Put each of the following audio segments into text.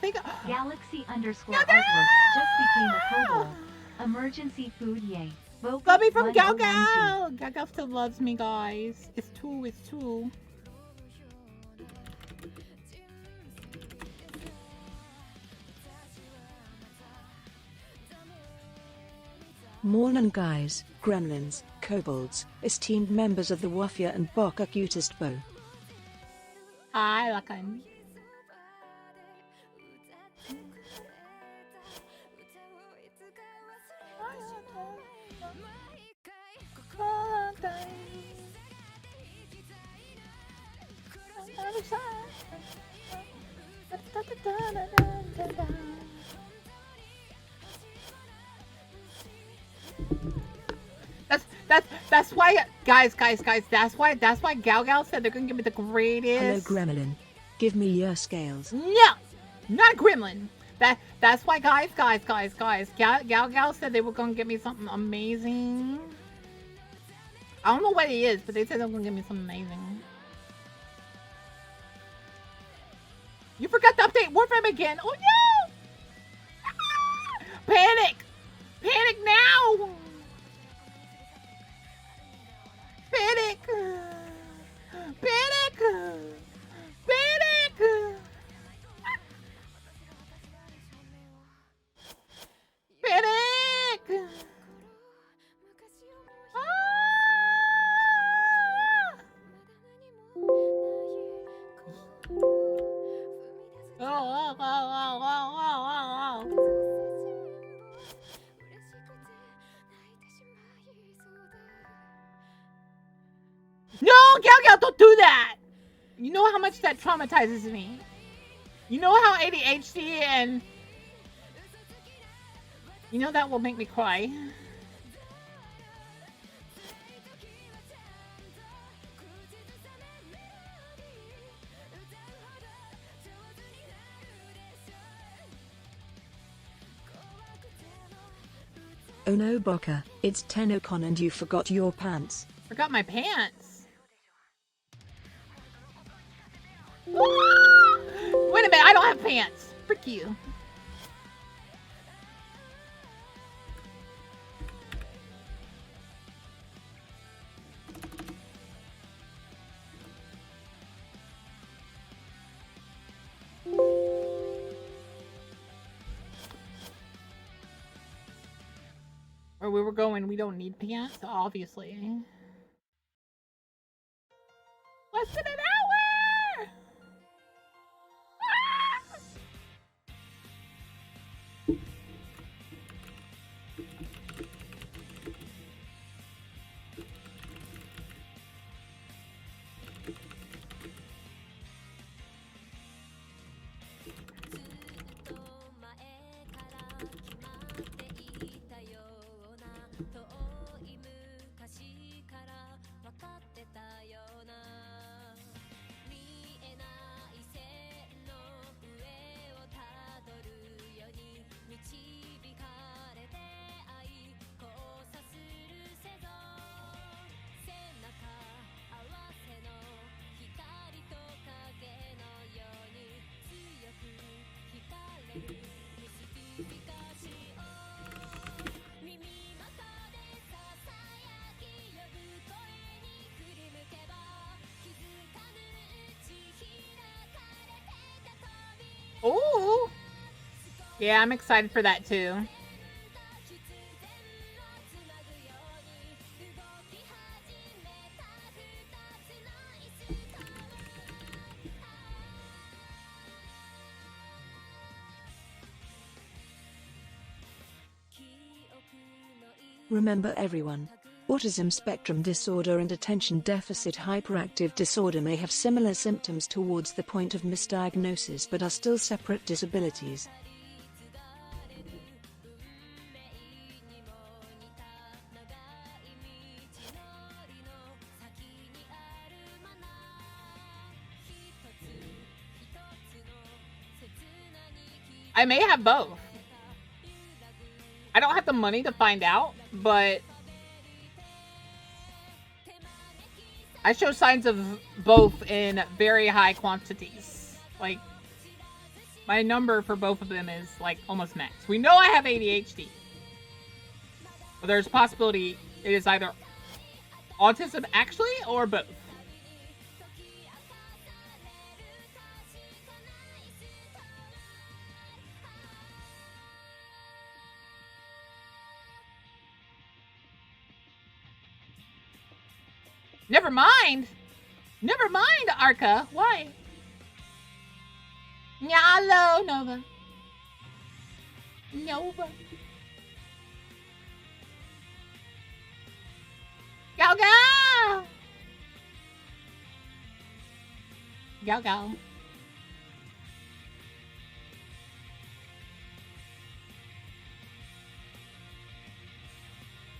thank you. Galaxy underscore artworks just became a kobold. Emergency food, yay. Love me from Gal Gal. Gal Gal still loves me, guys. It's two. It's two. Morning guys, gremlins, kobolds, esteemed members of the Wafia and Baka cutest bow. Hi, Lakan. That's why, guys, that's why Gal Gal said they're gonna give me the greatest. Hello gremlin, give me your scales. No, not a gremlin. That's why, guys. Gal Gal said they were gonna give me something amazing. I don't know what it is, but they said they were gonna give me something amazing. You forgot to update Warframe again. Oh no! Panic! Panic now! Panic! Panic! Panic! Panic! No, Gal Gal, don't do that! You know how much that traumatizes me. You know how ADHD and... You know that will make me cry. Oh no Baka, it's TennoCon and you forgot your pants. Forgot my pants. Wait a minute, I don't have pants. Frick you. Where we were going, we don't need pants, obviously. Less than an hour! Ah! Ooh! Yeah, I'm excited for that too. Remember everyone, autism spectrum disorder and attention deficit hyperactive disorder may have similar symptoms towards the point of misdiagnosis but are still separate disabilities. I may have both. I don't have the money to find out, but I show signs of both in very high quantities. Like My number for both of them is like almost max. We know I have ADHD. But there's a possibility it is either autism actually or both. Never mind. Never mind, Arca. Why? Hello, Nova. Nova. Go, go. Go, go.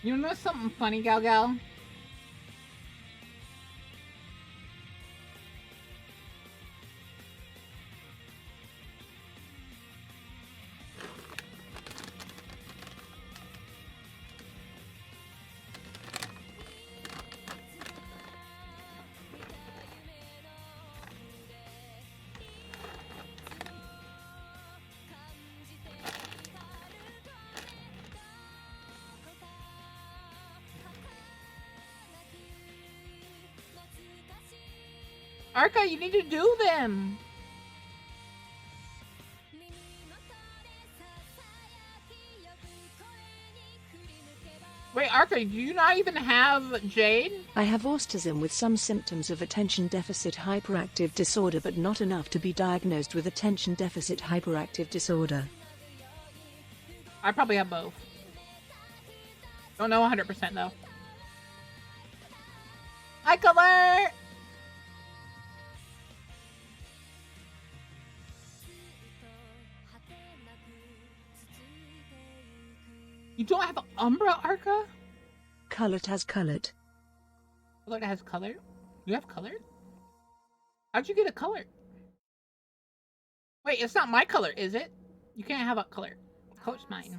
You know something funny, Gal Gal? Arca, you need to do them. Wait, Arca, do you not even have Jade? I have autism with some symptoms of attention deficit hyperactive disorder, but not enough to be diagnosed with attention deficit hyperactive disorder. I probably have both. Don't know 100% though. Hi, Color! You don't have Umbra, Arca? Colored has colored. Color has color? You have color? How'd you get a color? Wait, it's not my color, is it? You can't have a color. Color's mine.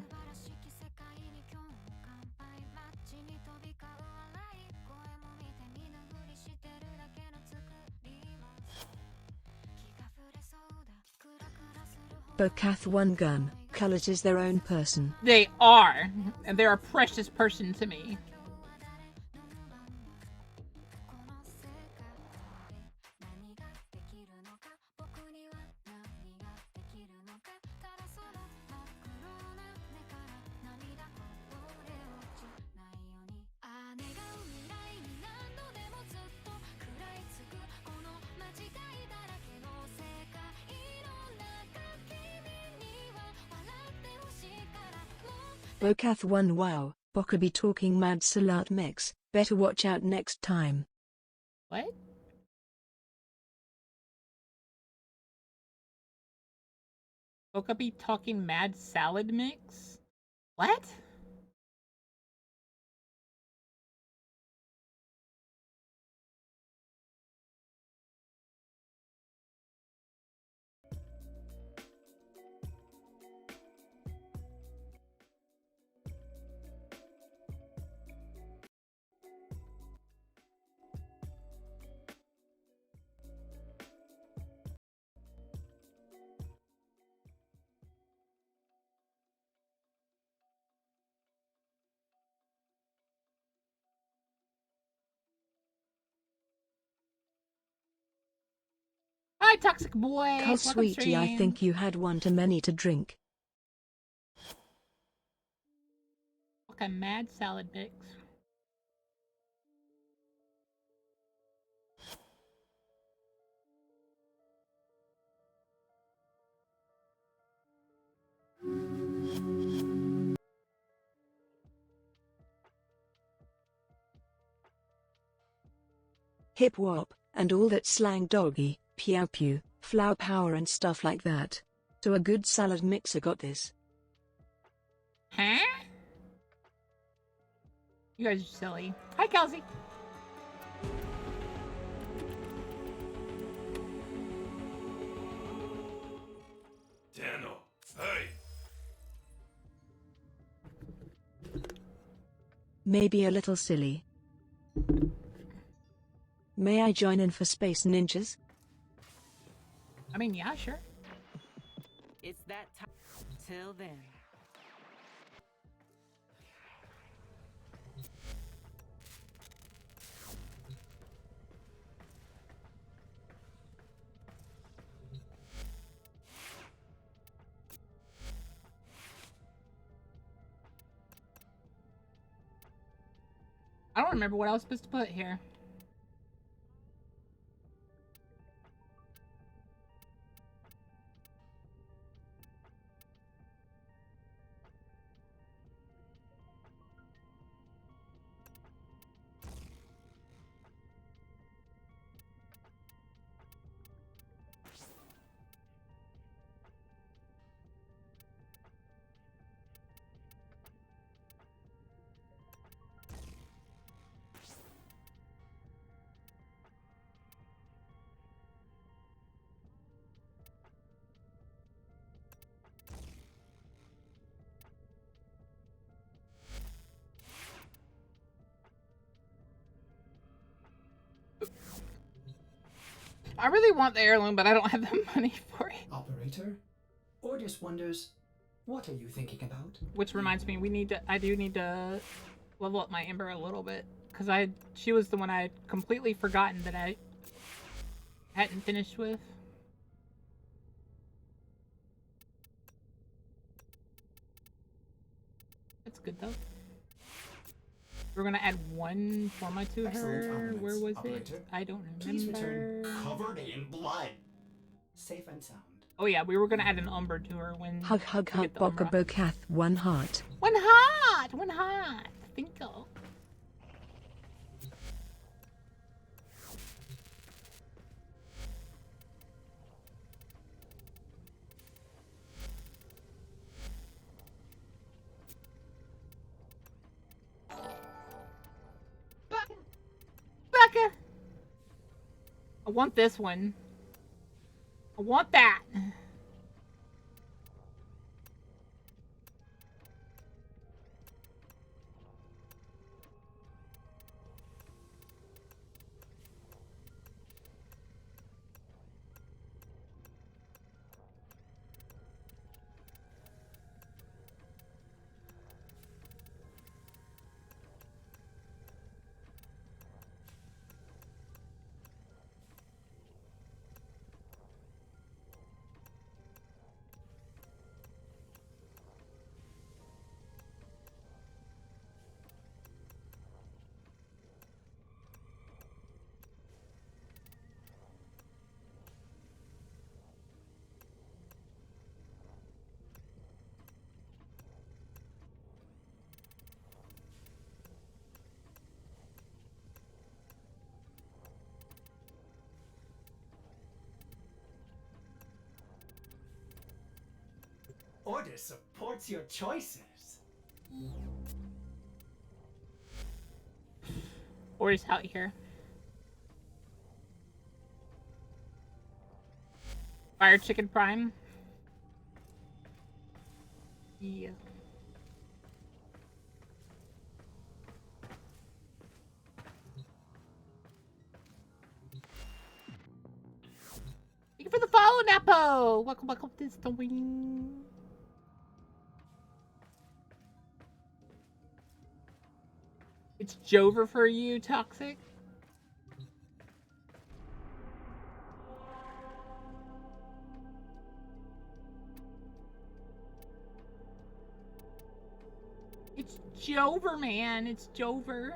Bocath one gun. Colored is their own person. They are, and they're a precious person to me. Bocath one wow. Boca be talking mad salat mix. Better watch out next time. What? Boca be talking mad salad mix? What? Hi, Toxic Boy. Cull sweetie, I think you had one too many to drink. Okay, mad salad mix. Hip wop, and all that slang doggy, pew pew, flower power and stuff like that. So a good salad mixer got this. Huh? You guys are silly. Hi, Kelsey. Tenno, hey! Maybe a little silly. May I join in for Space Ninjas? I mean, yeah, sure. It's that time. Till then. I don't remember what I was supposed to put here. I really want the heirloom, but I don't have the money for it. Operator? Ordis wonders, what are you thinking about? Which reminds me, I do need to level up my Ember a little bit. Because she was the one I had completely forgotten that I hadn't finished with. That's good though. We're gonna add one forma to her. Where was operator. it? I don't Please remember. return covered in blood. Safe and sound. Oh yeah, we were gonna add an Umber to her when. Hug hug hug Bokabokath 1 heart. One heart! One heart! Think so. Becca! I want this one. I want that. Ordis supports your choices. Or is out here. Fire Chicken Prime. Yeah. Thank you for the follow, Napo. Welcome to the wing. It's Jover for you, Toxic. It's Jover, man. It's Jover.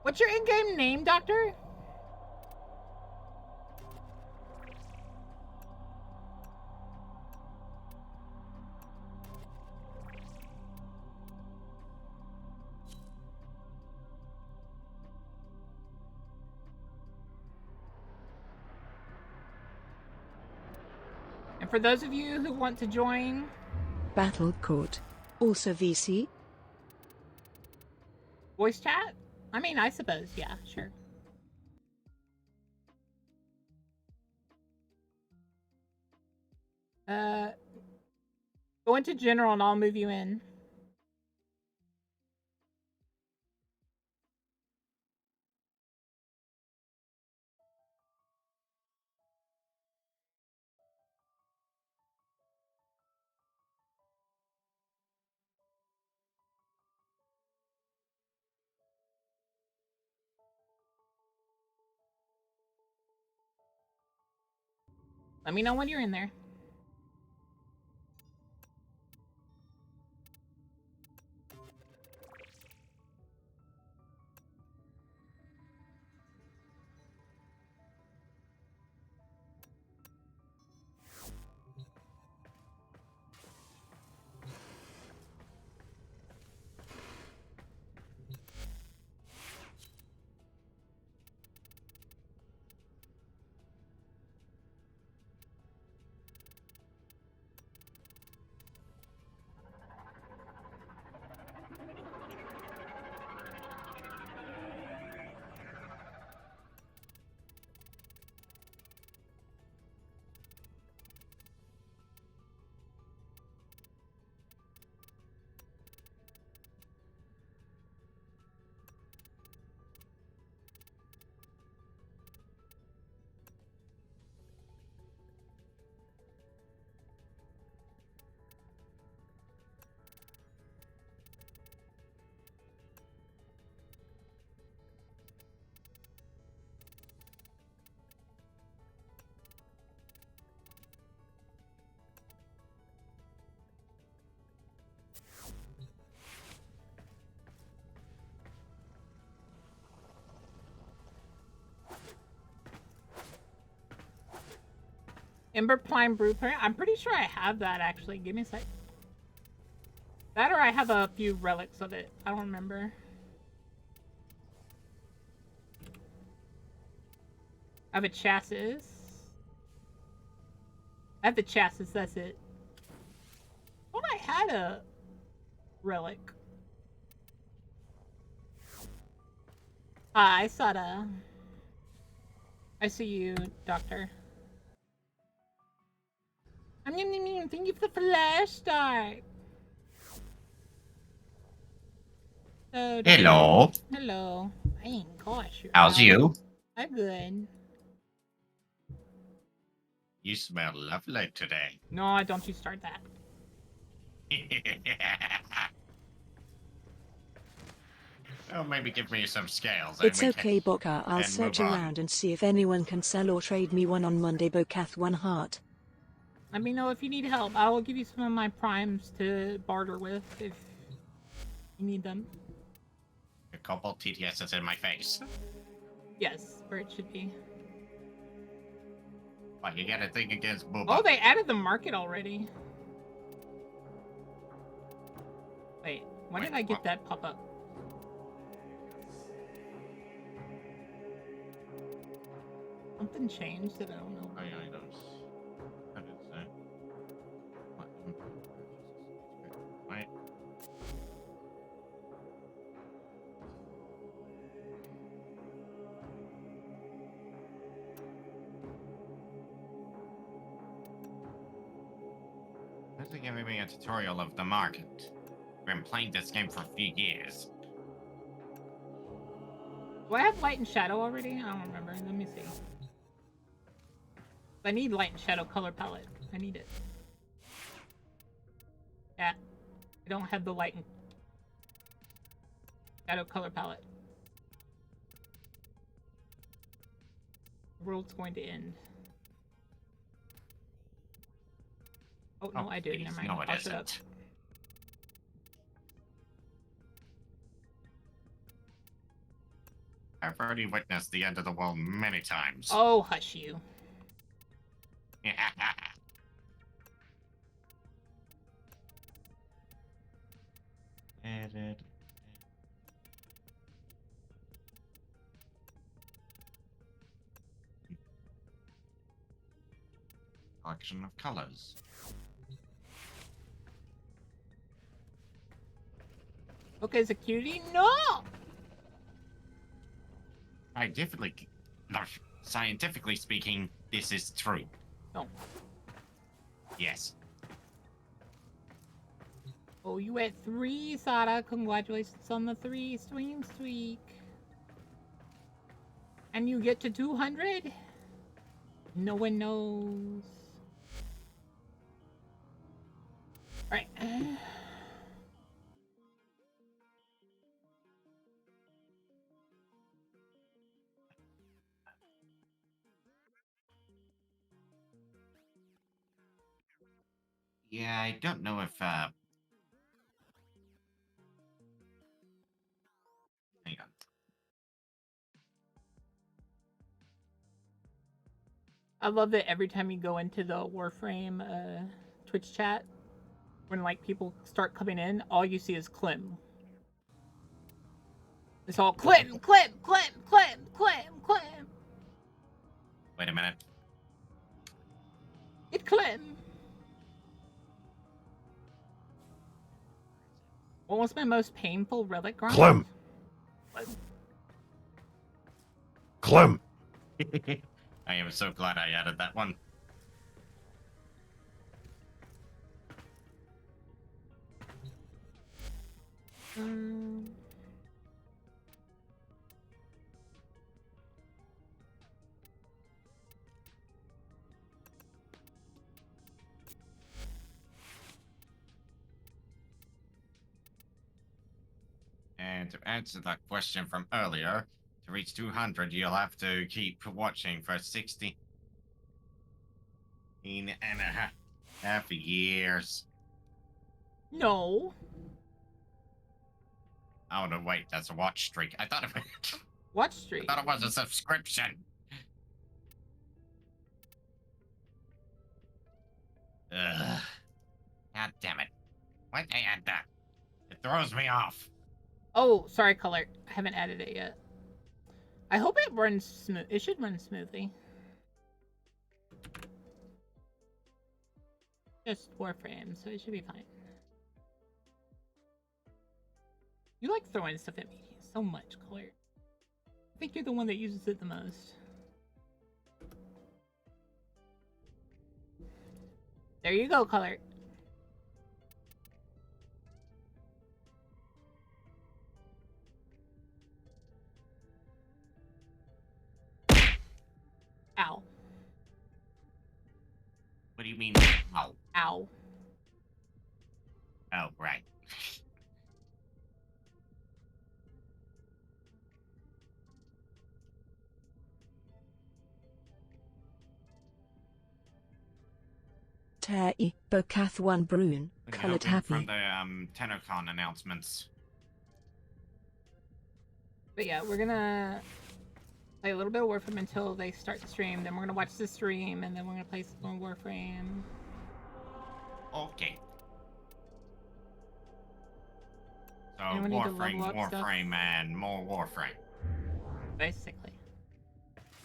What's your in-game name, Doctor? And for those of you who want to join... Battle Court. Also VC? Voice chat? I mean, I suppose, yeah, sure. Go into general and I'll move you in. Let me know when you're in there. Ember Prime Blueprint. I'm pretty sure I have that actually. Give me a sec. That or I have a few relics of it. I don't remember. I have a chassis. I have the chassis, that's it. I thought I had a relic. Hi, Sada. I see you, Doctor. Thank you for the flash start. Oh, Hello. hello. I ain't gosh. How's you? I'm good. You smell lovely today. No, don't you start that. Oh, maybe give me some scales. It's okay, Boka. I'll and search move on. around and see if anyone can sell or trade me one on Monday. Bokath 1 heart. Let me know if you need help. I will give you some of my primes to barter with if you need them. A couple TTSs in my face. Yes, where it should be. But you gotta think against Booba. Oh, they added the market already. Wait, why did I get what? that pop up? Something changed that I don't know. items. How did it say? Right. This is giving me a tutorial of the market. I've been playing this game for a few years. Do I have light and shadow already? I don't remember. Let me see. I need light and shadow color palette. I need it. Yeah. I don't have the light and shadow color palette. The world's going to end. Oh, no, I do. Please, Never mind. no, it I'll shut up. isn't. I've already witnessed the end of the world many times. Oh, hush you. Edit. Collection of colors. Okay, is it cutie? No! Scientifically speaking, this is true. No. Yes. Oh, you at 3, Sada. Congratulations on the 3 stream streak. And you get to 200? No one knows. Alright. Yeah, I don't know if, hang on. I love that every time you go into the Warframe Twitch chat, when like people start coming in, all you see is Clem. It's all Clem, Clem, Clem, Clem, Clem, Clem. Wait a minute. It's Clem. What was my most painful relic grind? Clem. What? Clem. I am so glad I added that one. And to answer that question from earlier, to reach 200, you'll have to keep watching for 60 and a half years. No. Oh no, wait, that's a watch streak. I thought Watch stream. it was a subscription. Ugh. God damn it. Why'd they add that? It throws me off. Oh, sorry, Color. I haven't added it yet. I hope it runs smooth. It should run smoothly. Just Warframe, so it should be fine. You like throwing stuff at me so much, Color. I think you're the one that uses it the most. There you go, Color. Ow. What do you mean? Ow. Ow. Oh, right. Terry, Bocath 1 Bruin, What are you coloured hoping happy. from the TennoCon announcements? But yeah, we're gonna play a little bit of Warframe until they start the stream. Then we're gonna watch the stream, and then we're gonna play some more Warframe. Okay. So Anyone need to level Warframe, up stuff? Warframe, and more Warframe. Basically.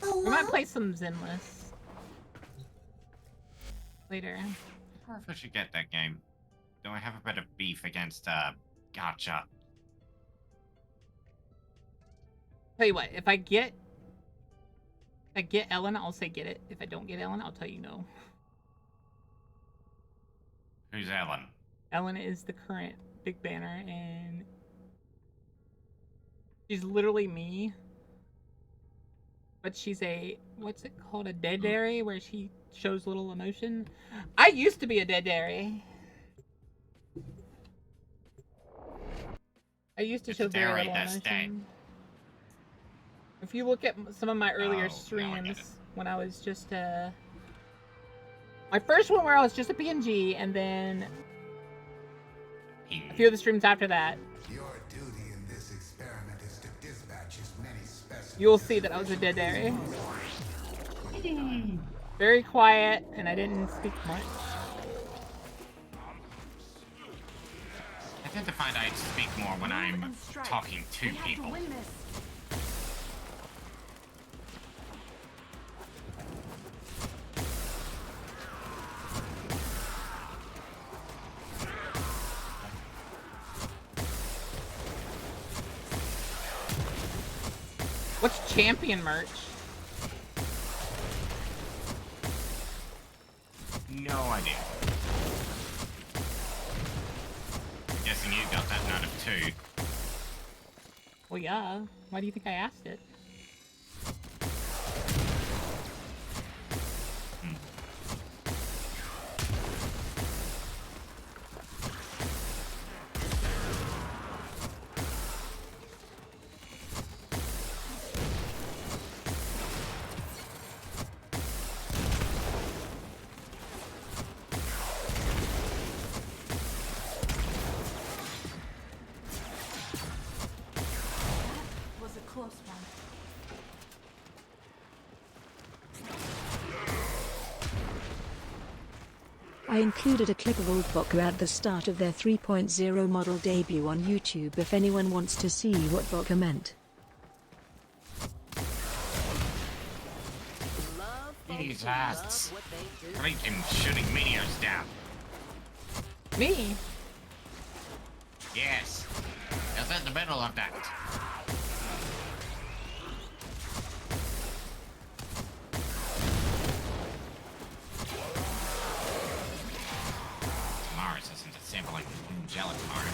We might play some Zenless later. I wonder if I should get that game. Do I have a bit of beef against Gotcha? Tell you what, if I get Ellen, I'll say get it. If I don't get Ellen, I'll tell you no. Who's Ellen? Ellen is the current big banner, and she's literally me. But she's a, what's it called, a dead dairy, where she shows little emotion. I used to be a dead dairy. I used to It's show a very dairy little that's dead. emotion. If you look at some of my earlier Oh, now I get streams, it. when I was just my first one where I was just a PNG, and then a few of the streams after that, Your duty in this experiment is to dispatch as many specimens. you'll see that I was a dead dairy. Very quiet, and I didn't speak much. I tend to find I speak more when I'm talking to people. What's champion merch? No idea. I'm guessing you got that out of 2. Well, yeah. Why do you think I asked it? included a clip of Old Boku at the start of their 3.0 model debut on YouTube if anyone wants to see what Boku meant. Love folks who Jesus. love what they do. Freaking shooting meteors down. Me? Yes. It's in the middle of that. Mars isn't a simple like angelic Mars.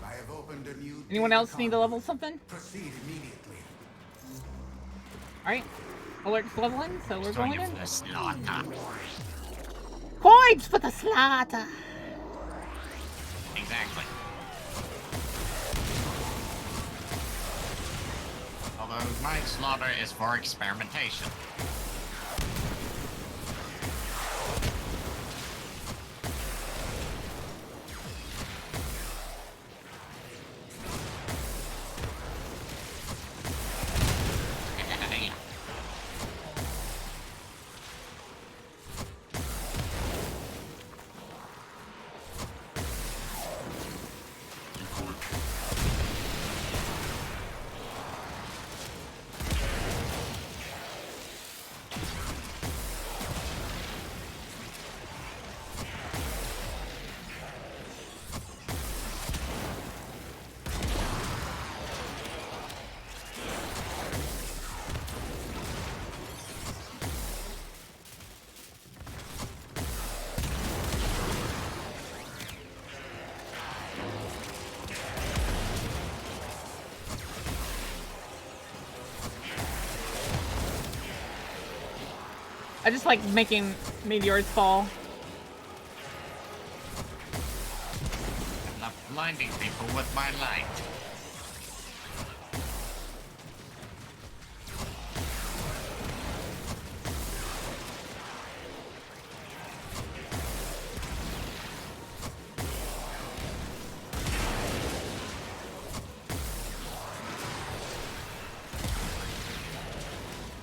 I have opened a new Anyone else need to level something? Proceed immediately. Alright. Alert's leveling, so we're Destroy going you in. for the slaughter. Coins for the slaughter! Exactly. Although my slaughter is for experimentation. I just like making meteors fall. I love blinding people with my light.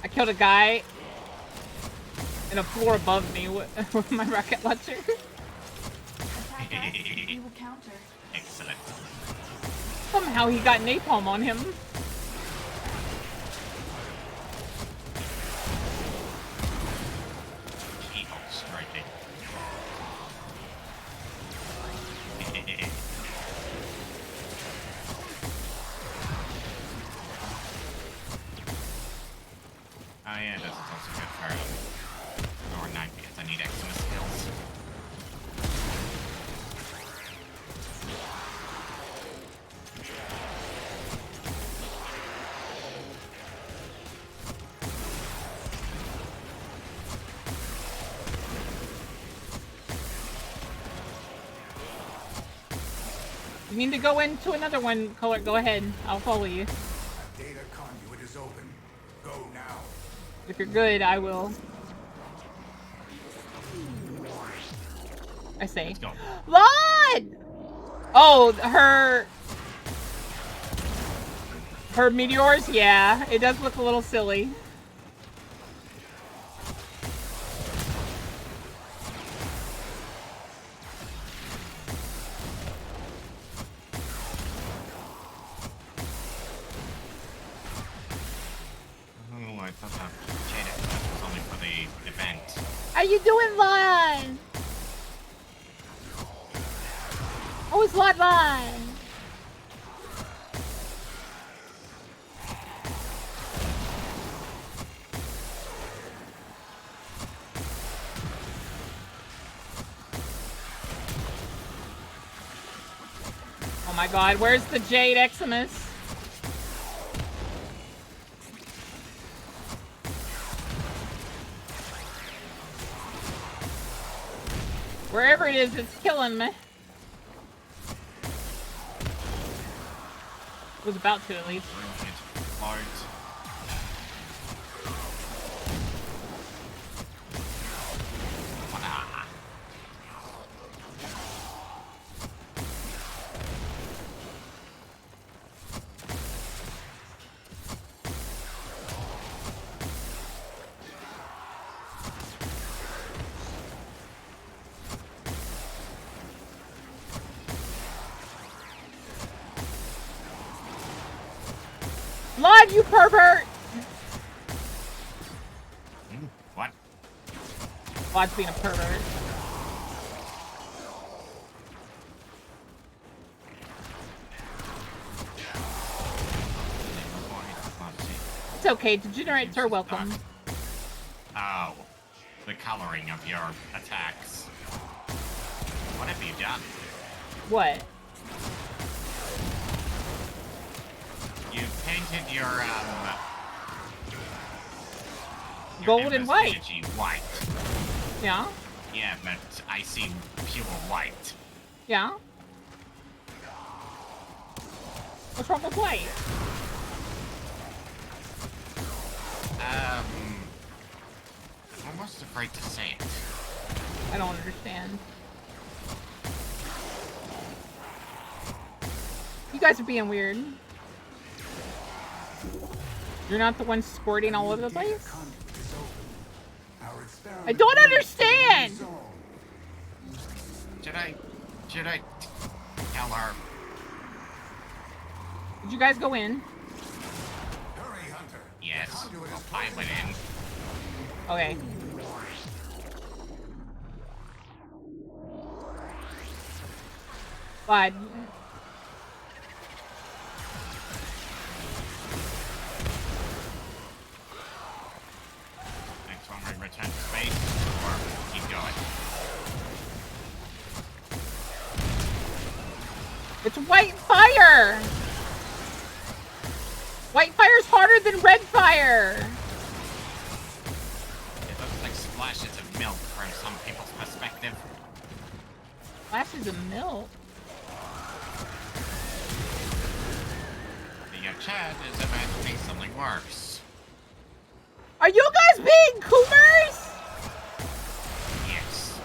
I killed a guy in a floor above me with my rocket launcher. Attack us, we will counter. Excellent. Somehow he got napalm on him. Evil striking. Oh yeah, this is also good for or not because I need extra skills. You need to go into another one, Color. Go ahead. I'll follow you. A data conduit is open. Go now. If you're good, I will. I say. Let's go. Lord! Oh, her meteors? Yeah, it does look a little silly. Oh, I thought that Jada was only for the event. How you doing, Lon? Oh, it's Lon. my god, where's the Jade Eximus? Wherever it is, it's killing me. Was about to, at least. Blood, you pervert! What? Blood's being a pervert. It's okay, degenerates are welcome. Oh, the coloring of your attacks. What have you done? What? You painted your Gold and white. White. Yeah? Yeah, but I see pure white. Yeah? What's wrong with white? I'm almost afraid to say it. I don't understand. You guys are being weird. You're not the one squirting all over the place? I don't understand! Should I tell her? Did you guys go in? Hurry, Hunter. Yes, I went in. Okay. But Next one, we return to space, or keep going. it's white fire! White fire's harder than red fire! It looks like splashes of milk from some people's perspective. Flashes of milk. The chat is imagining something worse. Are you guys being coomers? Yes.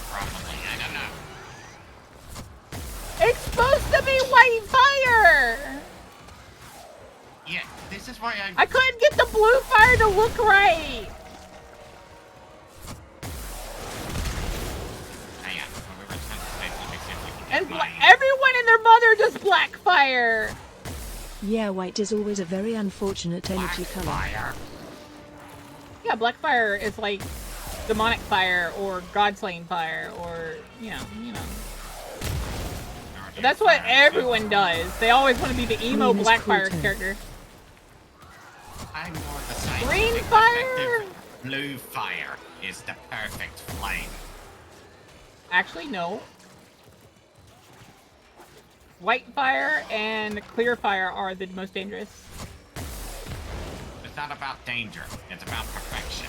Probably, I don't know. It's supposed to be white fire! Yeah, this is why I couldn't get the blue fire to look right! Hang on, when we return to space, let me see if we can And get my... everyone and their mother does black fire! Yeah, white is always a very unfortunate energy Black color. fire. Yeah, black fire is like demonic fire or god-slaying fire or, you know. But that's what everyone does. They always want to be the emo Green is black fire cool too. character. I'm more the scientific Green fire? perspective. Blue fire is the perfect flame. Actually, no. White fire and clear fire are the most dangerous. It's not about danger, it's about perfection.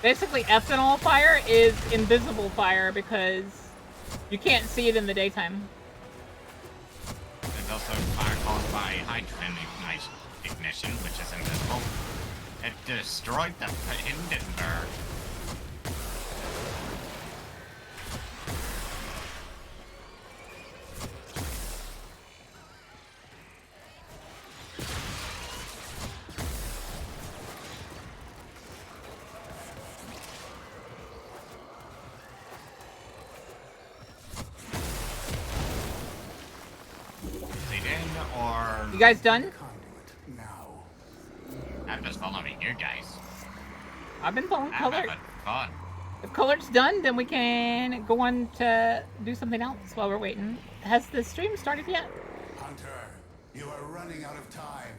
Basically, ethanol fire is invisible fire because you can't see it in the daytime. There's also fire caused by hydrogen ignition, which is invisible. It destroyed the Hindenburg. Is it in or... You guys done? Conduit now. I'm just following you guys. I've been following I'm color. having fun. If color's done, then we can go on to do something else while we're waiting. Has the stream started yet? Hunter, you are running out of time.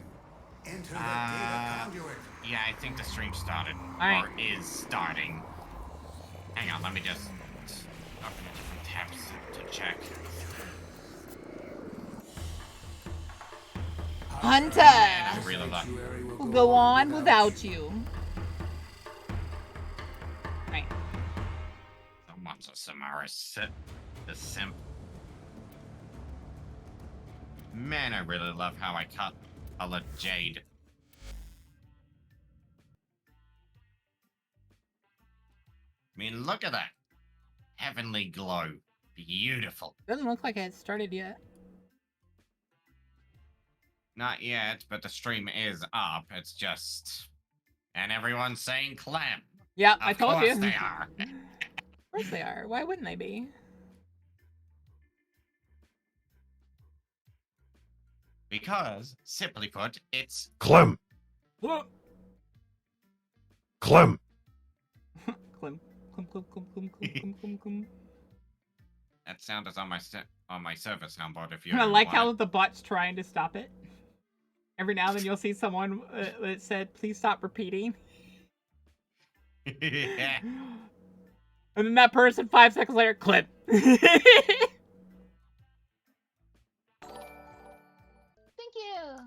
Enter the data conduit. Yeah, I think the stream started. Alright. Or is starting. Hang on, let me just open a different tab to check. Hunter! Man, I really love. We'll go on without you. Right. So much of Samara sit the simp. Man, I really love how I cut colored jade. I mean, look at that. Heavenly glow. Beautiful. Doesn't look like it started yet. Not yet, but the stream is up. It's just... And everyone's saying Clem. Yeah, I told you. Of course they are. Of course they are. Why wouldn't they be? Because, simply put, it's... Clem. Clem. Clem. Clem. That sound is on my server soundboard if you I ever like want how it. the bot's trying to stop it. Every now and then you'll see someone that said, please stop repeating. Yeah. And then that person 5 seconds later, clip. Thank you.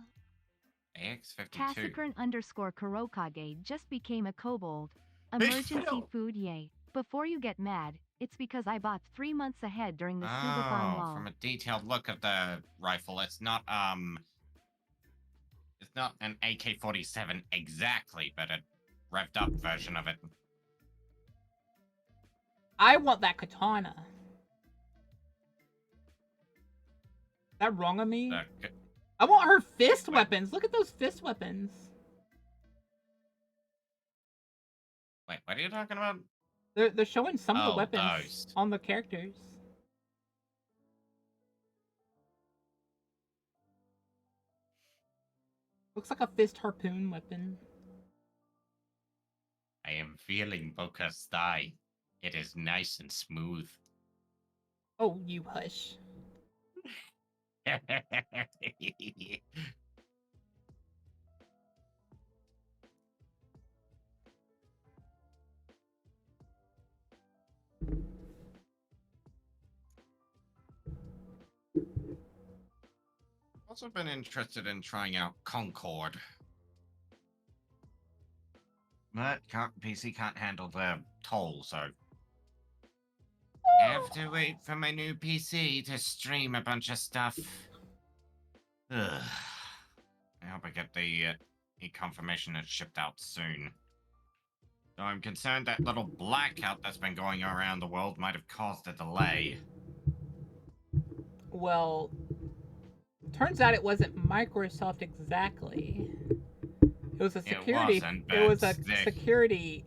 AX52. Casacrine_Kurokage just became a kobold. Emergency Phil. food, yay. Before you get mad, it's because I bought 3 months ahead during the Subathon wall. From a detailed look of the rifle, it's not an AK-47 exactly, but a revved up version of it. I want that katana. Is that wrong of me? I want her fist weapons. Look at those fist weapons. Wait, what are you talking about? They're showing some of the Oh, weapons those. on the characters. Looks like a fist harpoon weapon. I am feeling Boka's thigh. It is nice and smooth. Oh, you hush. Also been interested in trying out Concord. But PC can't handle the toll, so I have to wait for my new PC to stream a bunch of stuff. Ugh. I hope I get the confirmation it's shipped out soon. Though I'm concerned that little blackout that's been going around the world might have caused a delay. Well, turns out it wasn't Microsoft exactly. It was a security. It was a security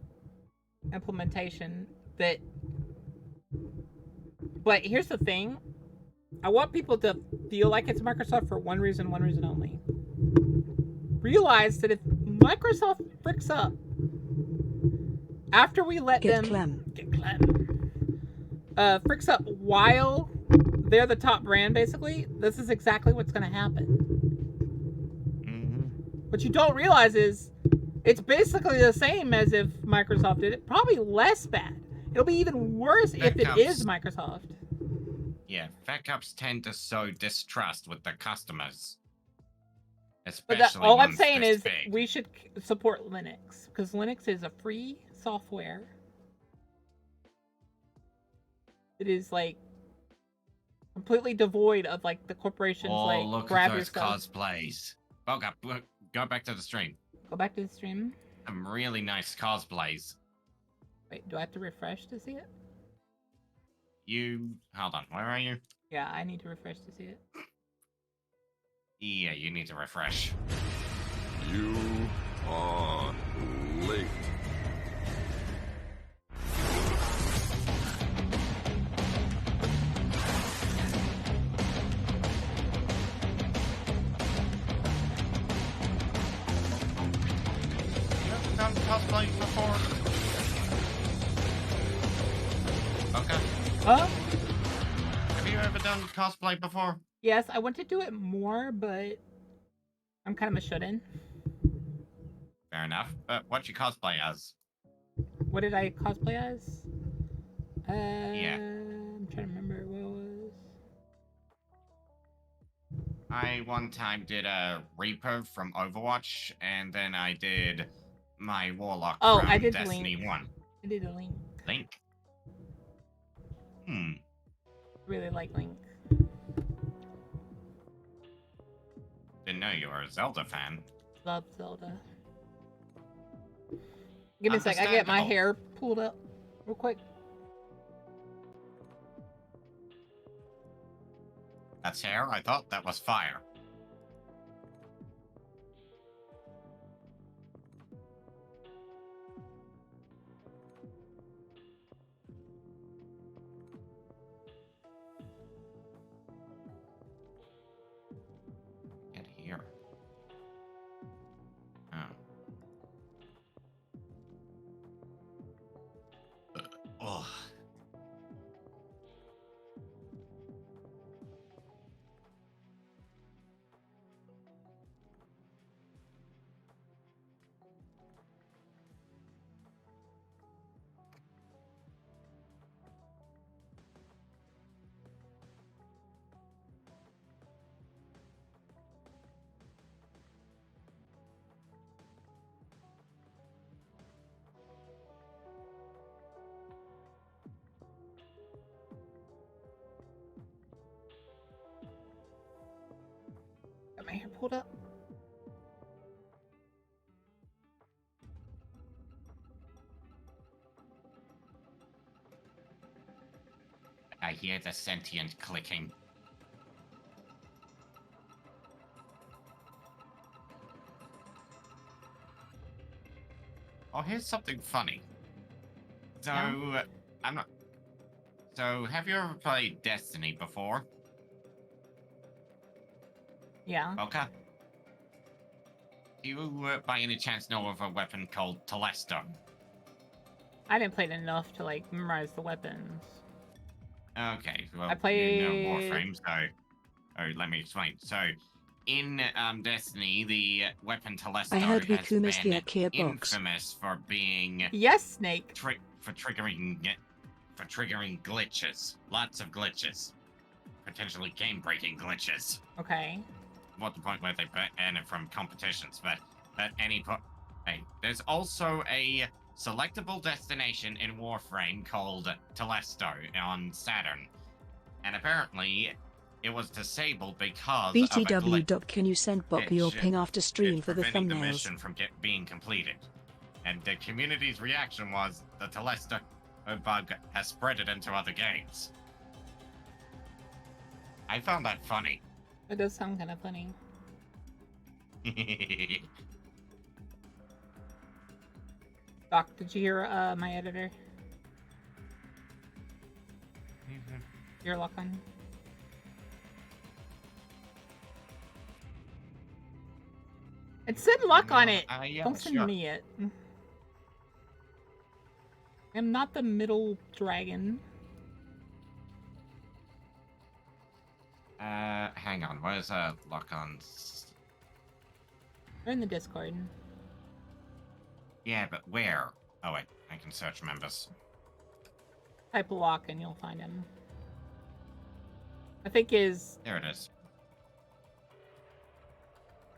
implementation that. But here's the thing. I want people to feel like it's Microsoft for one reason only. Realize that if Microsoft fricks up after we let them get Clem, fricks up while they're the top brand, basically, this is exactly what's going to happen. What you don't realize is it's basically the same as if Microsoft did it. Probably less bad. It'll be even worse if it is Microsoft. Yeah, backups tend to sow distrust with the customers. But Especially all I'm ones saying this is big. we should support Linux because Linux is a free software. It is like completely devoid of like the corporations like look grab at your those stuff. cosplays. Boga, go back to the stream. Go back to the stream. Some really nice cosplays. Wait, do I have to refresh to see it? Hold on, where are you? Yeah, I need to refresh to see it. Yeah, you need to refresh. You are late. You ever done cosplay before? Okay. Huh? Have you ever done cosplay before? Yes, I want to do it more, but I'm kind of a shut-in. Fair enough. But what you cosplay as? What did I cosplay as? Yeah. I'm trying to remember what it was. I one time did a Reaper from Overwatch, and then I did my Warlock Oh, from I did Destiny Link. 1. I did a Link. Link? Hmm. Really like Link. Didn't know you were a Zelda fan. Love Zelda. Give me a sec. I get my Understandable. hair pulled up real quick. That's hair? I thought that was fire. Get here. Oh. Ugh. Got my hair pulled up. I hear the sentient clicking. Oh, here's something funny. So, Yeah? I'm not... So, have you ever played Destiny before? Yeah. Okay. Do you, by any chance, know of a weapon called Telesto? I didn't play it enough to like memorize the weapons. Okay, well, I played- you know Warframe, so... Oh, let me explain. So, in Destiny, the weapon Telesto I heard we has could miss the been IKEA box. infamous for being... Yes, Snake. for triggering glitches. Lots of glitches. Potentially game-breaking glitches. Okay. What the point where they ban it from competitions, but at any point... Hey, there's also a selectable destination in Warframe called Telesto on Saturn. And apparently, it was disabled because of a BTW. glitch. Can you send Bok your It- ping after stream It's for the preventing the thumbnails? mission from being completed. And the community's reaction was the Telesto bug has spread it into other games. I found that funny. It does sound kind of funny. Doc, did you hear my editor? Your lock on. It said lock on it. Yeah, Don't send sure. me it. I'm not the middle dragon. Hang on. Where's lock-on? They're in the Discord. Yeah, but where? Oh wait, I can search members. Type lock and you'll find him. I think is There it is.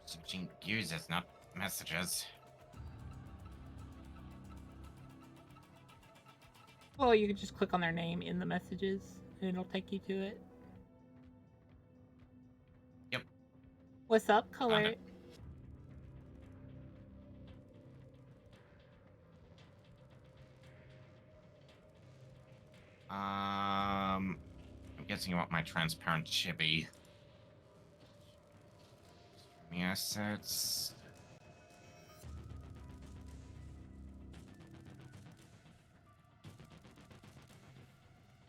Searching users, not messages. well, you could just click on their name in the messages and it'll take you to it. Yep. What's up, Found color? it. I'm guessing you want my transparent chibi. Assets.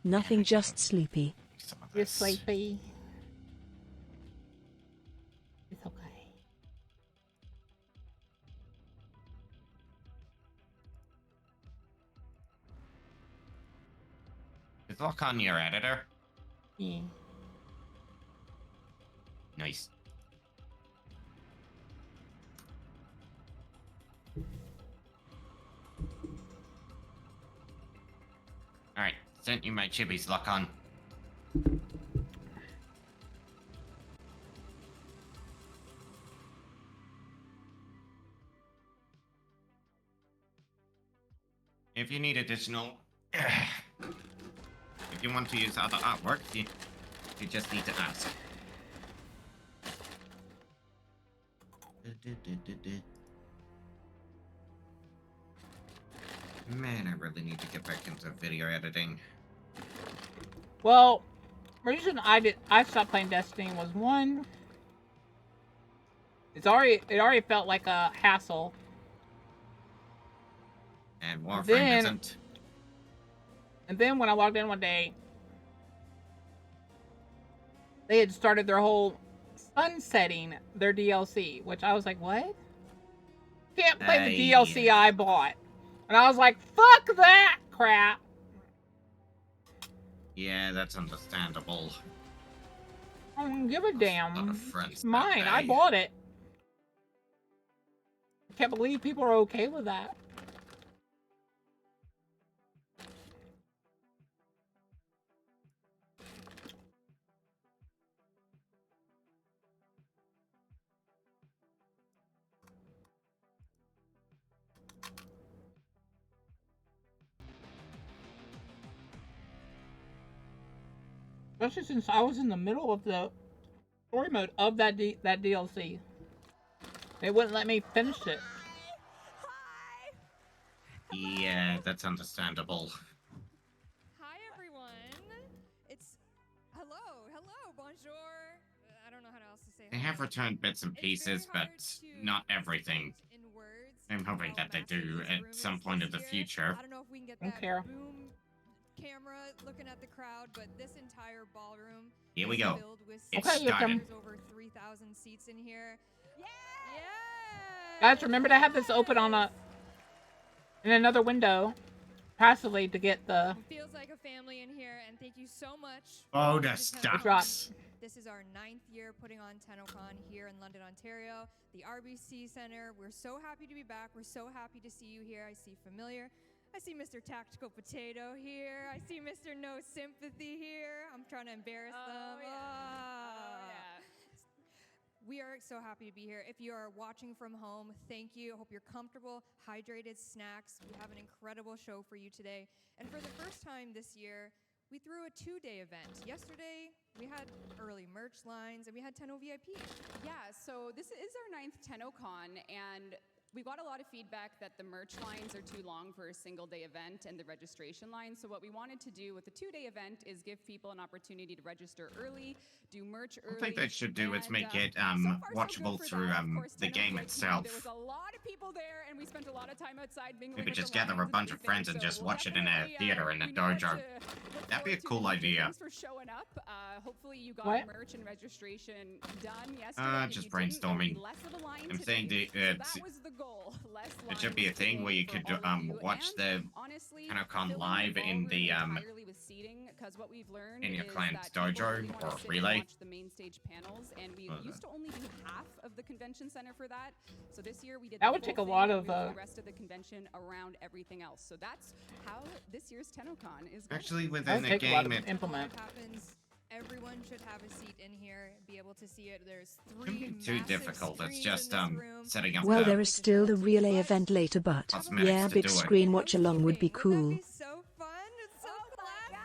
Nothing, just sleepy. Some of You're this. sleepy. It's okay. Is lock on your editor? Yeah. Nice. Alright, sent you my chibis, lock on. If you need additional, if you want to use other artwork, you just need to ask. Man, I really need to get back into video editing. Well, the reason I stopped playing Destiny was one. It already felt like a hassle. And Warframe Then- isn't. And then when I logged in one day, they had started their whole sunsetting their DLC, which I was like, what? Can't play the DLC I bought. And I was like, fuck that crap. Yeah, that's understandable. I don't give a damn. lot of friends It's that mine. I way. bought it. I can't believe people are okay with that. Especially since I was in the middle of the story mode of that DLC. They wouldn't let me finish it. Yeah, that's understandable. Hi everyone. It's hello, bonjour. I don't know how else to say. They have returned bits and pieces, but not everything. In words. I'm hoping that they do at some point in the future. I don't know if we can get Don't that care. boom camera looking at the crowd, but this entire ballroom Here we is go. filled with It's Okay, you started. can- There's over 3,000 seats in here. Yeah! Guys, remember to have this open in another window, passively, to get the. It feels like a family in here, and thank you so much. Oh, to the TennoCon. stocks. This is our 9th year putting on TennoCon here in London, Ontario, the RBC Center. We're so happy to be back. We're so happy to see you here. I see familiar. I see Mr. Tactical Potato here. I see Mr. No Sympathy here. I'm trying to embarrass them. We are so happy to be here. If you are watching from home, thank you. I hope you're comfortable, hydrated, snacks. We have an incredible show for you today. And for the first time this year, we threw a 2-day event. Yesterday, we had early merch lines, and we had Tenno VIP. Yeah, so this is our 9th TennoCon, and we got a lot of feedback that the merch lines are too long for a single-day event and the registration line. So what we wanted to do with the 2-day event is give people an opportunity to register early, do merch early. I think they should do is and, make it so far, so good watchable for through that. Of course, the Tenno game VIP, itself. There was a lot of people there, and we spent a lot of time outside mingling. Maybe with just the gather a lines bunch of everything. friends and So just we'll watch it in a definitely, theater in a we know what dojo. to look That'd be a forward to. cool idea. Thanks for showing up. Hopefully you got What? merch and registration done yesterday. If Just you didn't, there'll be brainstorming. less of a line I'm saying today. the, So that was the goal. Less it should be a lines thing where today you for could all of you. watch And the honestly, TennoCon filling live in ballroom the entirely with seating, 'cause what we've learned in your is client's that people dojo really wanna or sit and relay. watch the main stage panels, and we What was used that? to only do half of the convention center for that. So this year we did That the would full take a thing, lot and of, we moved the rest of the convention around everything else. So that's how this year's TennoCon is going. Actually That within would the take a lot game to it implement. Happens. Everyone should have a seat in here, be able to see it. There's 3 shouldn't be too massive difficult. It's screens just in this room. setting up Well, the there is still the relay event later, but cosmetics yeah, to big do it. screen watch along would be cool. Wouldn't that be so fun? It's so classic.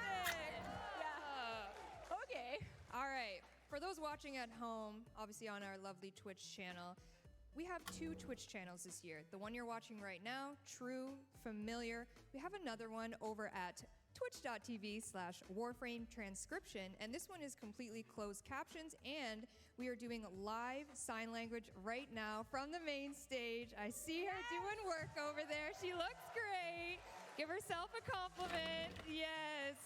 Yeah. Okay. All right. For those watching at home, obviously on our lovely Twitch channel, we have 2 Twitch channels this year. The one you're watching right now, True, Familiar. We have another one over at twitch.tv/Warframe transcription, and this one is completely closed captions, and we are doing live sign language right now from the main stage. I see her doing work over there. She looks great. Give herself a compliment. Yes.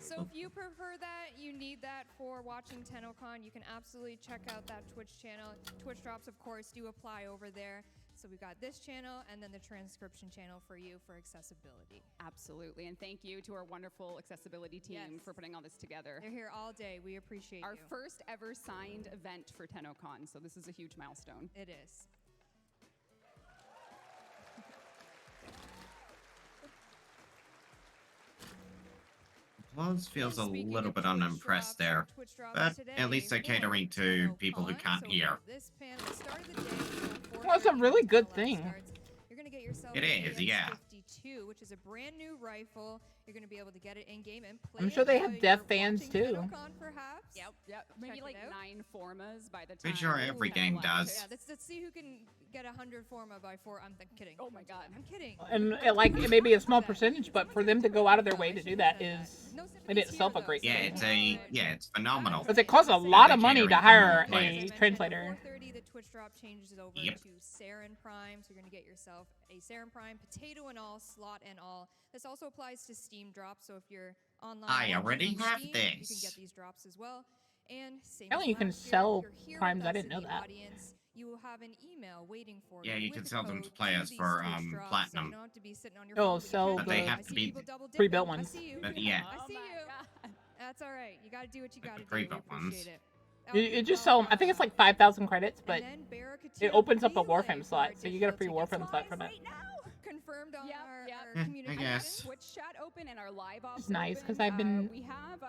So if you prefer that, you need that for watching TennoCon, you can absolutely check out that Twitch channel. Twitch drops, of course, do apply over there. So we've got this channel and then the transcription channel for you for accessibility. Absolutely, and thank you to our wonderful accessibility team Yes. for putting all this together. They're here all day. We appreciate Our you. first ever signed event for TennoCon, so this is a huge milestone. It is. Applause feels a And speaking little of bit Twitch unimpressed drops, there. our Twitch drops But today at least they're for catering to people who TennoCon. can't So hear. This panel started the day. Well, it's a really good thing. You're gonna get get yourself It an is, yeah. AX-52, which is a brand new rifle. You're going to be able to get it in game and play. I'm sure they it have while deaf you're fans watching too. TennoCon, perhaps. Yep. Maybe Check like it out. 9 formas by the time. Pretty sure every game does. Yeah, let's see who can get 100 forma by 4. I'm kidding. Oh my god. I'm kidding. And it may be a small percentage, but for them to go out of their way to do that is in itself a great Yeah, thing. it's phenomenal. Because it costs a lot of money to Catering hire players. a translator. 4:30, the Twitch drop changes over Yep. to Saren Prime, so you're going to get yourself a Saren Prime, potato and all, slot and all. This also applies to Steam drops, so if you're online, I watching already on have Steam, you can this. get these drops as well. And same Apparently as you can last year, sell if you're here primes. with I us didn't in know the that. audience, you will have an email waiting for Yeah, you you with can the sell them code to players these for Twitch drops, so platinum. you don't have to be sitting on your Oh, phone with your sell But they the have I to see be people double dipping. pre-built I ones. see you. But yeah. I see my you. God. That's all right. You got to do what you got to do. pre-built We ones. appreciate it. You just sell them. I think it's like 5,000 credits, but it opens up a Warframe slot, so you get a free Warframe slot from it. Confirmed on Yep, our, yep. our I communication. guess. Twitch chat open and our live ops It's nice, 'cause open. I've been- We have,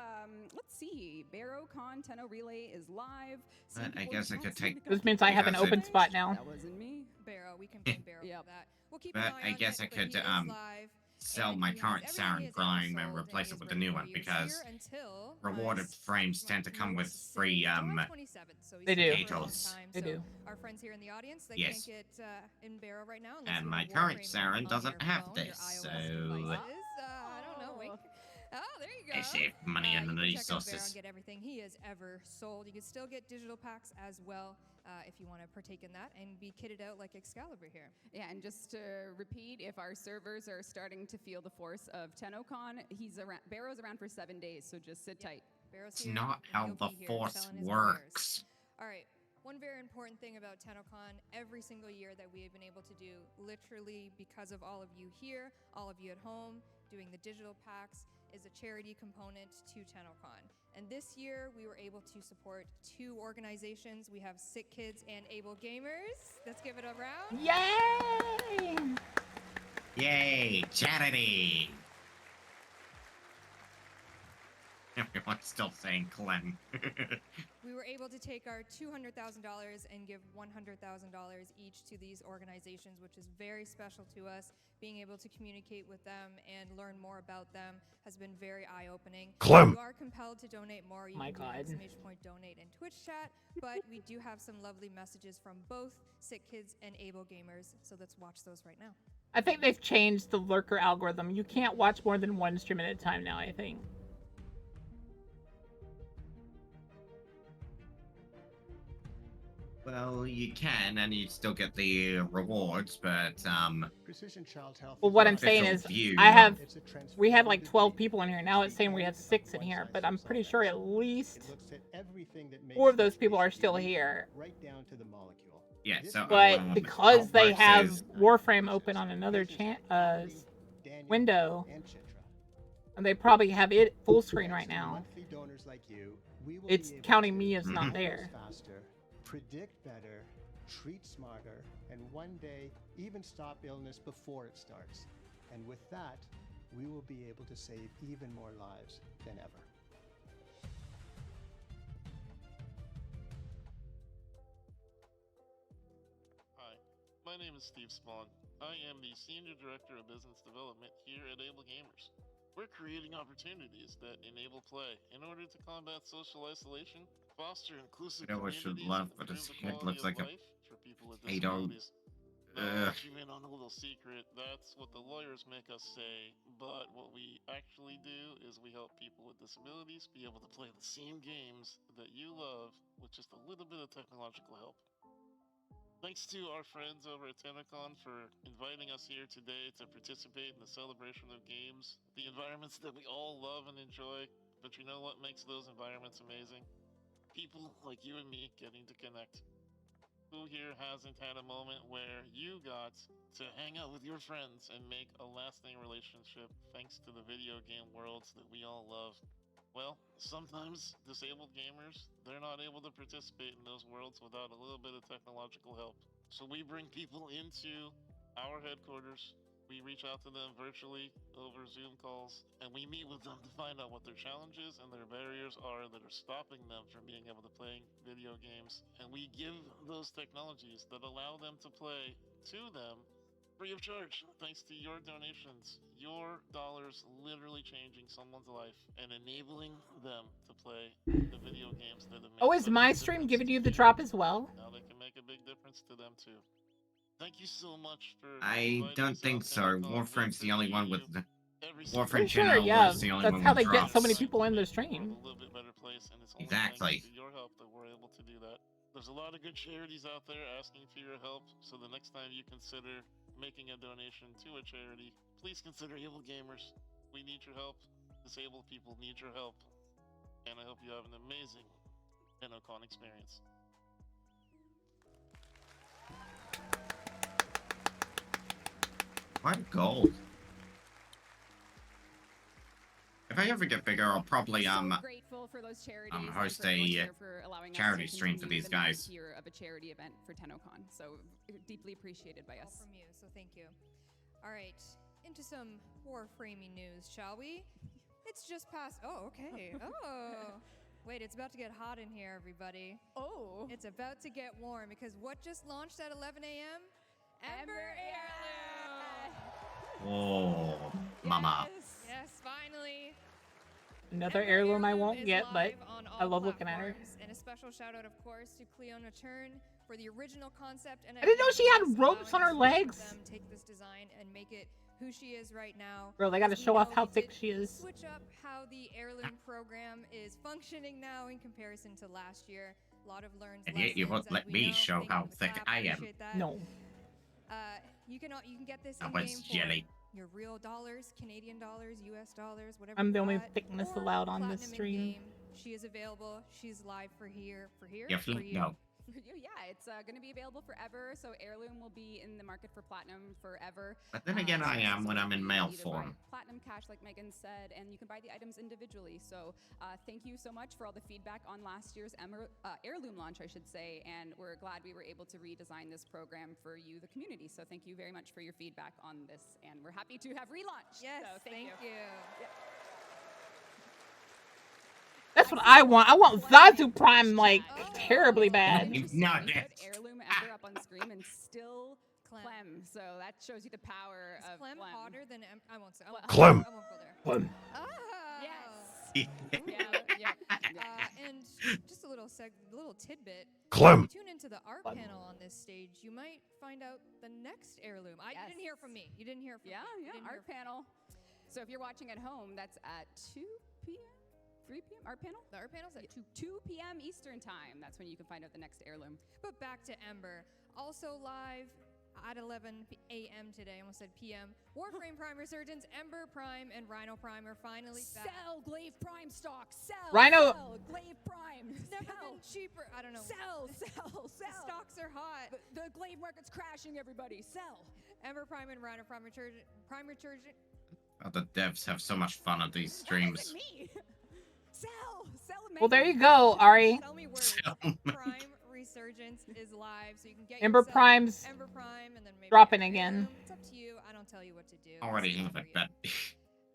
let's see, BarrowCon Tenno Relay is live. Some But I people guess I don't could seem take- to This come means I have an Because open it- spot now. That wasn't me. Barrow, we can blame Barrow Eh. for that. We'll keep But an eye I on guess it, I but could he is live, sell and my he has current everything Saren he has Prime ever and sold, replace he it is with the ready new for one you. He's because here until, rewarded as frames tend to come with notes free say, July 27th, so he's They here do. for a long Potatoes. time, They so do. our friends here in the audience, they Yes. can't get in Barrow right now unless And you my have current Warframe Saren on doesn't your have phone, your this, iOS so devices. I don't know, wink. Oh, there you go. I save money You on the can check out Barrow and resources. get everything he has ever sold. You can still get digital packs as well if you want to partake in that and be kitted out like Excalibur here. Yeah, and just to repeat, if our servers are starting to feel the force of TennoCon, Barrow's around for 7 days, so just sit tight. Barrow's It's here, not and how he'll the be here Force selling his wares. works. All right. One very important thing about TennoCon, every single year that we have been able to do, literally because of all of you here, all of you at home, doing the digital packs, is a charity component to TennoCon. And this year, we were able to support 2 organizations. We have Sick Kids and Able Gamers. Let's give it a round. Yay! Yay, charity! Everyone's still saying Clem. We were able to take our $200,000 and give $100,000 each to these organizations, which is very special to us. Being able to communicate with them and learn more about them has been very eye-opening. Clem. You are compelled to donate more. You My can God. do exclamation point donate in Twitch chat, but we do have some lovely messages from both Sick Kids and Able Gamers, so let's watch those right now. I think they've changed the lurker algorithm. You can't watch more than one stream at a time now, I think. Well, you can, and you still get the rewards, but Precision Child Health. Well, what I'm saying is, view. we have like 12 people in here. Now it's saying we have 6 in here, but I'm pretty sure at least 4 of those people are still here. Right down to the molecule. yeah. So, But because how it they works have is- Warframe open on another window, and they probably have it full screen right now, it's counting me as not there. Faster, predict better, treat smarter, and one day even stop illness before it starts. And with that, we will be able to save even more lives than ever. Hi, my name is Steve Spawn. I am the Senior Director of Business Development here at Able Gamers. We're creating opportunities that enable play in order to combat social isolation, foster inclusive You know what I should communities, love, and but his improve the head quality looks of like a life for people with potato. disabilities. Now, Ugh. let you in on a little secret. That's what the lawyers make us say, but what we actually do is we help people with disabilities be able to play the same games that you love with just a little bit of technological help. Thanks to our friends over at TennoCon for inviting us here today to participate in the celebration of games, the environments that we all love and enjoy. But you know what makes those environments amazing? People like you and me getting to connect. Who here hasn't had a moment where you got to hang out with your friends and make a lasting relationship thanks to the video game worlds that we all love? Well, sometimes disabled gamers, they're not able to participate in those worlds without a little bit of technological help. So we bring people into our headquarters, we reach out to them virtually over Zoom calls, and we meet with them to find out what their challenges and their barriers are that are stopping them from being able to play video games. And we give those technologies that allow them to play to them free of charge, thanks to your donations. Your dollars literally changing someone's life and enabling them to play the video games that have made Oh, is such my a stream difference giving to you the drop as well? Now they can make a big difference to them too. Thank you so much for I inviting don't us think out, so. TennoCon. We Warframe's the only one with appreciate the you every single Warframe For sure, channel yeah. was the only That's one how with they get so many drops. people in the world stream. a little bit better place, and it's only Exactly. thanks to your help that we're able to do that. There's a lot of good charities out there asking for your help, so the next time you consider making a donation to a charity, please consider Able Gamers. We need your help. Disabled people need your help. And I hope you have an amazing TennoCon experience. What gold? If I ever get bigger, I'll probably grateful for those charities host and for everyone a here for allowing us charity to stream for continue these the ninth guys. year of a charity event for TennoCon. So deeply appreciated by All us. from you, so thank you. All right, into some Warframing news, shall we? It's just past. Oh, okay. Oh. Wait, it's about to get hot in here, everybody. Oh. It's about to get warm because what just launched at 11 a.m.? Ember Heirloom! Oh, mama. Yes, finally. Another Ember heirloom I Heirloom won't is get, but live on I all love looking at her. platforms. And a special shout out, of course, to Cleona Turn for the original concept. And I didn't know she had ideas, ropes on allowing her us to help legs. them take this design and make it who she is right now. Bro, they gotta As we show off know, how we thick did she is. Switch up how the heirloom program is functioning now in comparison to last year. A lot of learned And yet you won't lessons, let as we me know. show Thank you how for the thick clap, I am. appreciate that. No. You can get this That in was game for jelly. your real dollars, Canadian dollars, US dollars, whatever. I'm the you only got, thickness or allowed on this platinum stream. in-game. She is available. She's live for here. Yeah, For you. no. Yeah, it's going to be available forever. So Heirloom will be in the market for Platinum forever. But then again, I am when I'm in mail form. Platinum cash, like Megan said, and you can buy the items individually. So thank you so much for all the feedback on last year's Heirloom launch, I should say. And we're glad we were able to redesign this program for you, the community. So thank you very much for your feedback on this. And we're happy to have relaunched. Yes, so thank you. Yeah. That's what I want. I want Zazu Prime, like, terribly bad. No, Heirloom Ember up on screen and still Clem. So that shows you the power Is of Clem hotter than I won't say. Clem. I won't go there. Clem. Ah. Yes. yeah. And just a little tidbit. Clem. If you tune into the art panel on this stage, you might find out the next heirloom. You didn't hear from me. You didn't hear from me. You didn't art hear panel. So if you're watching at home, that's at 2 p.m. 3 p.m. art panel? The art panel's at 2 p.m. Eastern time. That's when you can find out the next heirloom. But back to Ember. Also live at 11 a.m. today. I almost said p.m. Warframe Prime Resurgence, Ember Prime, and Rhino Prime are finally back. Sell Glaive Prime stock. Sell. Rhino. Sell. Glaive Prime. Never been cheaper. I don't know. Sell. The stocks are hot. The Glaive market's crashing, everybody. Sell. Ember Prime and Rhino Prime Resurgence. Oh, the devs have so much fun at these streams. Me. Sell. Well, there you go, Ari. Tell me words. Prime Resurgence is live, so you can get Ember yourself Prime's Ember Prime, and then maybe dropping Ember again. Heirloom. It's up to you. I don't tell you what to do. Already have it, but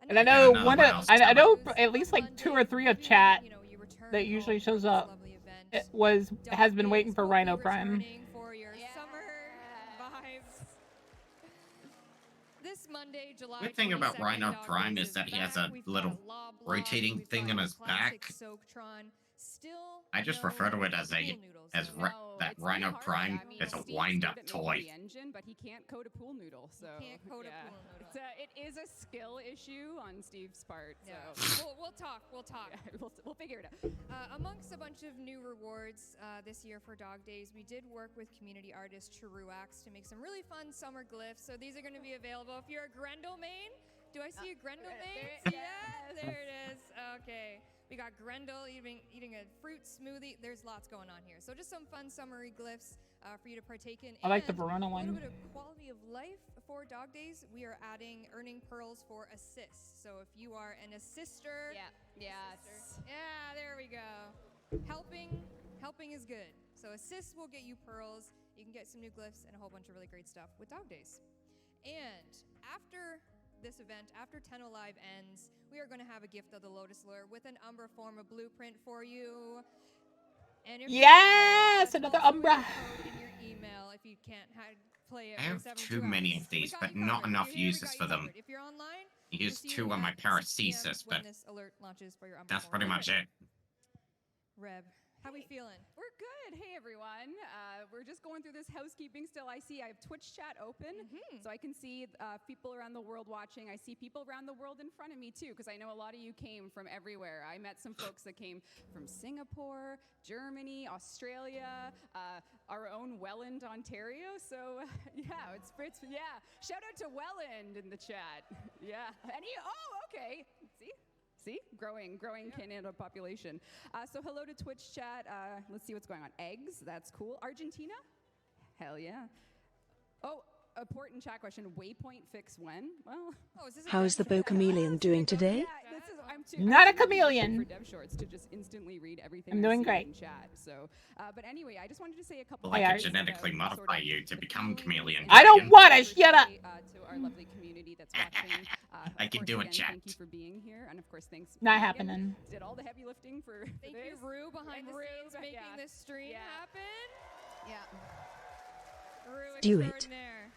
And I know Yeah, one no, of I know at least like 2 or 3 of chat that usually shows up has been waiting for Rhino Prime. For your summer vibes. This Monday, July Good thing about 22nd, Rhino Dog Prime Days is that he has back. a We've little got Lob Log, rotating we've thing got on his classic back. Soaktron. Still I just no refer to it as pool a noodles, as so that it's Rhino kinda hard. Prime I mean, is a Steve's wind-up good at making toy. The engine, but he can't code a pool noodle. So can't code a pool noodle. It is a skill issue on Steve's part. So. Yeah. We'll talk. Yeah, we'll figure it out. Amongst a bunch of new rewards this year for Dog Days, we did work with community artist Chiruax to make some really fun summer glyphs. So these are going to be available if you're a Grendel main. Do I see a Grendel main? Yeah, there it is. Okay. We got Grendel eating a fruit smoothie. There's lots going on here. So just some fun summery glyphs for you to partake in. I like the And Verona a little one. bit of quality of life for Dog Days. We are adding earning pearls for assists. So if you are an assister. Yeah, there we go. Helping is good. So assists will get you pearls. You can get some new glyphs and a whole bunch of really great stuff with Dog Days. And after this event, after Tenno Live ends, we are going to have a gift of the Lotus Lure with an Umbra form of blueprint for you. And if Yes, another also Umbra. code in your email if you can't play it I for have 72 too many hours. of these, We got but you not covered. enough We're here, we uses got for you them. covered. If you're online, I we'll use see 2 you on my at 6 p.m. paracesis, when but this alert launches for your Umber that's pretty Prime. much it. Reb, how we feeling? We're good. Hey, everyone. We're just going through this housekeeping still. I see I have Twitch chat open, so I can see people around the world watching. I see people around the world in front of me, too, because I know a lot of you came from everywhere. I met some folks that came from Singapore, Germany, Australia, our own Welland, Ontario. So, yeah, it's yeah. Shout out to Welland in the chat. Yeah. Okay. See? Growing Canada population. So hello to Twitch chat. Let's see what's going on. Eggs, that's cool. Argentina? Hell yeah. Oh, important chat question. Waypoint fix when? Well, How is the Bo Chameleon doing today? Not a chameleon. For dev shorts to just instantly read everything I'm doing I see great. in chat. So, but anyway, I just wanted to say a couple. Well, I Hi, could Art. genetically modify you to become chameleon. I don't want to shut up. To our lovely community that's watching. I can do it, again, chat. Thank you for being here, and of course, thanks. Not Megan happening. Did all the heavy lifting for Thank this. you, Rue, behind the scenes, making yeah. this stream happen. Yeah. Rue Do it. extraordinaire.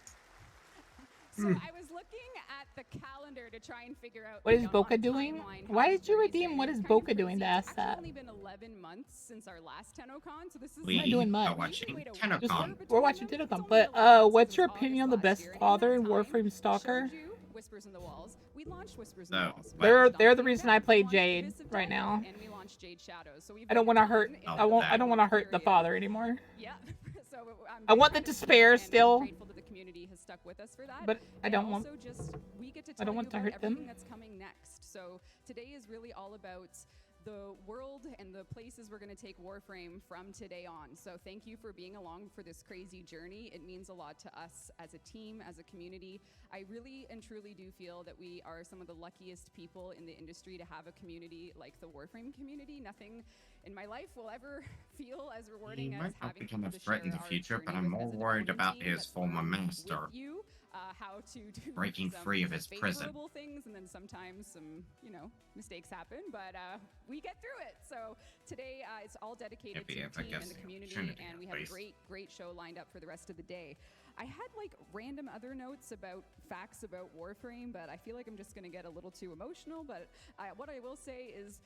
So I was looking at the calendar to try and figure out What is on Boca a doing? timeline Why how did this you journey's redeem? been. What It's is kind of Boca doing to crazy. ask It's that? actually only been 11 months since our last TennoCon, so this is We not doing much. are watching Wait a Just, TennoCon. we're watching It's TennoCon. only But 11 months what's since your August opinion on the last best year, and in father that in time, Warframe Stalker? showed you Whispers in the Walls. We launched Whispers in So, the Walls. well, They're the reason I play Jade right now. And we launched Jade Shadows. So we've I don't want to hurt. Oh, I don't want to hurt the period. father anymore. Yeah. So I want the proud of despair and still. I'm grateful that the community has stuck with us for that. But I And don't want- also just we get to I tell don't you want to about hurt them. everything that's coming next. So today is really all about the world and the places we're going to take Warframe from today on. So thank you for being along for this crazy journey. It means a lot to us as a team, as a community. I really and truly do feel that we are some of the luckiest people in the industry to have a community like the Warframe community. Nothing in my life will ever feel as rewarding He as might not having become a people to threat in share the our future, but journey I'm with more as a worried development about team his that's former learned master. with you, how to do Breaking some free of his prison. favorable things, and then sometimes some mistakes happen, but we get through it. So today it's all dedicated Yeah, to I the team guess and the the community, opportunity, and we at have a least. great show lined up for the rest of the day. I had like random other notes about facts about Warframe, but I feel like I'm just going to get a little too emotional. But what I will say is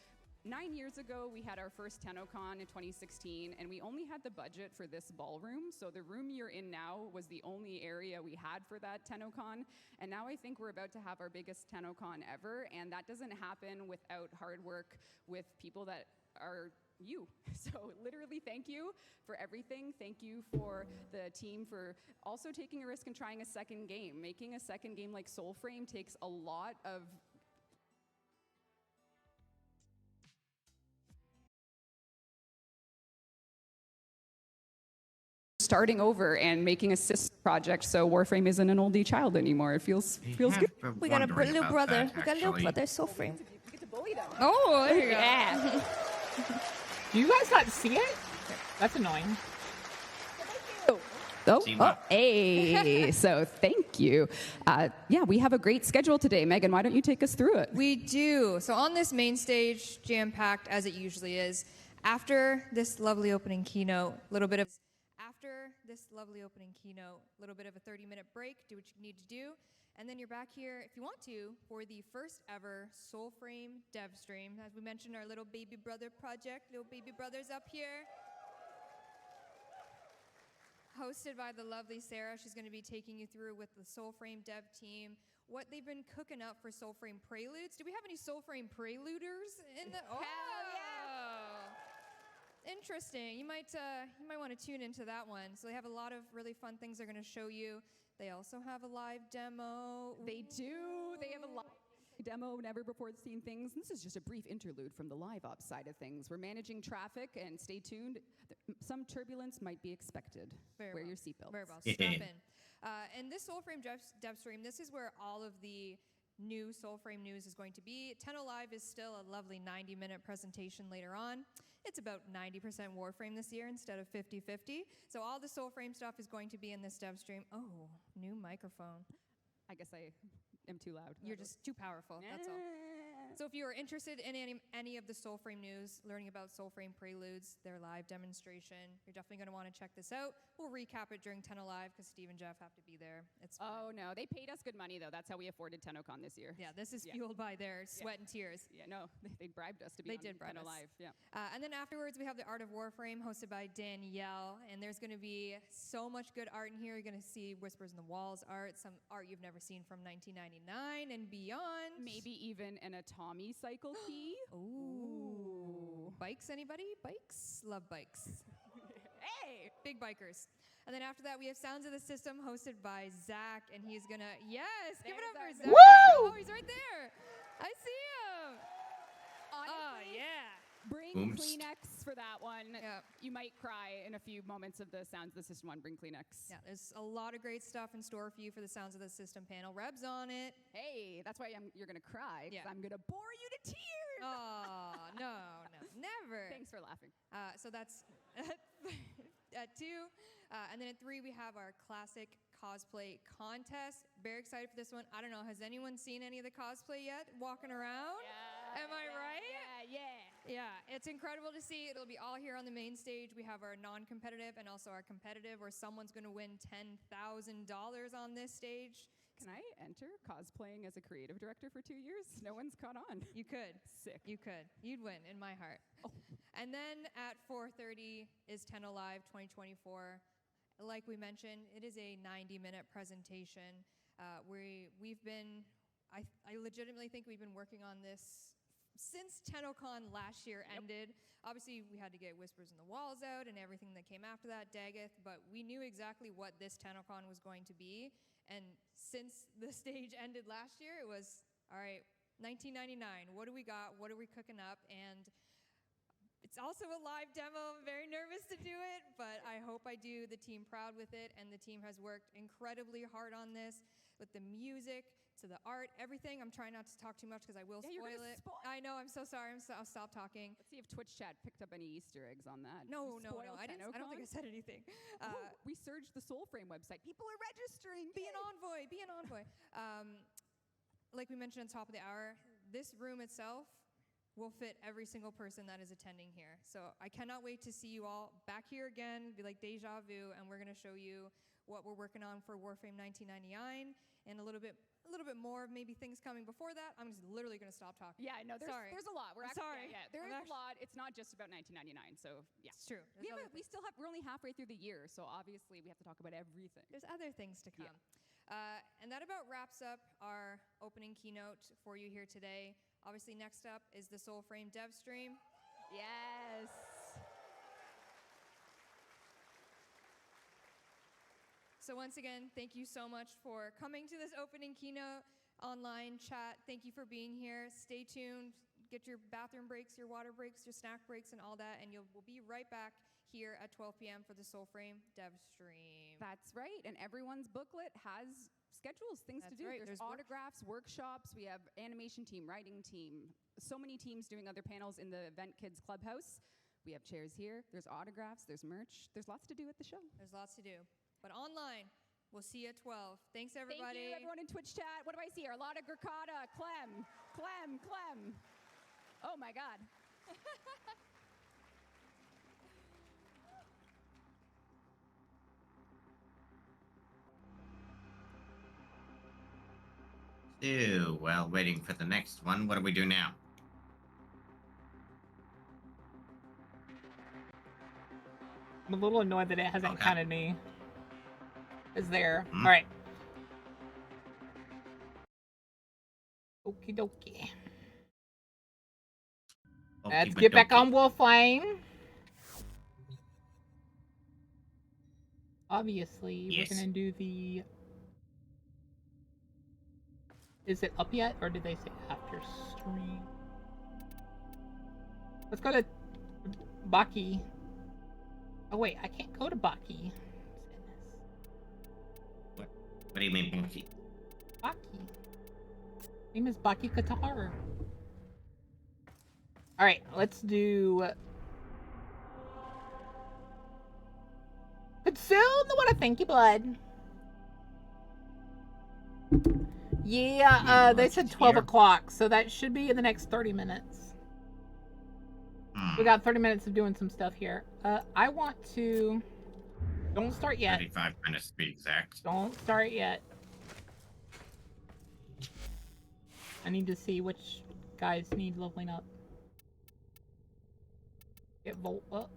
9 years ago, we had our first TennoCon in 2016, and we only had the budget for this ballroom. So the room you're in now was the only area we had for that TennoCon. And now I think we're about to have our biggest TennoCon ever, and that doesn't happen without hard work with people that are you. So literally thank you for everything. Thank you for the team for also taking a risk and trying a second game. Making a second game like Soulframe takes a lot of starting over and making a sister project, so Warframe isn't an oldie child anymore. It feels good. We got a little brother. We got a little brother, Soulframe. Oh, there you go. Yeah. Do you guys not see it? That's annoying. Hey, so thank you. Yeah, we have a great schedule today. Megan, why don't you take us through it? We do. So on this main stage, jam-packed as it usually is, after this lovely opening keynote, a little bit of a 30-minute break, do what you need to do, and then you're back here, if you want to, for the first ever Soulframe dev stream. As we mentioned, our little baby brother project, little baby brothers up here. Hosted by the lovely Sarah. She's going to be taking you through with the Soulframe dev team what they've been cooking up for Soulframe Preludes. Do we have any Soulframe Preluders in the? Oh, yeah! Interesting. You might want to tune into that one. So they have a lot of really fun things they're going to show you. They also have a live demo. They do. They have a live demo, never before seen things. This is just a brief interlude from the live ops side of things. We're managing traffic, and stay tuned. Some turbulence might be expected. Wear your seatbelts. Very well. Strap in. And this Soulframe dev stream, this is where all of the new Soulframe news is going to be. Tenno Live is still a lovely 90-minute presentation later on. It's about 90% Warframe this year instead of 50-50. So all the Soulframe stuff is going to be in this dev stream. Oh, new microphone. I guess I am too loud. You're just too powerful, that's all. So if you are interested in any of the Soulframe news, learning about Soulframe Preludes, their live demonstration, you're definitely going to want to check this out. We'll recap it during Tenno Live because Steve and Jeff have to be there. It's fun. Oh no, they paid us good money though. That's how we afforded TennoCon this year. Yeah, this is fueled by their sweat and tears. Yeah, no, they bribed us to be They on did bribe Tenno us. Live. Yeah. And then afterwards, we have the Art of Warframe hosted by Danielle. And there's going to be so much good art in here. You're going to see Whispers in the Walls art, some art you've never seen from 1999 and beyond. Maybe even an Atomi cycle key. Ooh. Bikes, anybody? Bikes? Love bikes. Hey! Big bikers. And then after that, we have Sounds of the System hosted by Zach. And he's going to, yes, give it up for Zach. Woo! Oh, he's right there. I see him. Honestly, yeah. Bring Oomph. Kleenex for that one. Yeah. You might cry in a few moments of the Sounds of the System one. Bring Kleenex. Yeah, there's a lot of great stuff in store for you for the Sounds of the System panel. Reb's on it. Hey, that's why you're going to cry. Yeah. I'm going to bore you to tears. Oh, no, never. Thanks for laughing. So that's at 2. And then at 3, we have our classic cosplay contest. Very excited for this one. I don't know, has anyone seen any of the cosplay yet walking around? Am I right? Yeah, it's incredible to see. It'll be all here on the main stage. We have our non-competitive and also our competitive where someone's going to win $10,000 on this stage. Can I enter cosplaying as a creative director for 2 years? No one's caught on. You could. Sick. You could. You'd win in my heart. Oh. And then at 4:30 is Tenno Live 2024. Like we mentioned, it is a 90-minute presentation. We've been, I legitimately think we've been working on this since TennoCon last year ended. Obviously, we had to get Whispers in the Walls out and everything that came after that, Daggeth, but we knew exactly what this TennoCon was going to be. And since the stage ended last year, it was, all right, 1999, what do we got? What are we cooking up? And it's also a live demo. I'm very nervous to do it, but I hope I do the team proud with it. And the team has worked incredibly hard on this with the music, to the art, everything. I'm trying not to talk too much because I will spoil it. I know, I'm so sorry. I'll stop talking. Let's see if Twitch chat picked up any Easter eggs on that. No, You no. spoiled I don't think I TennoCon? said anything. We surged the Soulframe website. People are registering. Be an envoy. Be an envoy. Like we mentioned at the top of the hour, this room itself will fit every single person that is attending here. So I cannot wait to see you all back here again, be like deja vu, and we're going to show you what we're working on for Warframe 1999 and a little bit more of maybe things coming before that. I'm just literally going to stop talking. Yeah, no, there's a lot. We're I'm actually, sorry. There is a lot. It's not just about 1999. So yeah, It's true. We're only halfway through the year, so obviously we have to talk about everything. There's other things to come. And that about wraps up our opening keynote for you here today. Obviously, next up is the Soulframe dev stream. Yes. So once again, thank you so much for coming to this opening keynote online chat. Thank you for being here. Stay tuned. Get your bathroom breaks, your water breaks, your snack breaks, and all that. And we'll be right back here at 12 p.m. for the Soulframe dev stream. That's right. And everyone's booklet has schedules, things to do. right. There's autographs, workshops. We have animation team, writing team. So many teams doing other panels in the Event Kids Clubhouse. We have chairs here. There's autographs. There's merch. There's lots to do at the show. There's lots to do. But online, we'll see you at 12. Thanks, everybody. Thank you, everyone in Twitch chat. What do I see here? Lotta Gurkata, Clem. Oh, my God. So, while waiting for the next one, what do we do now? I'm a little annoyed that it hasn't counted me as there. Hmm. All right. Okie dokie. Let's get back on Warframe. Obviously, Yes. we're gonna do the. Is it up yet, or did they say after stream? Let's go to Baki. Oh wait, I can't go to Baki. What do you mean, Baki? Baki. Name is Baki Qatar. Alright, let's do. Consume the water, thank you, blood. Yeah, they said 12 here. o'clock, so that should be in the next 30 minutes. We got 30 minutes of doing some stuff here. I want to... Don't start yet. 35 minutes to be exact. Don't start yet. I need to see which guys need leveling up. Get Volt up.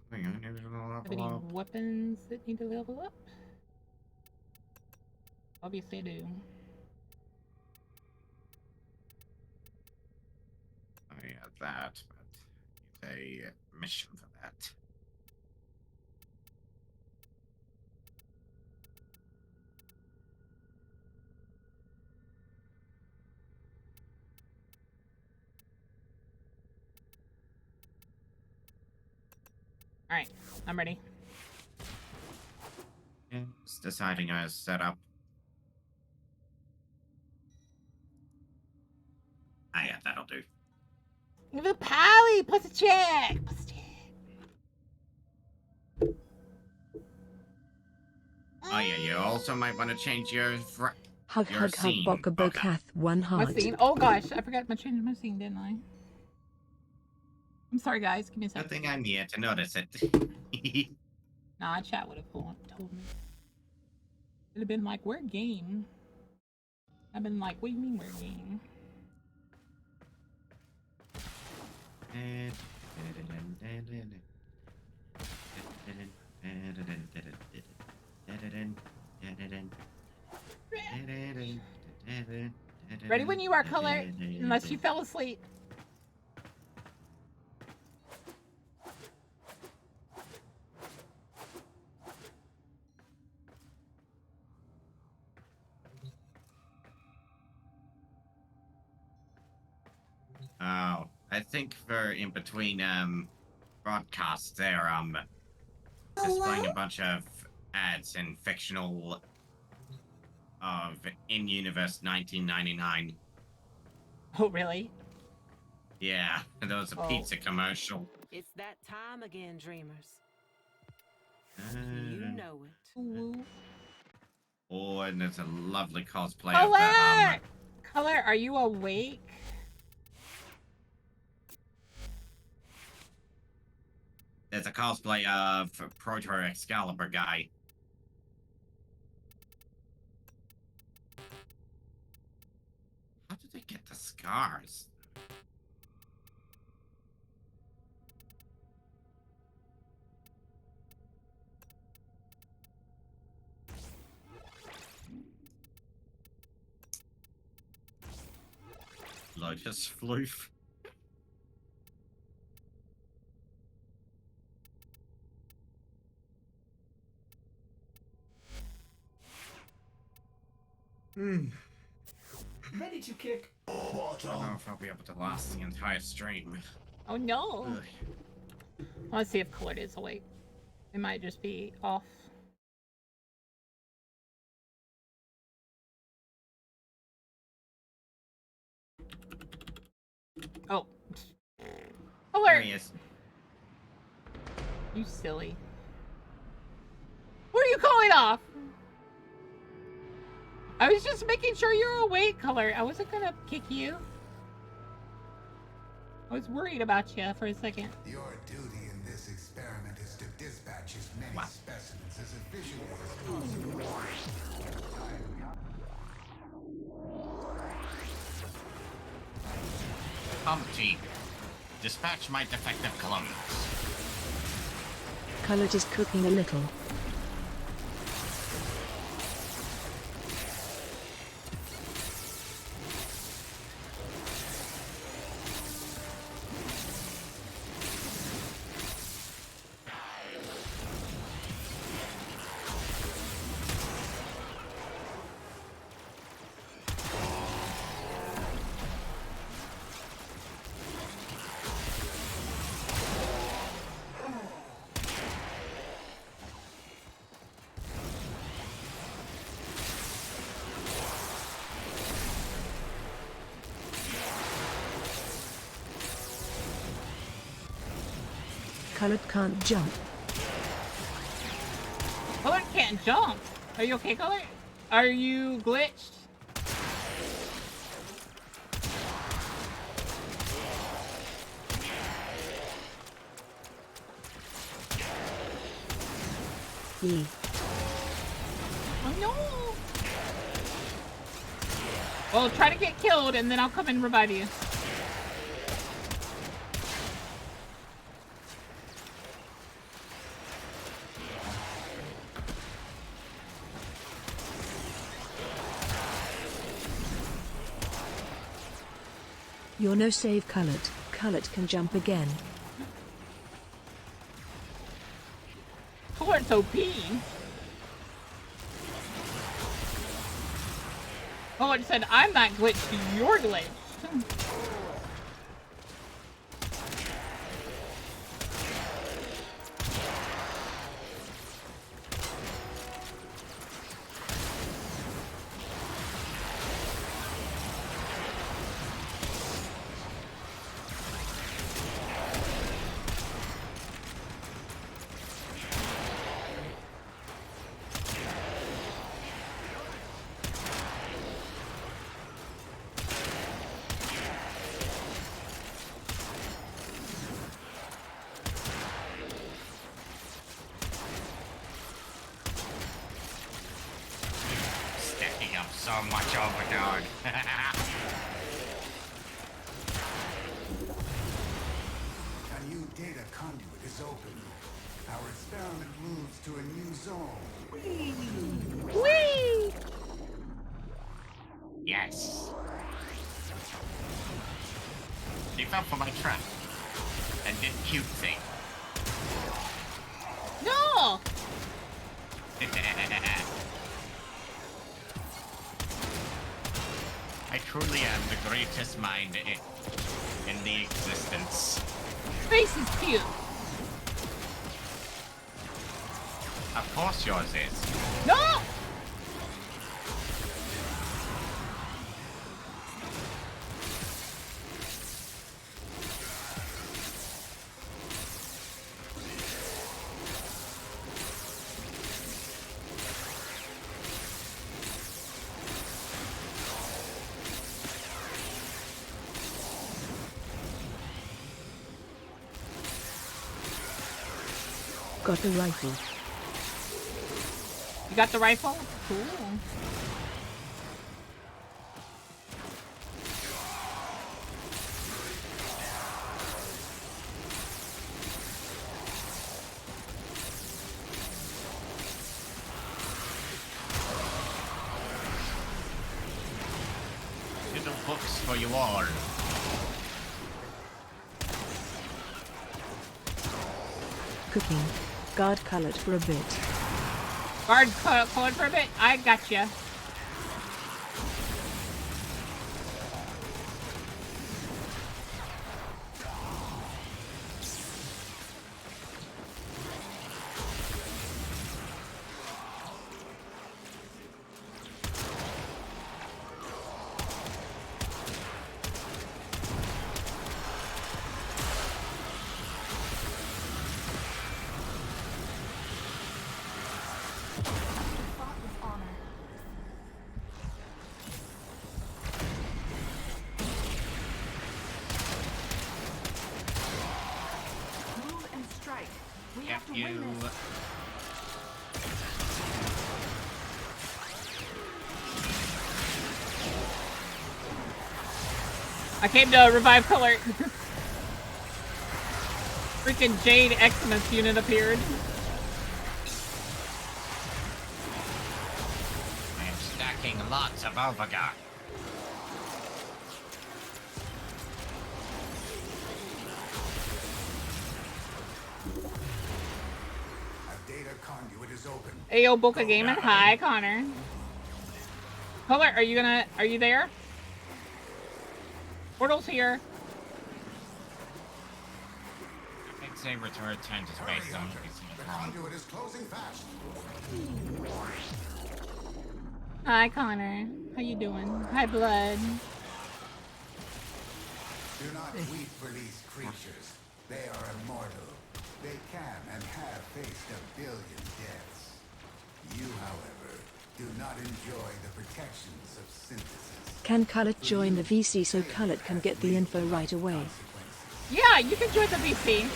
Something I need to level Have any up. weapons that need to level up? Obviously I do. Oh yeah, that, but it's a mission for that. Alright, I'm ready. Yeah, just deciding a setup. Ah yeah, that'll do. Give it a pally! Plus a check! Plus a check! Oh yeah, you also might want to change your Hug your hug hug scene. boka bokath one My heart. scene. Oh gosh, I forgot to change my scene, didn't I? I'm sorry guys, give me a Good second. thing I'm here to notice it. Nah, chat would have told me. It'd have been like, we're game. I've been like, what do you mean we're game? Ready when you are, Color, unless you fell asleep. Oh, I think for in between broadcasts they're displaying a bunch of ads in fictional of in-universe 1999. Oh really? Yeah, that was a pizza commercial. It's that time again, dreamers. Uh, You know it. Oh, and there's a lovely cosplay Color! of the Color, are you awake? there's a cosplay of Proto Excalibur guy. How did they get the scars? Lotus Floof. Ready to kick. I don't know if I'll be able to last the entire stream. Oh no. Ugh. I want to see if Colored is awake. It might just be off. Oh. Color! There he is. You silly. What are you calling off? I was just making sure you're awake, Color. I wasn't gonna kick you. I was worried about you for a second. Your duty in this experiment is to dispatch as many specimens as efficiently as possible. Team, dispatch my defective clones. Colored is cooking a little. Colored can't jump. Color can't jump. Are you okay, Color? Are you glitched? Yee. Oh no! Well, try to get killed and then I'll come and revive you. You're no save Cullet. Cullet can jump again. Cullet's OP. Cullet said, I'm not glitched, you're glitched. Stacking up so much overdog. A new data conduit is open. Our experiment moves to a new zone. Whee! Yes. He fell for my trap and did cute thing. No! I truly am the greatest mind in the existence. Space is cute. Of course yours is. No! Got the rifle. You got the rifle? Cool. Little books for you all. Cooking. Guard Cullet for a bit. Guard Cullet for a bit? I got you. I came to revive Color. Freaking Jade Xmas unit appeared. I am stacking lots of Overgar. A data conduit is open. Ayo Boca Gaming. Hi, Connor. Color, are you there? Portal's here. I'd say return to space zone. The conduit is closing fast. Hi, Connor. How you doing? Hi, Blood. Do not weep for these creatures. They are immortal. They can and have faced 1 billion deaths. You, however, do not enjoy the protections of synthesis. Can Cullet join the VC so Cullet can get the info right away? Yeah, you can join the VC.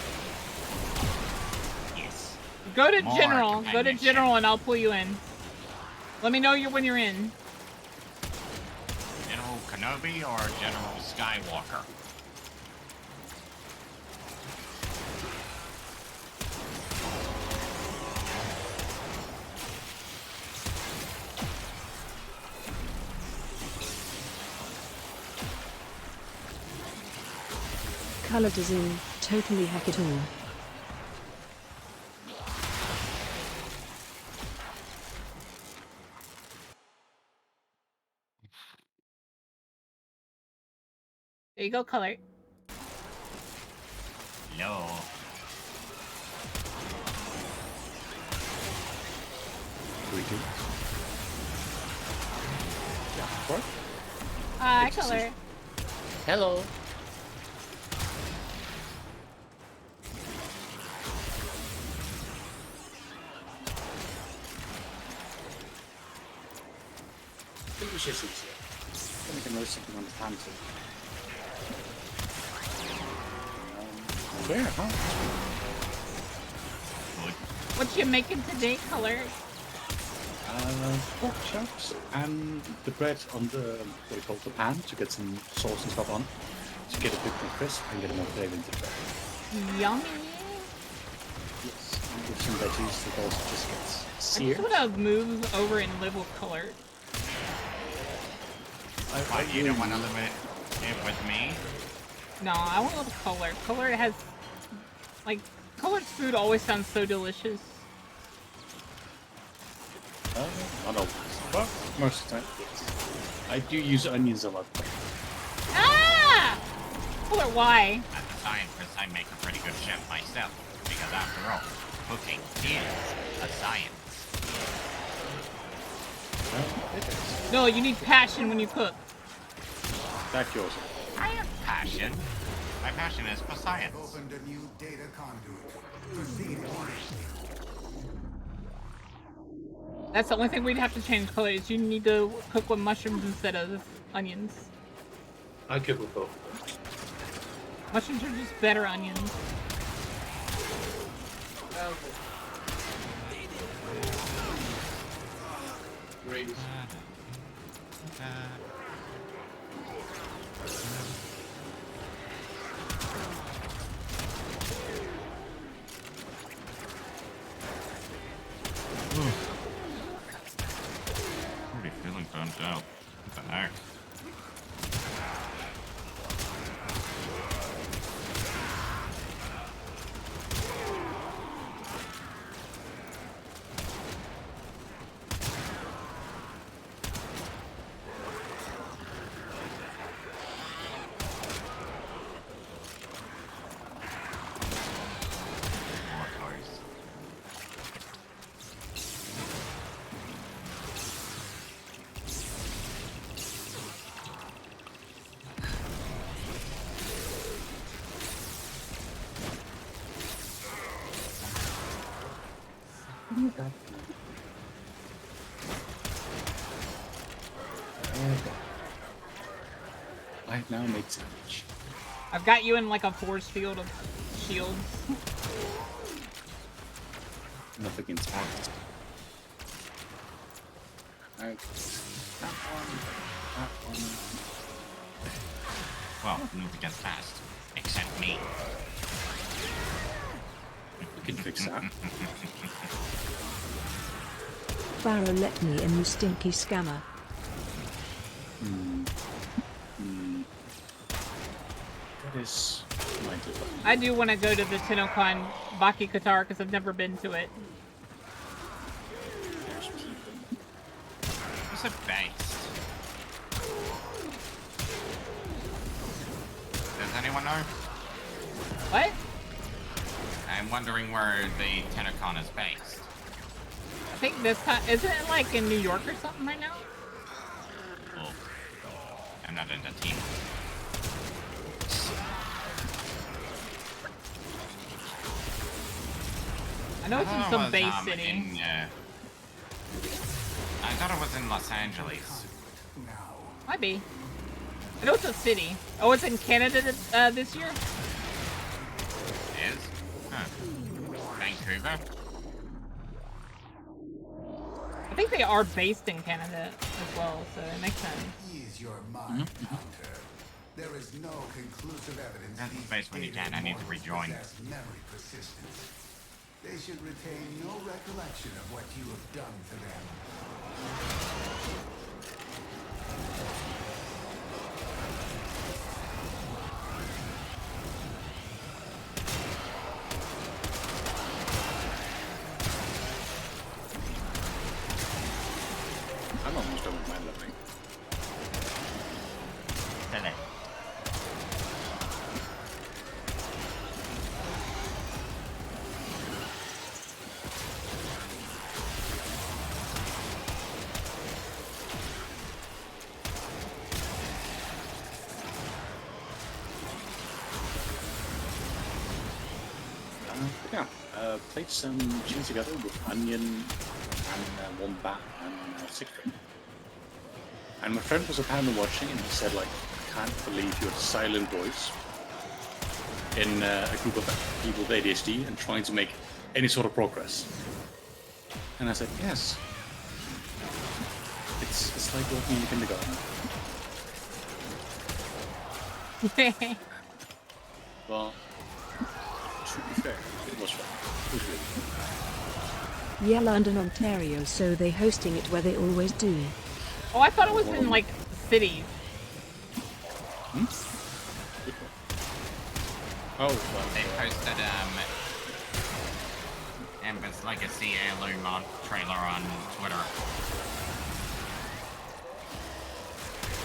Yes. Go to More general. Go to companionship. general, and I'll pull you in. Let me know when you're in. General Kenobi or General Skywalker? Color design, totally hack it all. There you go, color. No. Hi, color. Hello. It's just easier. I think most of them understand it. Fair, huh? What you making today, color? Pork chops and the bread on the, what do you call it, the pan to get some sauce and stuff on. To get it a bit more crisp and get more flavor into the bread. Yummy. Yes, and with some veggies that also just gets I seared. just want to move over and live with color. You don't want to live with me? No, I want to live with color. Color has, like, colored food always sounds so delicious. Not always. Well, most of the time, yes. I do use onions a lot. Ah! Color, why? As a scientist, I make a pretty good chef myself. Because after all, cooking is a science. No, you need passion when you cook. That's yours. I have passion. My passion is for science. Opened a new data conduit. Proceed That's the only thing we'd have to change color is you need to cook with mushrooms instead of onions. I cook with both. Mushrooms are just better onions. Great. Already feeling burnt out. What the heck? I have now made sandwich. I've got you in like a force field of shields. Enough against that. Alright. That one. Well, move against fast. Except me. We can fix that. Barrow let me in, you stinky scammer. That is my deal. I do want to go to the TennoCon Baki Qatar because I've never been to it. What's it based? Does anyone know? What? I'm wondering where the TennoCon is based. I think this time, isn't it like in New York or something right now? Oh. I'm not into team. I know it's in some base city. I thought it was in Los Angeles. Might be. I know it's a city. Oh, it's in Canada this year? Is? Huh. Vancouver? they are based in Canada as well, so it makes sense. Ease your mind, Hunter. There is no conclusive evidence That's the these space when you faded can. I need to immortals rejoin. possess memory persistence. They should retain no recollection of what you have done to them. I'm almost done with my leveling. Silly. Yeah, played some cheese together with onion and wombat and Soulframe. And my friend was apparently watching and he said like, I can't believe you're the silent voice in a group of people with ADHD and trying to make any sort of progress. And I said, yes. It's like working in kindergarten. Well, to be fair, it was fun. It was really fun. Yeah, London, Ontario, so they hosting it where they always do. Oh, I thought it was in like cities. Hmm? Oh, well. They posted Ember's Legacy Heirloom trailer on Twitter.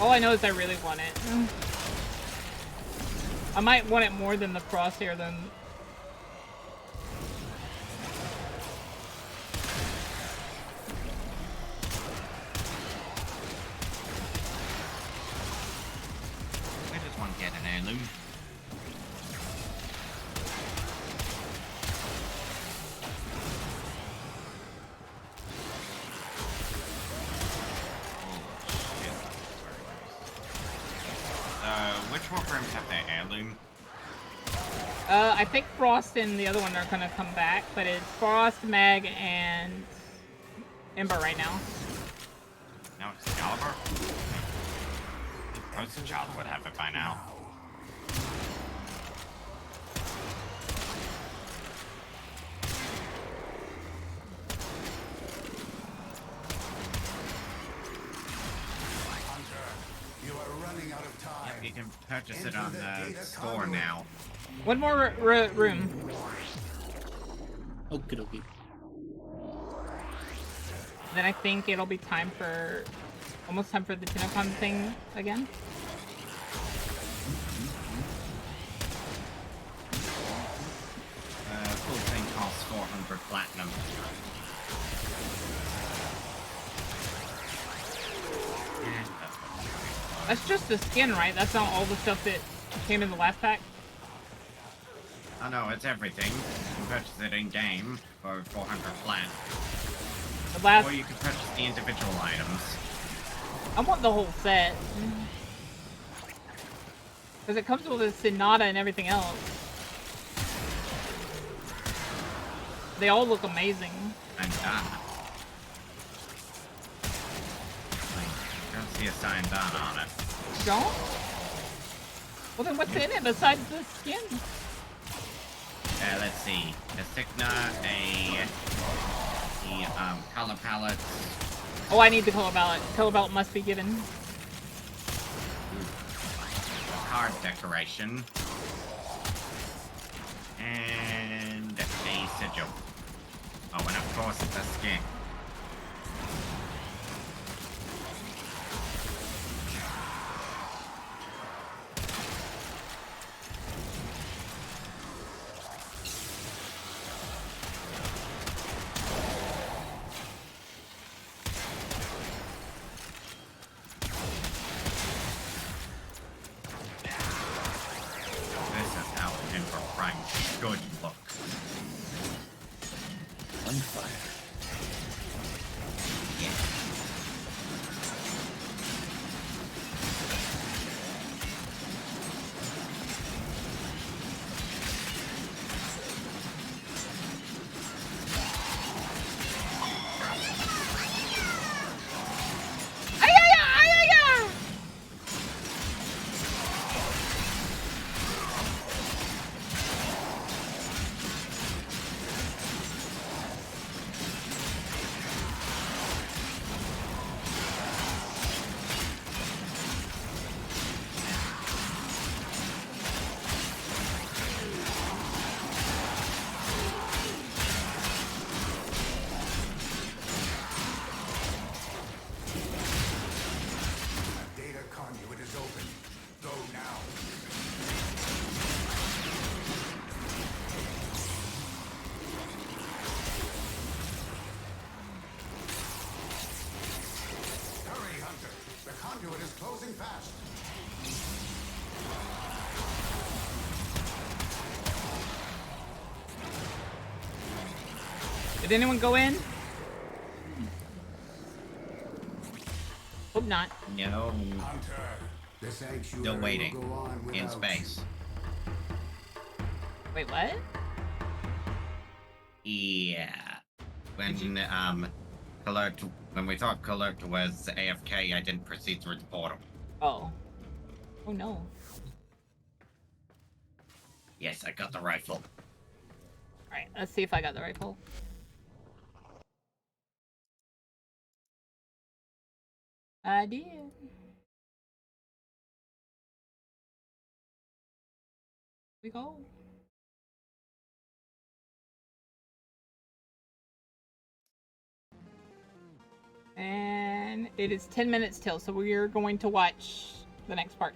All I know is I really want it. I might want it more than the crosshair than... I just want to get an heirloom. Which Warframes have their heirloom? I think Frost and the other one are gonna come back, but it's Frost, Meg, and Ember right now. No, it's Excalibur? Most child would have it by now. You are running out of time. Yep, you can purchase it on the store now. One more room. Okie dokie. Then I think it'll be time for... almost time for the TennoCon thing again. Full thing costs 400 platinum. That's just the skin, right? That's not all the stuff that came in the last pack? Oh no, it's everything. You can purchase it in-game for 400 plat. The last... Or you can purchase the individual items. I want the whole set. Because it comes with a Sonata and everything else. They all look amazing. And I don't see a signed on it. You don't? Well then what's in it besides the skin? Let's see. The Signa, the color palette. Oh, I need the color palette. Color palette must be given. Card decoration. And a sigil. Oh, and of course it's a skin. This is how Ember Prime should look. On fire. Did anyone go in? Hope not. No. Hunter, the sanctuary Still waiting. will go on In without space. Wait, what? Yeah. When we thought Colert was AFK, I didn't proceed through the portal. Oh. Oh no. Yes, I got the rifle. Alright, let's see if I got the rifle. I did. We go. And it is 10 minutes till, so we're going to watch the next part.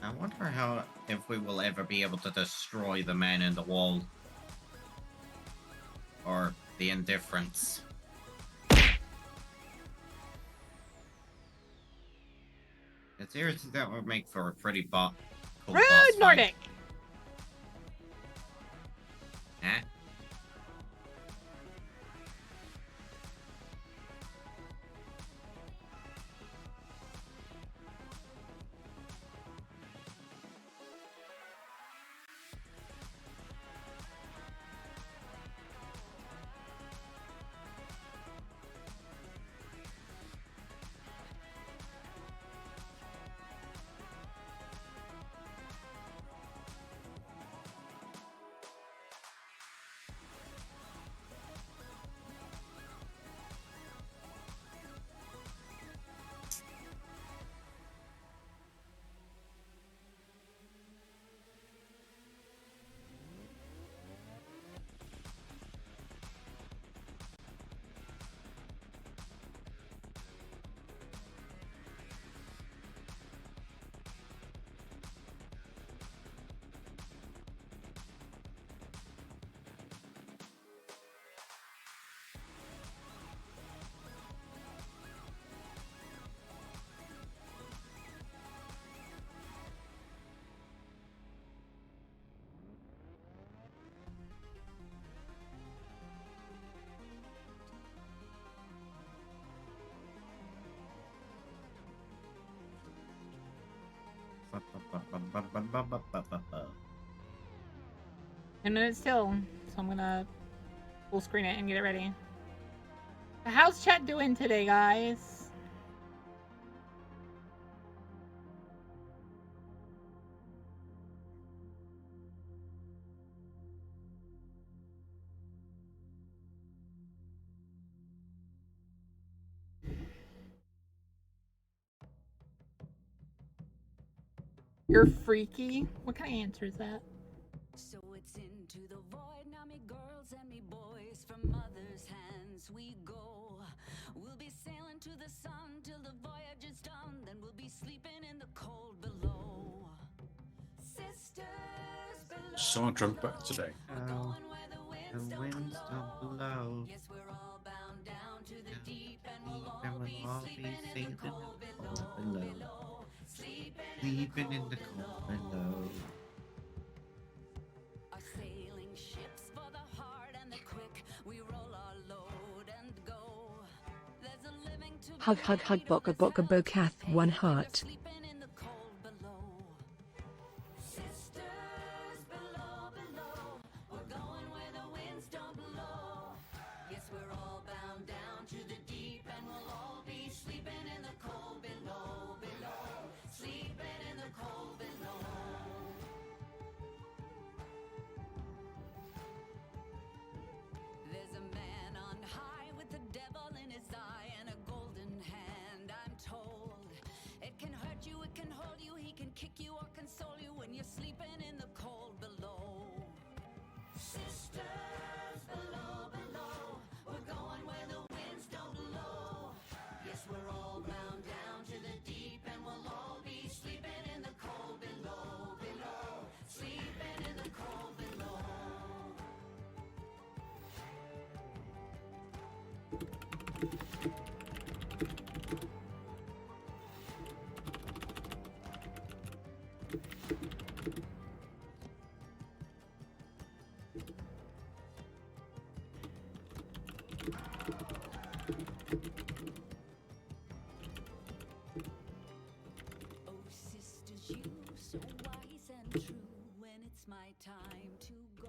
I wonder if we will ever be able to destroy the man in the wall. Or the indifference. It's seriously that would make for a pretty cool Rude boss Nordic! fight. Huh? And it's still, so I'm gonna full screen it and get it ready. How's chat doing today, guys? You're freaky? What kind of answer is that? So it's into the void now, me girls and me boys, from mother's hands we go. We'll be sailing to the sun till the voyage is done, then we'll be sleeping in the cold below. Sisters below. Saw a drunk back today. The winds don't blow. Yes, we're all bound down to the deep, and we'll all And be we'll all sleeping be in the sleeping cold in the cold below. below. Sleeping in the cold below. Our sailing ships for the hard and the quick, we roll our load and go. There's a living to be Hug hug hug boka boka bokath 1 heart. sleeping in the cold below. Sisters below, below, we're going where the winds don't blow. Yes, we're all bound down to the deep, and we'll all be sleeping in the cold below, below. Sleeping in the cold below. There's a man on high with the devil in his eye and a golden hand, I'm told. It can hurt you, it can hold you, he can kick you or console you when you're sleeping in the cold below. Sisters below, below, we're going where the winds don't blow. Yes, we're all bound down to the deep, and we'll all be sleeping in the cold below, below, sleeping in the cold below. Oh, sisters, you so wise and true. When it's my time to go,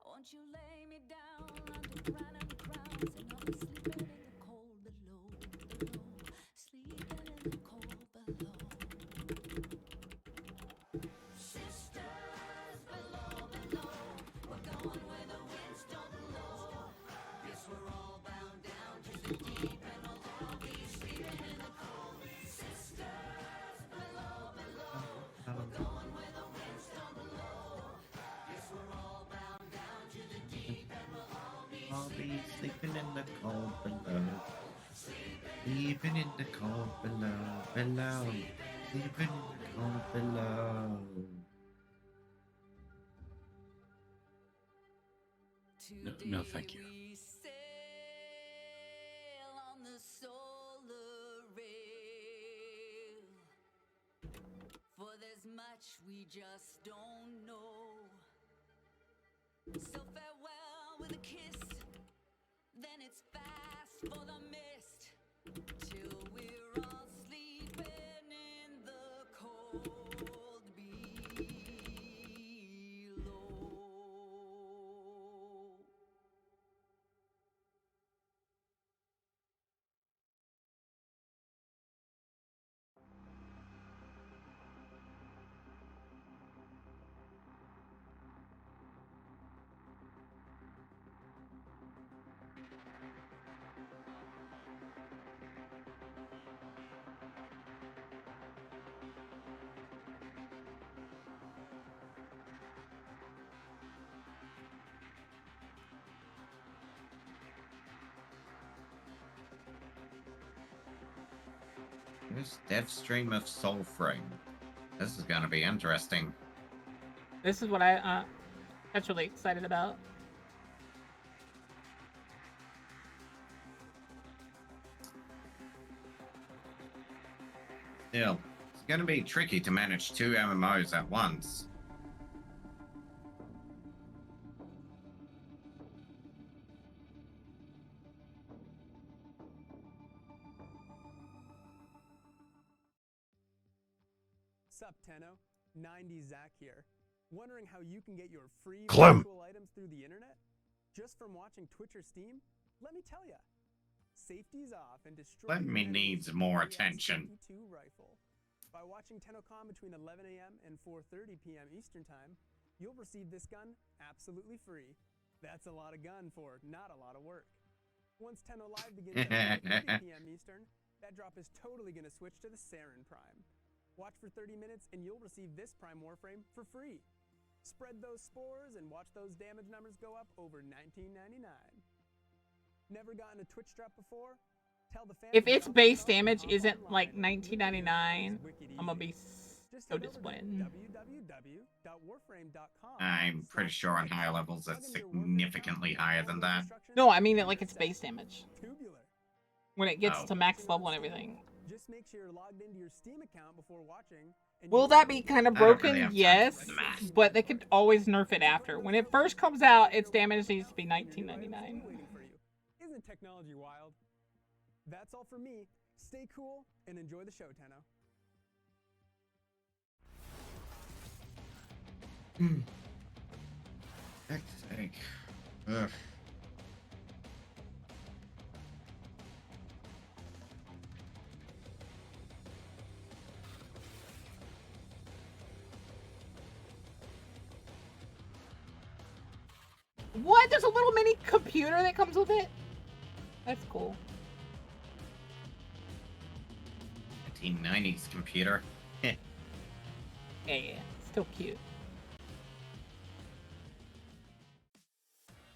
won't you lay me down under granite crowns, and I'll be sleeping in the cold below, below, sleeping in the cold below. Sisters below, below, we're going where the winds don't blow. Yes, we're all bound down to the deep, and we'll all be sleeping in the cold. Sisters below, below, we're going where the winds don't blow. Yes, we're all bound down to the deep, and we'll all be sleeping in the cold below. Sleeping in the cold below, below. Sleeping in the cold below. No, thank you. we sail on the solar rail. For there's much we just don't know. So farewell with a kiss, then it's fast for the mist, till we're all sleeping in the cold below. This dev stream of Soulframe. This is gonna be interesting. This is what I that's really excited about. Still, it's gonna be tricky to manage 2 MMOs at once. Sup, Tenno? 90 Zach here. Wondering how you can get your free Clem. virtual items through the internet? Just from watching Twitch or Steam? Let me tell ya. Safety's off and destroy Let me needs more attention. 52 rifle. By watching TennoCon between 11 a.m. and 4:30 p.m. Eastern Time, you'll receive this gun absolutely free. That's a lot of gun for not a lot of work. Once Tenno Live begins at 4:30 p.m. Eastern, that drop is totally going to switch to the Saren Prime. Watch for 30 minutes and you'll receive this Prime Warframe for free. Spread those spores and watch those damage numbers go up over $19.99. Never gotten a Twitch drop before? Tell the fans. If its base damage isn't like $19.99, I'm gonna be so disappointed. www.warframe.com. I'm pretty sure on higher levels it's significantly higher than that. No, I mean it like its base damage. Tubular. When it gets to max level and everything. Just make sure you're logged into your Steam account before watching. Will that be kind of I don't really broken? have time Yes, for the math. but they could always nerf it after. When it first comes out, its damage needs to be $19.99. Waiting for you. Isn't technology wild? That's all for me. Stay cool and enjoy the show, Tenno. Hectic. Ugh. What? There's a little mini computer that comes with it? That's cool. 1990s computer. Yeah, still cute.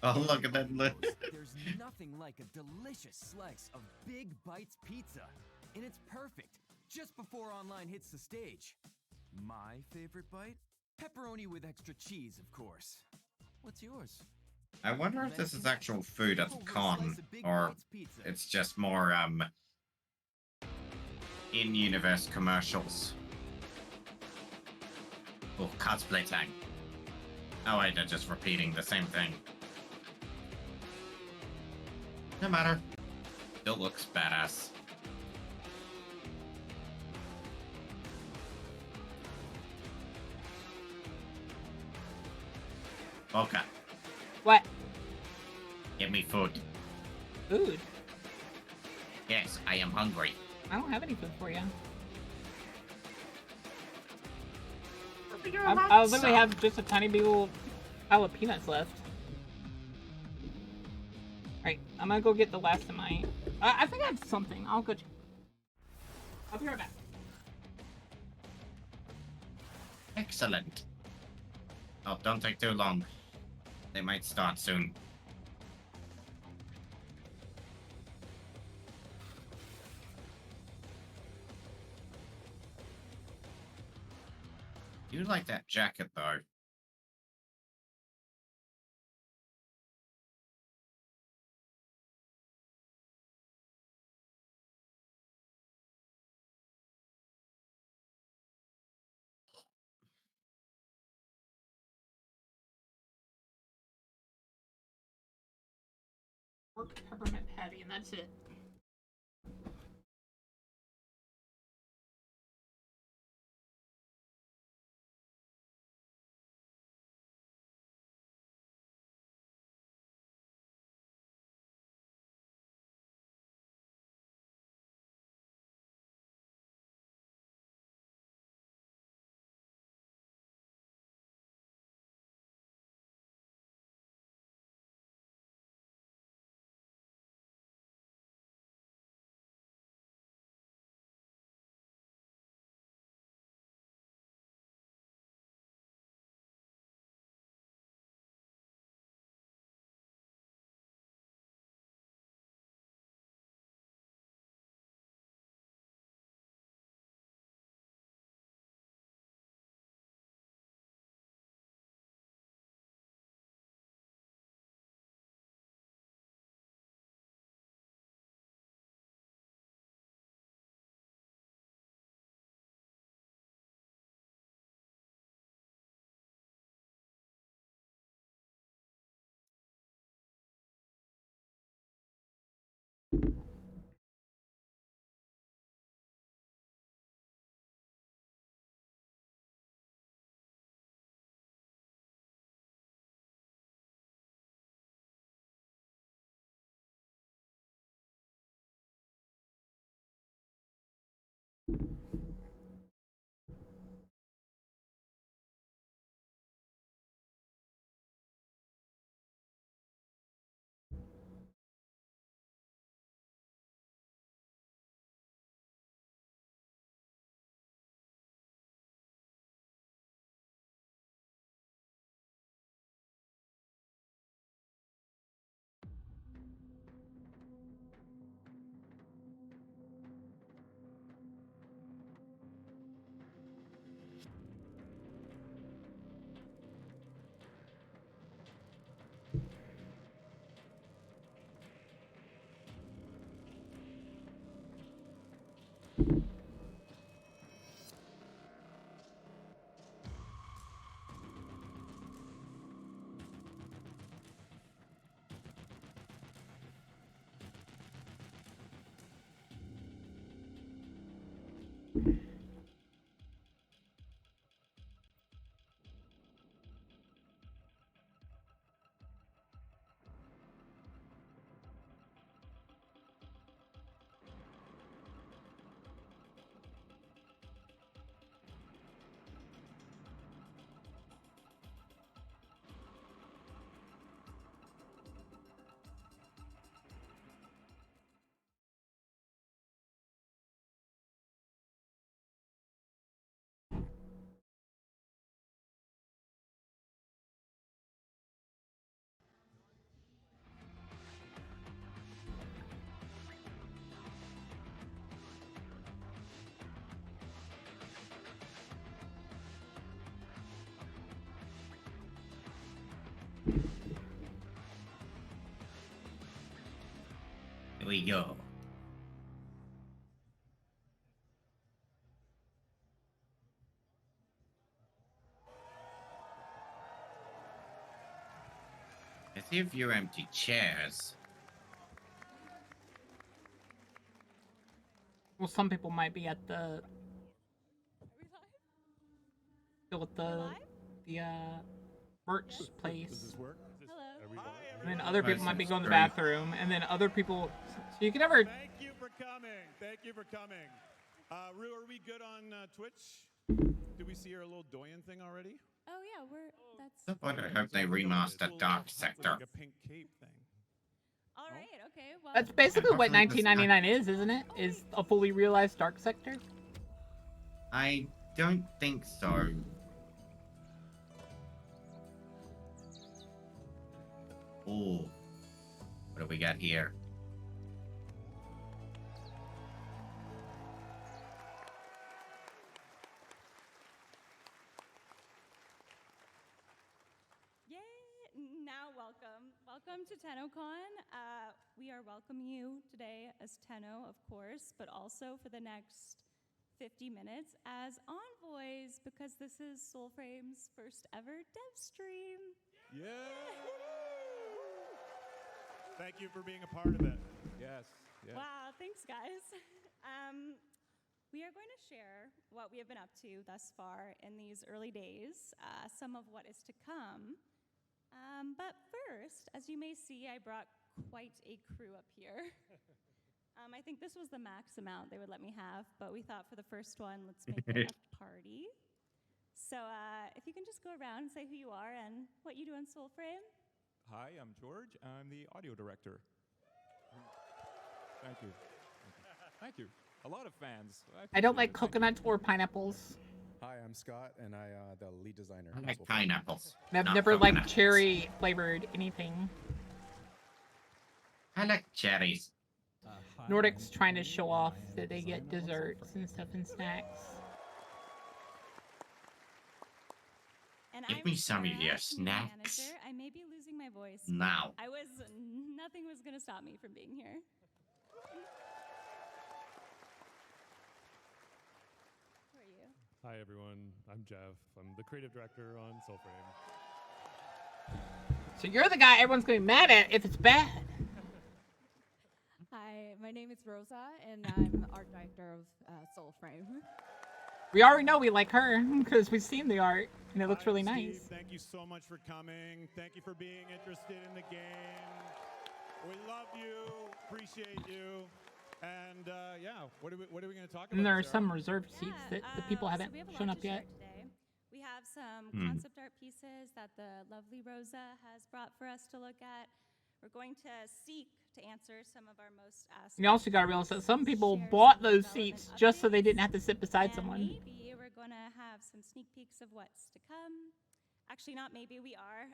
Oh, look at that. There's nothing like a delicious slice of Big Bites pizza. And it's perfect, just before online hits the stage. My favorite bite? Pepperoni with extra cheese, of course. What's yours? I wonder if this is actual food at the con, or it's just more, in-universe commercials. Oh, cosplay tag. Oh wait, they're just repeating the same thing. No matter. Still looks badass. Okay. What? Give me food. Food? Yes, I am hungry. I don't have any food for you. I literally have just a tiny big little pile of peanuts left. Alright, I'm gonna go get the last of my... I think I have something. I'll go... I'll be right back. Excellent. Oh, don't take too long. They might start soon. You like that jacket, though. Pork peppermint patty, and that's it. Here we go. I see a few empty chairs. Well, some people might be at the still at the merch place. Does this work? Hello. And then other people might be going to the Great. bathroom, and then other people. So you can never. Thank you for coming. Thank you for coming. Rue, are we good on Twitch? Did we see your little Doyen thing already? Oh yeah, that's. I hope they remastered Dark Sector. Like a pink cape thing. All right, okay. Well, That's basically what Hopefully this- 1999 is, isn't it? Is a fully realized dark sector. I don't think so. Oh, what do we got here? Now welcome to TennoCon. We are welcoming you today as Tenno, of course, but also for the next 50 minutes as envoys, because this is Soulframe's first ever dev stream. Yeah. Thank you for being a part of it. Yes. Yes. Wow, thanks guys. We are going to share what we have been up to thus far in these early days, some of what is to come. But first, as you may see, I brought quite a crew up here. I think this was the max amount they would let me have, but we thought for the first one, let's make it a party. So if you can just go around and say who you are and what you do on Soulframe. Hi, I'm George. I'm the audio director. Thank you. Thank you. A lot of fans. I don't like coconuts or pineapples. Hi, I'm Scott, and I'm the lead designer. I like pineapples. I've not never liked coconuts. cherry flavored anything. I like cherries. Nordic's trying to show off that they get desserts and stuff and snacks. And Give I'm me some of Sarah, your community snacks. manager. I may be losing my voice. Now. Nothing was going to stop me from being here. Who are you? Hi everyone, I'm Jeff. I'm the creative director on Soulframe. So you're the guy everyone's going to be mad at if it's bad. Hi, my name is Rosa, and I'm art director of Soulframe. We already know we like her because we've seen the art and it looks really Steve, nice. thank you so much for coming. Thank you for being interested in the game. We love you, appreciate you, and yeah, what are we going to talk about? And there are Sarah? some reserved seats that the people So haven't we have a lot shown to up yet. share today. We have some Hmm. concept art pieces that the lovely Rosa has brought for us to look at. We're going to seek to answer some of our most asked You also got to realize that some people share bought some those development seats just so they updates, didn't have to sit beside and someone. Maybe we're going to have some sneak peeks of what's to come. Actually, not maybe, we are.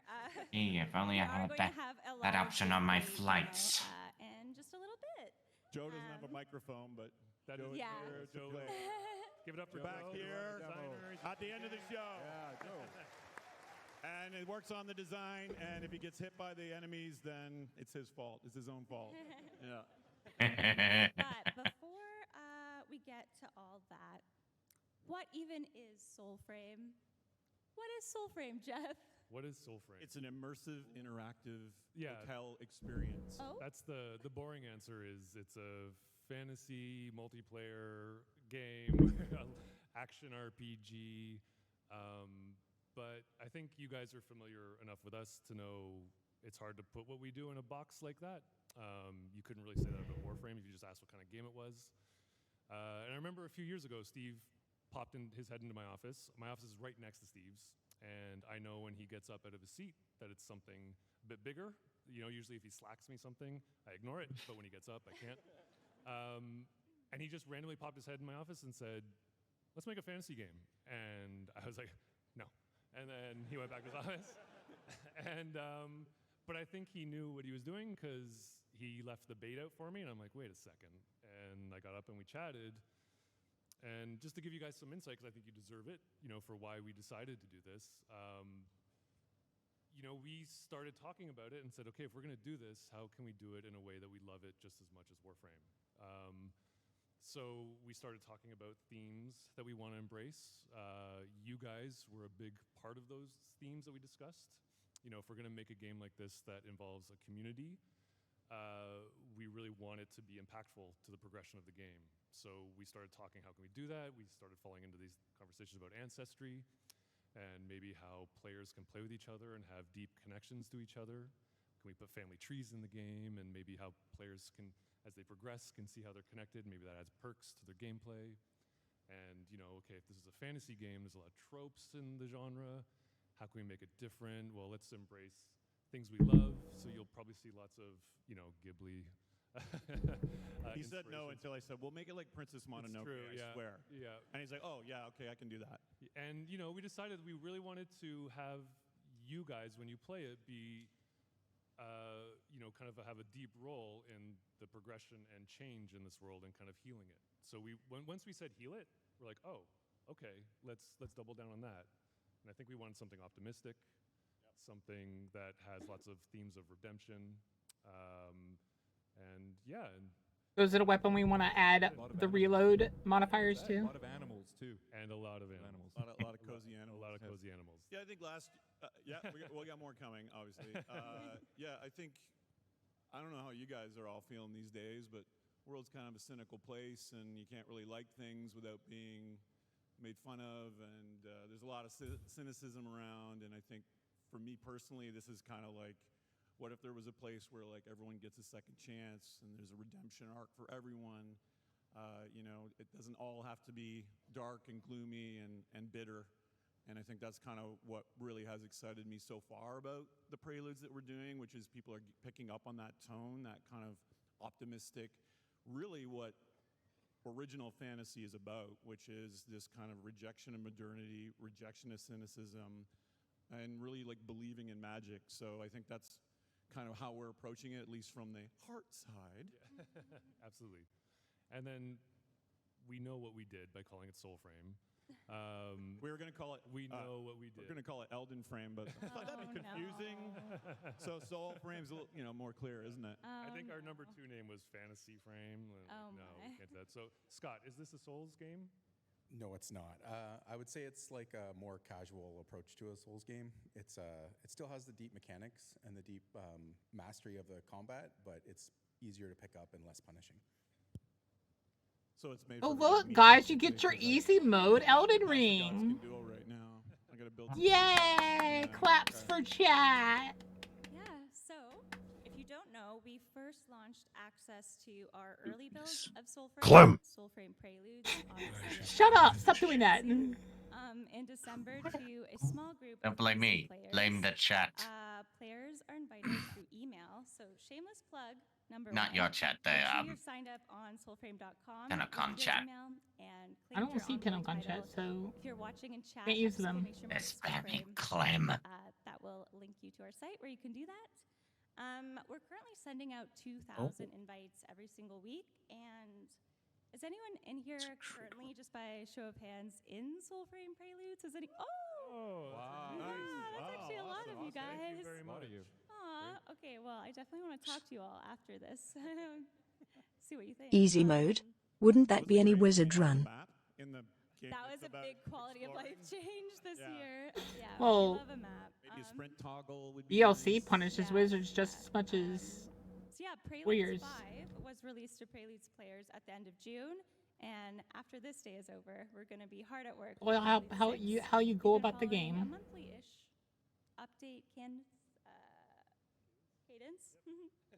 Hey, if only we I are had going that, to have a that live option on my giveaway demo, flights. in just a little bit. Joe doesn't have a microphone, but That Joe is Yeah. here to Joe. play. Give it up for back Joe, here designers. at the end of the show. Yeah, Joe. And it works on the design, and if he gets hit by the enemies, then it's his fault. It's his own fault. Yeah. But before we get to all that, what even is Soulframe? What is Soulframe, Jeff? What is Soulframe? It's an immersive, interactive Yeah. hotel experience. Oh? That's the boring answer is it's a fantasy multiplayer game, action RPG. But I think you guys are familiar enough with us to know it's hard to put what we do in a box like that. You couldn't really say that about Warframe if you just asked what kind of game it was. And I remember a few years ago, Steve popped his head into my office. My office is right next to Steve's. And I know when he gets up out of his seat that it's something a bit bigger. You know, usually if he slacks me something, I ignore it. But when he gets up, I can't. And he just randomly popped his head in my office and said, let's make a fantasy game. And I was like, no. And then he went back to his office. But I think he knew what he was doing because he left the bait out for me. And I'm like, wait a second. And I got up and we chatted. And just to give you guys some insight, because I think you deserve it, you know, for why we decided to do this. we started talking about it and said, okay, if we're going to do this, how can we do it in a way that we love it just as much as Warframe? So we started talking about themes that we want to embrace. You guys were a big part of those themes that we discussed. If we're going to make a game like this that involves a community, we really want it to be impactful to the progression of the game. So we started talking, how can we do that? We started falling into these conversations about ancestry and maybe how players can play with each other and have deep connections to each other. Can we put family trees in the game, and maybe how players can, as they progress, can see how they're connected. Maybe that adds perks to their gameplay. And, okay, if this is a fantasy game, there's a lot of tropes in the genre. How can we make it different? Well, let's embrace things we love. So you'll probably see lots of, Ghibli. He said no until I said, "We'll make it like Princess Mononoke." True, I swear. Yeah. And he's like, "Oh yeah, okay, I can do that." And we decided we really wanted to have you guys, when you play it, be, kind of have a deep role in the progression and change in this world and kind of healing it. So once we said heal it, we're like, oh, okay, let's double down on that. And I think we wanted something optimistic, something that has lots of themes of redemption, and yeah. And is it a weapon we want to add the reload modifiers to? A lot of animals too, and a lot of animals. A lot of cozy animals. A lot of cozy animals. Yeah, I think we got more coming, obviously. Yeah, I don't know how you guys are all feeling these days, but the world's kind of a cynical place, and you can't really like things without being made fun of, and there's a lot of cynicism around, and I think for me personally, this is kind of like, what if there was a place where like everyone gets a second chance and there's a redemption arc for everyone? It doesn't all have to be dark and gloomy and bitter. And I think that's kind of what really has excited me so far about the preludes that we're doing, which is people are picking up on that tone, that kind of optimistic, really what original fantasy is about, which is this kind of rejection of modernity, rejection of cynicism, and really like believing in magic. So I think that's kind of how we're approaching it, at least from the heart side. Yeah. Absolutely. And then we know what we did by calling it Soulframe. We were going to call it. We know what we did. We're going to call it Elden Frame, but I thought that'd be confusing. No. So Soulframe's a little, more clear, isn't it? I think our number 2 name was Fantasy Frame. No, we can't do that. So Scott, is this a Souls game? No, it's not. I would say it's like a more casual approach to a Souls game. It still has the deep mechanics and the deep mastery of the combat, but it's easier to pick up and less punishing. So it's made. Oh look, guys, you get your easy mode Elden Ring. Right now. I gotta build. Yay! Claps for chat. Yeah. So if you don't know, we first launched access to our early build of Soulframe Preludes. Shut up! Stop doing that. In December to a small group. Don't blame me. Players. Blame the chat. Players are invited through email. So shameless plug. Number Not 1. your chat. You're signed up on Soulframe.com. TennoCon chat. I don't see TennoCon chat, so if you're watching in chat, can't use them. Spamming Clem. That will link you to our site where you can do that. We're currently sending out 2,000 invites every single week, and is anyone in here currently, just by show of hands, in Soulframe Preludes? Is any? Oh, wow! Yeah, that's actually a lot of you guys. Thank you very much. Aw, okay. Well, I definitely want to talk to you all after this. See what you think. Easy mode. Wouldn't that be any wizard run? That was a big quality of life change this year. Yeah, Well, we love a map. Maybe a sprint toggle would be DLC punishes wizards just as much as So yeah, Preludes warriors. 5 was released to Preludes players at the end of June, and after this day is over, we're going to be hard at work. Well, how you go about the A game? monthly-ish update cadence.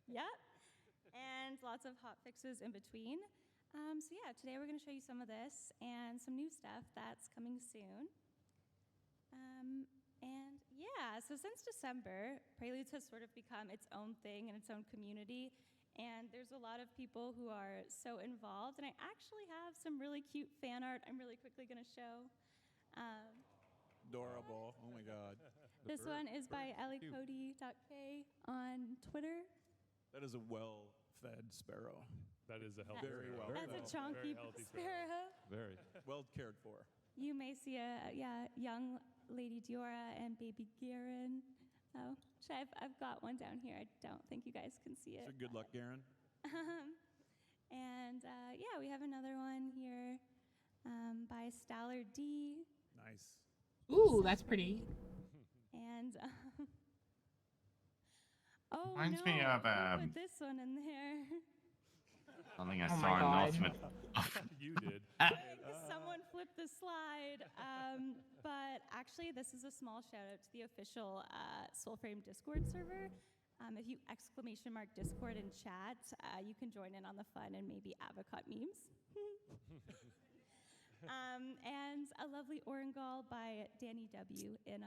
Yeah, and lots of hot fixes in between. So yeah, today we're going to show you some of this and some new stuff that's coming soon. And yeah, so since December, Preludes has sort of become its own thing and its own community. And there's a lot of people who are so involved. And I actually have some really cute fan art I'm really quickly going to show. Adorable. Oh my God. This one is by elliecody.k on Twitter. That is a well-fed sparrow. That is a healthy Very well. That's a chunky sparrow. Very well cared for. You may see a young Lady Diora and baby Garen. Oh, I've got one down here. I don't think you guys can see it. So good luck, Garen. And yeah, we have another one here by Staller D. Nice. Ooh, that's pretty. And oh Reminds no, me of who put this one in there? something I Oh my saw in God. Ultimate. You did. Someone flipped the slide. But actually, this is a small shout out to the official Soulframe Discord server. If you ! Discord in chat, you can join in on the fun and maybe avocot memes. And a lovely Orangal by Danny W in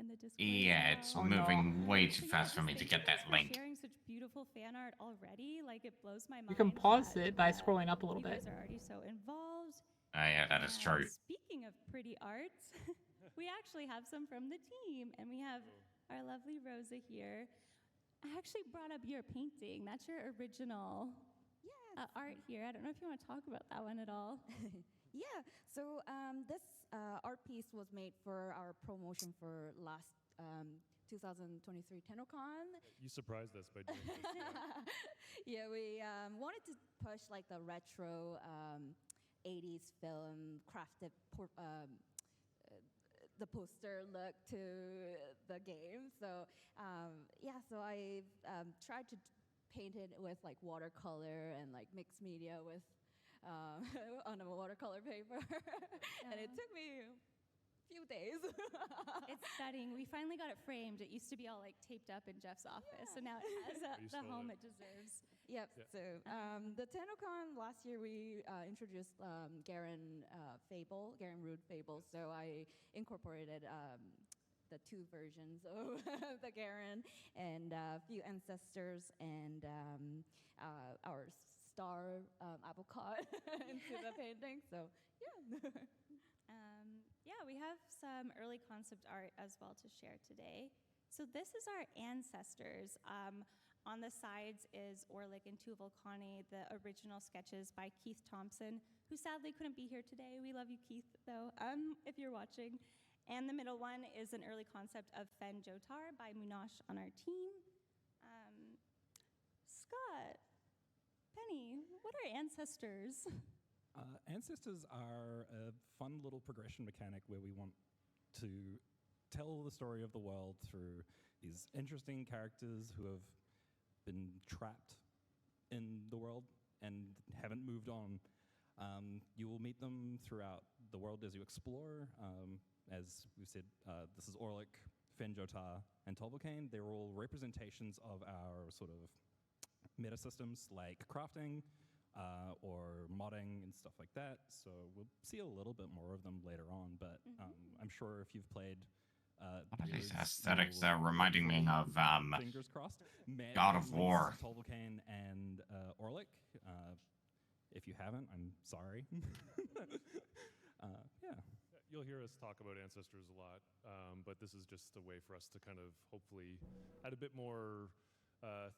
the Discord. Yeah, as it's well. moving way too So yeah, fast for just me to thank get you guys that for link. sharing such beautiful fan art already. Like, it blows my mind. You can pause that, it by scrolling up a little you bit. guys are already so involved. Yeah, that is true. Speaking of pretty art, we actually have some from the team, and we have our lovely Rosa here. I actually brought up your painting. That's your original art here. I don't know if you want to talk about that one at all. Yeah, so this art piece was made for our promotion for last 2023 TennoCon. You surprised us by doing this. Yeah, we wanted to push like the retro 80s film crafted the poster look to the game. So yeah, so I tried to paint it with like watercolor and like mixed media with on a watercolor paper, and it took me a few days. It's stunning. We finally got it framed. It used to be all like taped up in Jeff's office, so now it has the home it deserves. Yep. So the TennoCon last year we introduced Garen Rude Fable. So I incorporated the two versions of the Garen and a few ancestors and our star avocado into the painting. So yeah. Yeah, we have some early concept art as well to share today. So this is our ancestors. On the sides is Orlick and Tuvalcani, the original sketches by Keith Thompson, who sadly couldn't be here today. We love you, Keith, though, if you're watching. And the middle one is an early concept of Fen Jotar by Munash on our team. Scott, Penny, what are ancestors? Ancestors are a fun little progression mechanic where we want to tell the story of the world through these interesting characters who have been trapped in the world and haven't moved on. You will meet them throughout the world as you explore. As we said, this is Orlick, Fenjotar, and Tolbocane. They're all representations of our sort of meta systems like crafting, or modding and stuff like that. So we'll see a little bit more of them later on, but I'm sure if you've played These aesthetics are reminding me of fingers crossed, God of War. Tolbocane and Orlick. If you haven't, I'm sorry. Yeah. You'll hear us talk about ancestors a lot, but this is just a way for us to kind of hopefully add a bit more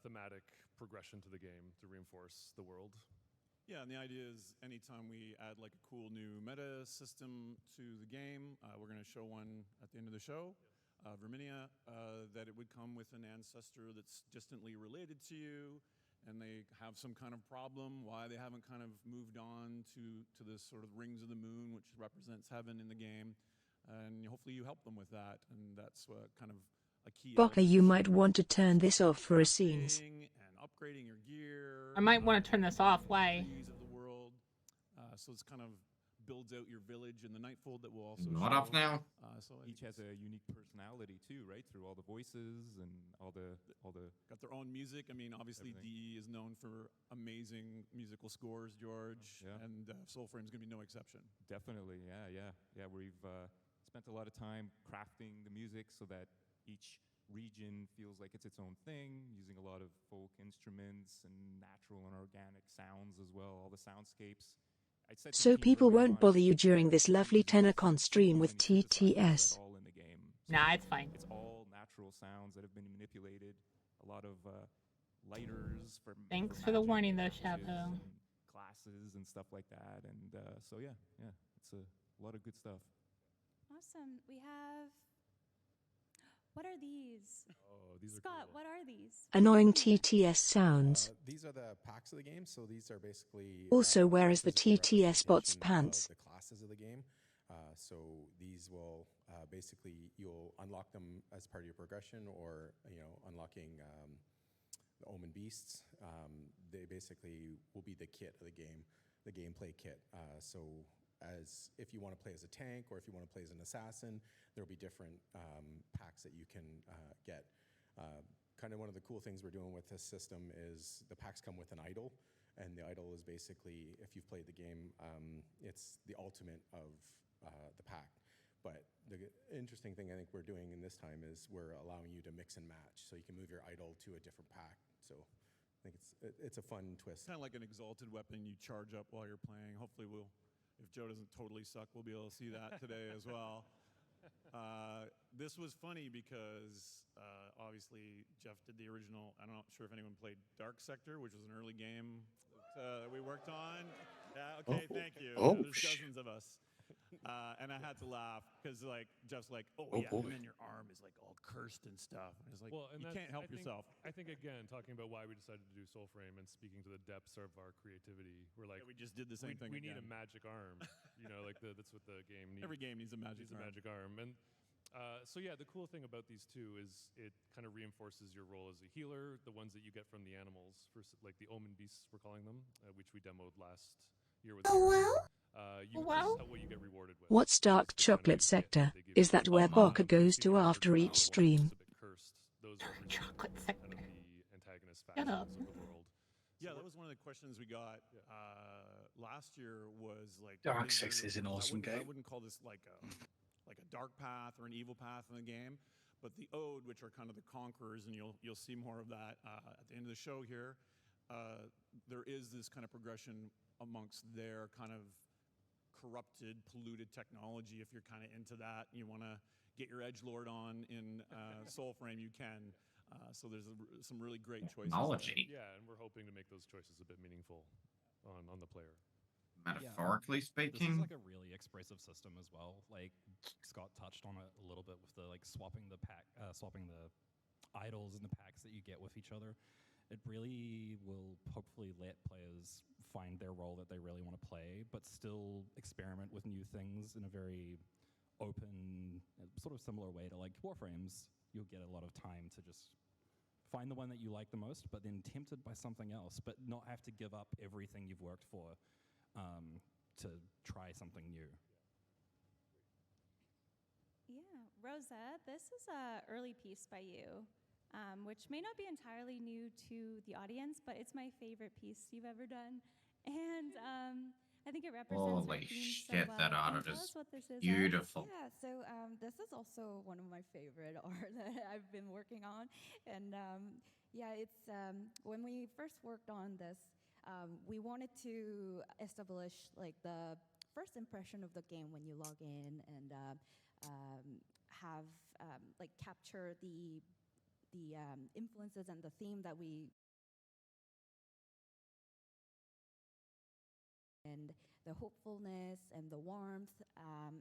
thematic progression to the game to reinforce the world. Yeah, and the idea is anytime we add like a cool new meta system to the game, we're going to show one at the end of the show, Verminia, that it would come with an ancestor that's distantly related to you, and they have some kind of problem, why they haven't kind of moved on to this sort of rings of the moon, which represents heaven in the game, and hopefully you help them with that, and that's kind of a key Baka, you might want to turn this off for a scenes. and upgrading your gear. I might want to turn this off. Why? Of the world. So it's kind of builds out your village in the Nightfold that will also Not show. off now. So Each has a unique personality too, right? Through all the voices and all the got their own music. I mean, obviously DE is known for amazing musical scores, George, and Soulframe is going to be no exception. Definitely, yeah. We've spent a lot of time crafting the music so that each region feels like it's its own thing, using a lot of folk instruments and natural and organic sounds as well, all the soundscapes. So people won't bother you during this lovely TennoCon stream with TTS. Nah, it's fine. It's all natural sounds that have been manipulated. A lot of lighters for Thanks for the magic warning, though, messages Shadow. and classes and stuff like that. And so yeah, it's a lot of good stuff. Awesome. We have... What are are these? Oh, these Scott, what are these? Annoying TTS sounds. These are the packs of the game, so these are basically. Also, where is the physical TTS bot's representation pants? of the classes of the game. So these will basically you'll unlock them as part of your progression, or unlocking the Omen Beasts. They basically will be the kit of the game, the gameplay kit. So as if you want to play as a tank or if you want to play as an assassin, there'll be different packs that you can get. Kind of one of the cool things we're doing with this system is the packs come with an idol, and the idol is basically, if you've played the game, it's the ultimate of the pack. But the interesting thing I think we're doing in this time is we're allowing you to mix and match, so you can move your idol to a different pack. So I think it's a fun twist. Kind of like an exalted weapon you charge up while you're playing. Hopefully if Joe doesn't totally suck, we'll be able to see that today as well. This was funny because obviously Jeff did the original. I'm not sure if anyone played Dark Sector, which was an early game that we worked on. Yeah, okay, thank you. There's dozens of us. And I had to laugh because Jeff's like, and then your arm is like all cursed and stuff. And it's like, you can't help yourself. I think again, talking about why we decided to do Soulframe and speaking to the depths of our creativity, we're like, we just did the same thing. We need a magic arm. That's what the game needs. Every game needs a magic arm. And so yeah, the cool thing about these two is it kind of reinforces your role as a healer. The ones that you get from the animals, like the Omen Beasts, we're calling them, which we demoed last year with. What you get rewarded with. What's Dark Chocolate Sector? Is that where Baka goes to after each stream? Dark Chocolate Sector. Kind of the antagonist Shut up. factions of the world. Yeah, that was one of the questions we got last year. Was like Dark Six is an awesome game. I wouldn't call this like a dark path or an evil path in the game, but the Ode, which are kind of the conquerors, and you'll see more of that at the end of the show here. There is this kind of progression amongst their kind of corrupted, polluted technology. If you're kind of into that, you want to get your edgelord on in Soulframe, you can. So there's some really great choices. Technology. Yeah, and we're hoping to make those choices a bit meaningful on the player. Metaphorically speaking, this is like a really expressive system as well. Like Scott touched on it a little bit with the swapping the idols and the packs that you get with each other. It really will hopefully let players find their role that they really want to play, but still experiment with new things in a very open, sort of similar way to like Warframes. You'll get a lot of time to just find the one that you like the most, but then tempted by something else, but not have to give up everything you've worked for to try something new. Yeah, Rosa, this is an early piece by you, which may not be entirely new to the audience, but it's my favorite piece you've ever done. And I think it represents our holy theme so shit, well. that Can art you tell is us what this is, beautiful. Yeah, so this is also one of my favorite art that I've been working on. And yeah, it's when we first worked on this, we wanted to establish like the first impression of the game when you log in, and have like capture the influences and the theme that we and the hopefulness and the warmth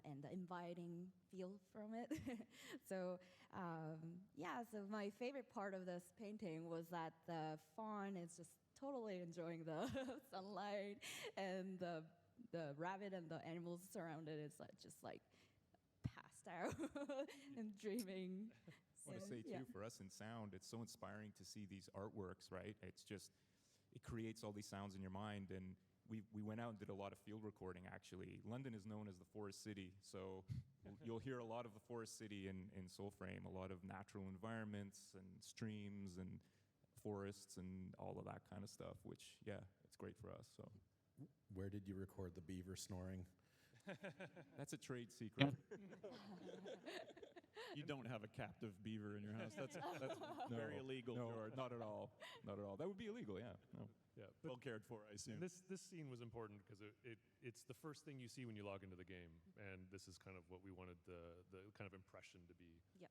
and the inviting feel from it. So yeah, so my favorite part of this painting was that the fawn is just totally enjoying the sunlight, and the rabbit and the animals surrounded is like just like passed out and dreaming. I want to say too, for us in sound, it's so inspiring to see these artworks, right? It's just, it creates all these sounds in your mind, and we went out and did a lot of field recording, actually. London is known as the Forest City, so you'll hear a lot of the Forest City in Soulframe, a lot of natural environments and streams and forests and all of that kind of stuff, which, yeah, it's great for us. So, Where did you record the beaver snoring? That's a trade secret. You don't have a captive beaver in your house. That's very illegal, No, George. not at all. Not at all. That would be illegal, yeah. No. Yeah, well cared for, I assume. This scene was important because it's the first thing you see when you log into the game, and this is kind of what we wanted the kind of impression to be. Yeah.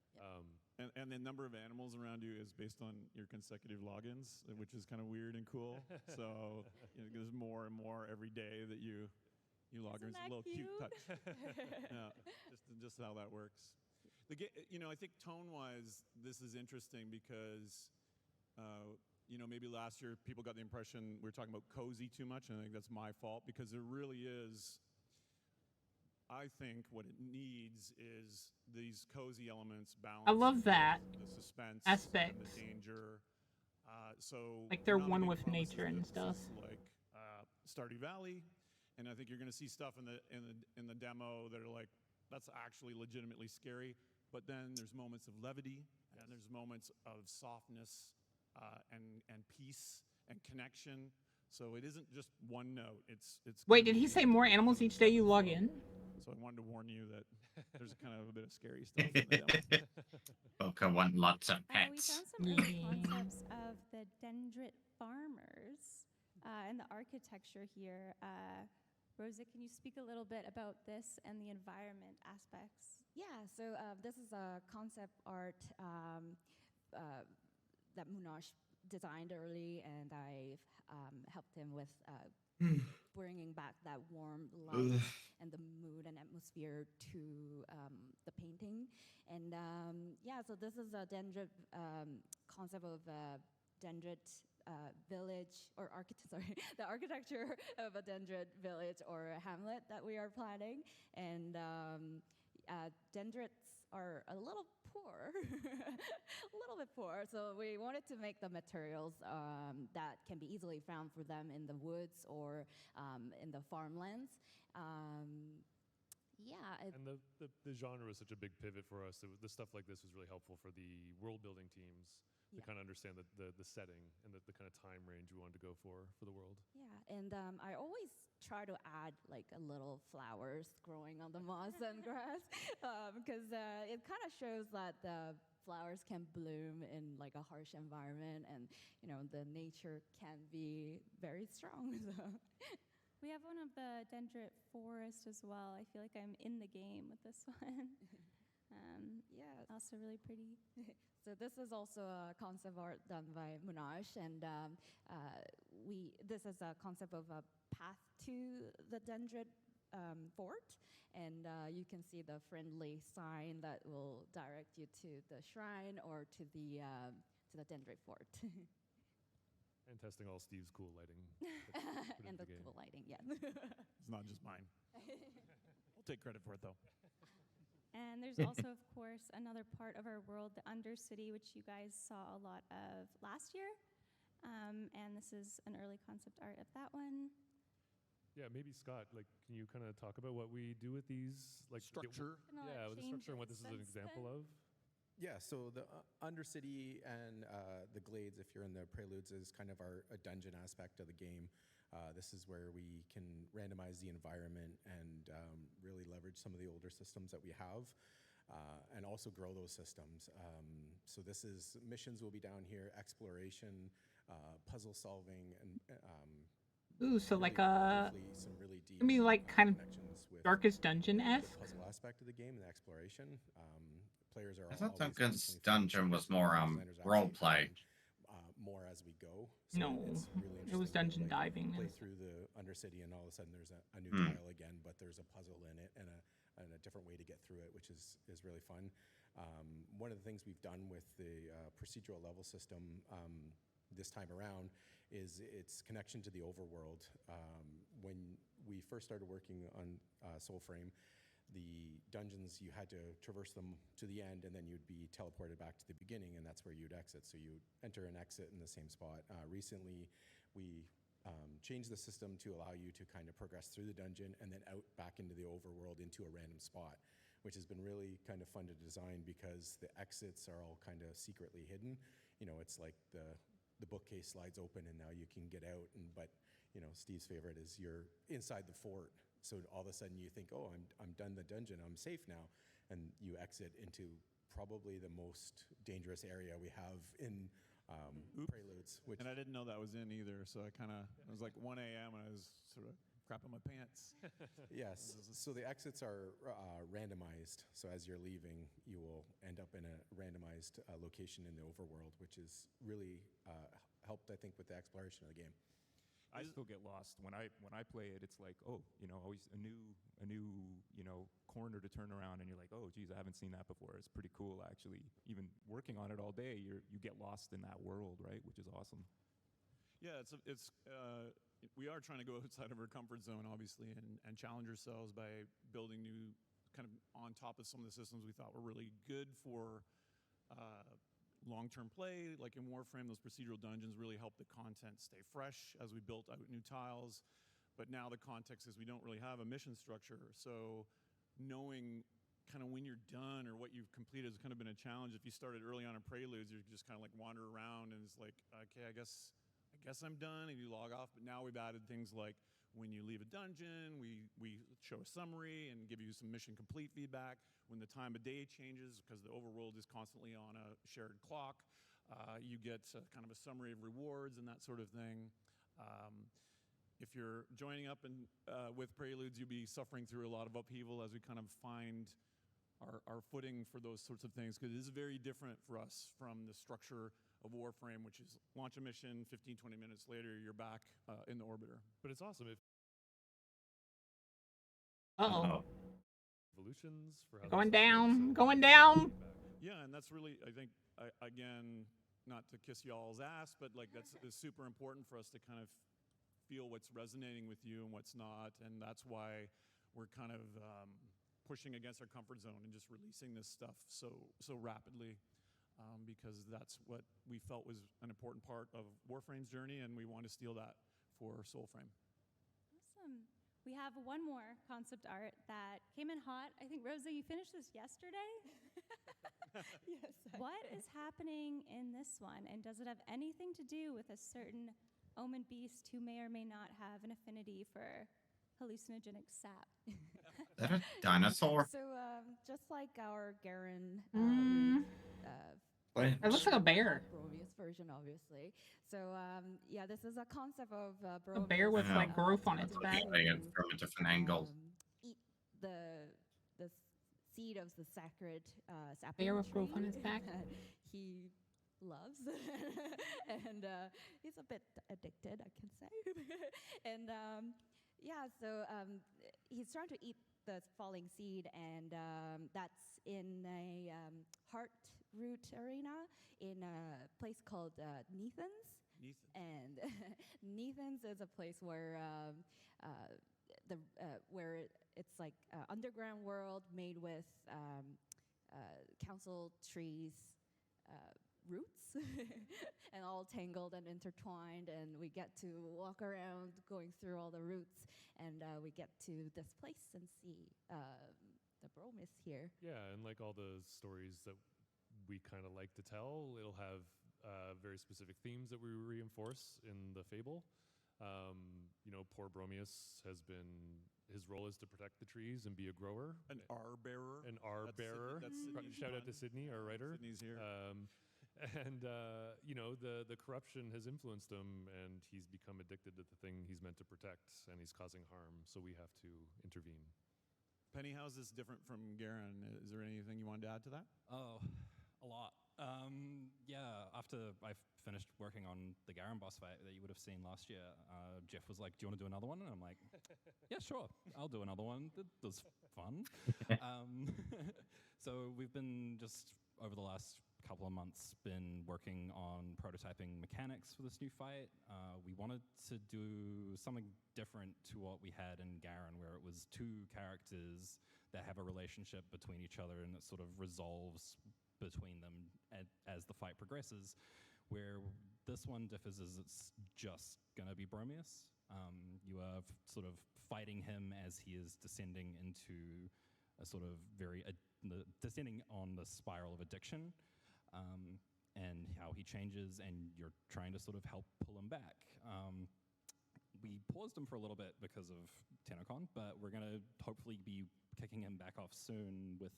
And the number of animals around you is based on your consecutive logins, which is kind of weird and cool. So there's more and more every day that you log in. It's a little cute touch. Yeah, just how that works. I think tone-wise, this is interesting because, maybe last year people got the impression we were talking about cozy too much, and I think that's my fault because there really is. I think what it needs is these cozy elements balanced. I love that with the suspense aspect. and the danger. So Like they're not one making with promises nature that and this stuff. is like Stardew Valley, and I think you're going to see stuff in the demo that are like that's actually legitimately scary. But then there's moments of levity, and there's moments of softness and peace and connection. So it isn't just one note. It's. Wait, did he say more animals each day you log in? So I wanted to warn you that there's kind of a bit of scary stuff in the demo. Boca want lots of We pets. found some early concepts of the dendrit farmers and the architecture here. Rosa, can you speak a little bit about this and the environment aspects? Yeah, so this is a concept art that Munoz designed early, and I've helped him with bringing back that warm light and the mood and atmosphere to the painting. And so this is a dendrit concept of a dendrit village or the architecture of a dendrit village or a hamlet that we are planning. And dendrits are a little poor, a little bit poor. So we wanted to make the materials that can be easily found for them in the woods or in the farmlands. And the genre was such a big pivot for us. The stuff like this was really helpful for the world building teams to kind of understand the setting and the kind of time range we wanted to go for the world. Yeah, and I always try to add like a little flowers growing on the moss and grass because it kind of shows that the flowers can bloom in like a harsh environment, and the nature can be very strong. So. We have one of the dendrit forest as well. I feel like I'm in the game with this one. Also really pretty. So this is also a concept art done by Munoz, and this is a concept of a path to the dendrit fort, and you can see the friendly sign that will direct you to the shrine or to the dendrit fort. And testing all Steve's cool lighting. And the cool lighting, yeah. It's not just mine. I'll take credit for it though. And there's also, of course, another part of our world, the Undercity, which you guys saw a lot of last year. And this is an early concept art of that one. Yeah, maybe Scott, can you kind of talk about what we do with these? Structure? With the structure and what this is an example of? Yeah, so the Undercity and the Glades, if you're in the Preludes, is kind of a dungeon aspect of the game. This is where we can randomize the environment and really leverage some of the older systems that we have and also grow those systems. So this is missions will be down here, exploration, puzzle solving, and ooh, so really, like a, some really deep I mean, like kind of connections with Darkest Dungeon-esque. the puzzle aspect of the game and the exploration. Players are I thought always Darkest constantly Dungeon was finding more designers role actually play. more as we go. No, it's really it was interesting to, dungeon diving. Play and through the Undercity, and all of a sudden there's a new Hmm. tile again, but there's a puzzle in it and a different way to get through it, which is really fun. One of the things we've done with the procedural level system this time around is its connection to the overworld. When we first started working on Soulframe, the dungeons, you had to traverse them to the end, and then you'd be teleported back to the beginning, and that's where you'd exit. So you enter and exit in the same spot. Recently, we changed the system to allow you to kind of progress through the dungeon and then out back into the overworld into a random spot, which has been really kind of fun to design because the exits are all kind of secretly hidden. It's like the bookcase slides open and now you can get out, but Steve's favorite is you're inside the fort. So all of a sudden you think, oh, I'm done the dungeon, I'm safe now. And you exit into probably the most dangerous area we have in Preludes. And I didn't know that was in either, so it was like 1 a.m. and I was sort of crapping my pants. Yes, so the exits are randomized. So as you're leaving, you will end up in a randomized location in the overworld, which is really helped, I think, with the exploration of the game. I still get lost when I play it. It's like, oh, always a new corner to turn around, and you're like, oh, geez, I haven't seen that before. It's pretty cool, actually. Even working on it all day, you get lost in that world, right? Which is awesome. Yeah, we are trying to go outside of our comfort zone, obviously, and challenge ourselves by building new kind of on top of some of the systems we thought were really good for long-term play. Like in Warframe, those procedural dungeons really help the content stay fresh as we built out new tiles. But now the context is we don't really have a mission structure. So knowing kind of when you're done or what you've completed has kind of been a challenge. If you started early on in Preludes, you just kind of like wander around and it's like, okay, I guess I'm done, and you log off. But now we've added things like when you leave a dungeon, we show a summary and give you some mission complete feedback. When the time of day changes, because the overworld is constantly on a shared clock, you get kind of a summary of rewards and that sort of thing. If you're joining up with Preludes, you'll be suffering through a lot of upheaval as we kind of find our footing for those sorts of things, because it is very different for us from the structure of Warframe, which is launch a mission, 15, 20 minutes later, you're back in the orbiter. But it's awesome if Uh-oh. evolutions for how Going that stuff works, down, so going down. Yeah, and that's really, I think, again, not to kiss y'all's ass, but like that's is super important for us to kind of feel what's resonating with you and what's not, and that's why we're kind of pushing against our comfort zone and just releasing this stuff so rapidly, because that's what we felt was an important part of Warframe's journey, and we want to steal that for Soulframe. Awesome. We have one more concept art that came in hot. I think, Rosa, you finished this yesterday? Yes. What is happening in this one, and does it have anything to do with a certain omen beast who may or may not have an affinity for hallucinogenic sap? Is that a dinosaur? So, just like our Garen, What? It looks like a bear. Brovius version, obviously. So, yeah, this is a concept of A Brovius. bear with like growth on its That's back. looking at it from a different angle. Eat the seed of the sacred sapling Bear with growth on tree his back. that he loves, and he's a bit addicted, I can say. And yeah, so he's trying to eat the falling seed, and that's in a heart root arena in a place called Neathans. And Neathans is a place where where it's like underground world made with council trees roots and all tangled and intertwined, and we get to walk around going through all the roots, and we get to this place and see the Bromis here. Yeah, and like all the stories that we kind of like to tell, it'll have very specific themes that we reinforce in the fable. Poor Bromius his role is to protect the trees and be a grower. An R-bearer. An R-bearer. Shout out to Sydney, our writer. Sydney's here. And the corruption has influenced him, and he's become addicted to the thing he's meant to protect, and he's causing harm, so we have to intervene. Penny, how's this different from Garen? Is there anything you wanted to add to that? Oh, a lot. Yeah, after I finished working on the Garen boss fight that you would have seen last year, Jeff was like, do you want to do another one? And I'm like, yeah, sure, I'll do another one. That was fun. So we've been just, over the last couple of months, been working on prototyping mechanics for this new fight. We wanted to do something different to what we had in Garen, where it was two characters that have a relationship between each other and it sort of resolves between them as the fight progresses, where this one differs is it's just going to be Bromius. You are sort of fighting him as he is descending into a sort of descending on the spiral of addiction, and how he changes, and you're trying to sort of help pull him back. We paused him for a little bit because of TennoCon, but we're going to hopefully be kicking him back off soon with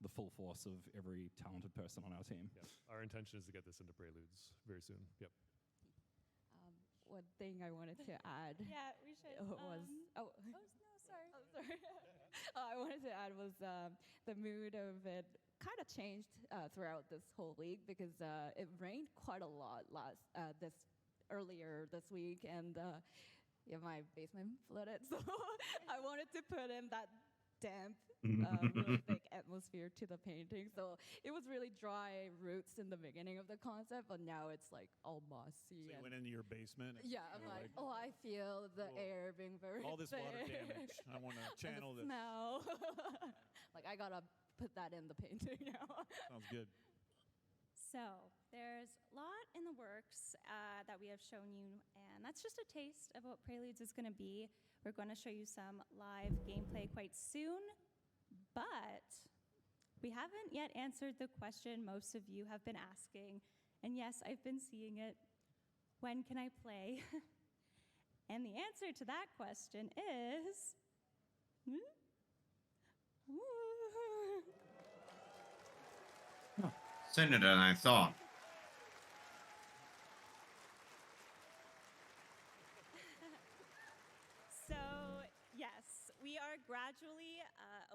the full force of every talented person on our team. Yep. Our intention is to get this into Preludes very soon. Yep. One thing I wanted to add. Yeah, we should. Was no, sorry. Oh, sorry. I wanted to add was the mood of it kind of changed throughout this whole week, because it rained quite a lot earlier this week, and yeah, my basement flooded, so I wanted to put in that damp, really thick atmosphere to the painting. So it was really dry roots in the beginning of the concept, but now it's like all mossy. So you went into your basement. And yeah, I'm like, oh, I feel the air being very all this water thick. damage. I want to channel and the this. smell. Like I gotta put that in the painting now. Sounds good. So there's a lot in the works that we have shown you, and that's just a taste of what Preludes is going to be. We're going to show you some live gameplay quite soon, but we haven't yet answered the question most of you have been asking, and yes, I've been seeing it. When can I play? And the answer to that question is... Sooner than I thought. So, yes, we are gradually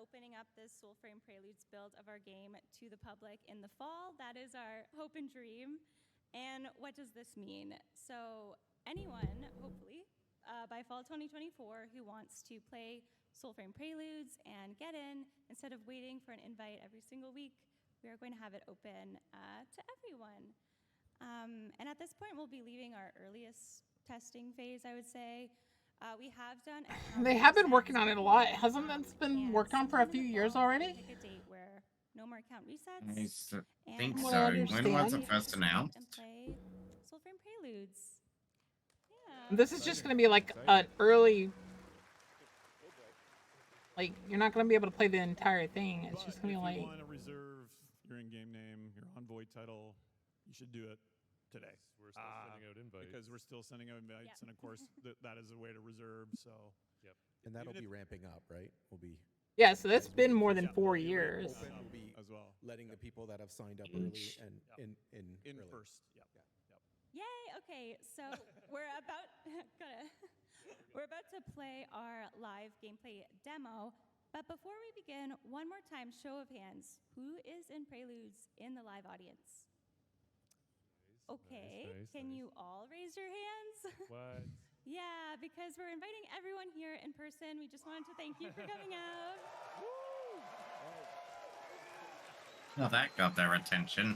opening up this Soulframe Preludes build of our game to the public in the fall. That is our hope and dream. And what does this mean? So, anyone, hopefully, by fall 2024, who wants to play Soulframe Preludes and get in, instead of waiting for an invite every single week, we are going to have it open to everyone. And at this point, we'll be leaving our earliest testing phase, I would say. We have done... They have been working on it a lot. Hasn't that been worked on for a few years already? Pick a date where no more account resets. I think From so. what I When was it understand. first announced? And play Soulframe Preludes. This is just going to be like an early... Like, you're not going to be able to play the entire thing. It's just going to be like... If you want to reserve your in-game name, your Envoy title, you should do it today. We're still sending out invites. Because we're still sending out invites, and of course, that is a way to reserve, so... Yep. And that'll be ramping up, right? We'll be... Yeah, so that's been more than 4 years. Open will be as well. Letting the people that have signed up early and in early. first. Yep. Yay! Okay, so we're about we're about to play our live gameplay demo. But before we begin, one more time, show of hands. Who is in Preludes in the live audience? Okay, can you all raise your hands? What? Yeah, because we're inviting everyone here in person. We just wanted to thank you for coming out. Well, that got their attention.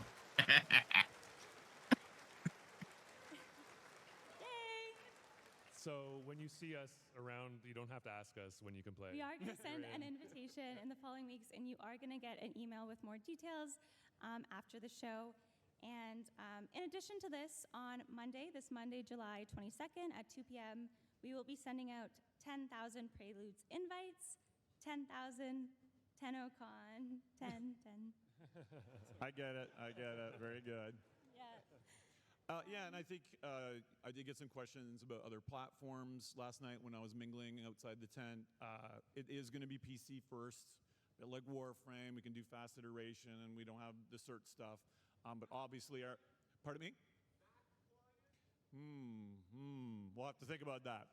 So when you see us around, you don't have to ask us when you can play. We are going to send an invitation in the following weeks, and you are going to get an email with more details after the show. And in addition to this, on Monday, July 22nd at 2 p.m., we will be sending out 10,000 Preludes invites, 10,000 TennoCon, 10. I get it. Very good. Yeah, and I think I did get some questions about other platforms last night when I was mingling outside the tent. It is going to be PC first, a bit like Warframe. We can do fast iteration, and we don't have the cert stuff. But obviously, pardon me? We'll have to think about that.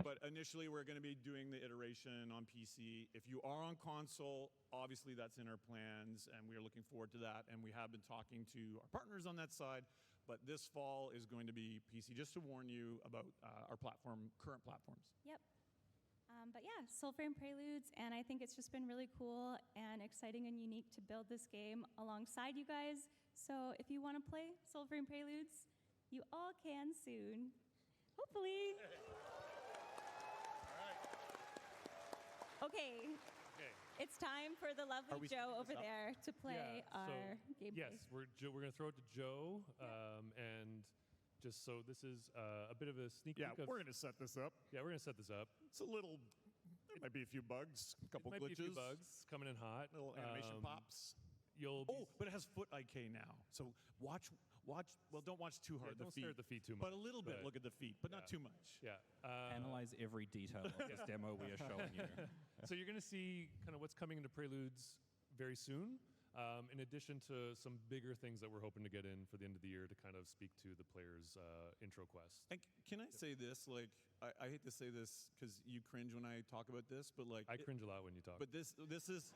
But initially, we're going to be doing the iteration on PC. If you are on console, obviously that's in our plans, and we are looking forward to that. And we have been talking to our partners on that side. But this fall is going to be PC, just to warn you about our current platforms. Yep. But yeah, Soulframe Preludes, and I think it's just been really cool and exciting and unique to build this game alongside you guys. So if you want to play Soulframe Preludes, you all can soon. Hopefully. Okay. It's time for the lovely Joe over there to play our gameplay. Yes, we're going to throw it to Joe, and just so this is a bit of a sneak peek. Yeah, we're going to set this up. Yeah, we're going to set this up. It's a little. There might be a few bugs, a couple Might glitches. be a few bugs coming in hot. Little animation pops. You'll but it has foot IK now. So watch. Well, don't watch too hard. don't stare at the feet too much. But a little bit. Look at the feet, but not too much. Yeah. Analyze every detail of this demo we are showing you. So you're going to see kind of what's coming into Preludes very soon. In addition to some bigger things that we're hoping to get in for the end of the year to kind of speak to the player's intro quest. And can I say this? Like, I hate to say this because you cringe when I talk about this, but like I cringe a lot when you talk. But this is.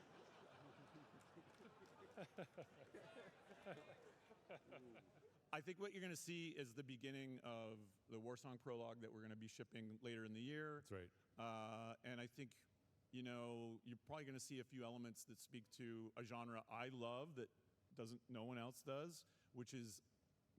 I think what you're going to see is the beginning of the Warsong prologue that we're going to be shipping later in the year. That's right. And I think, you know, you're probably going to see a few elements that speak to a genre I love that no one else does, which is,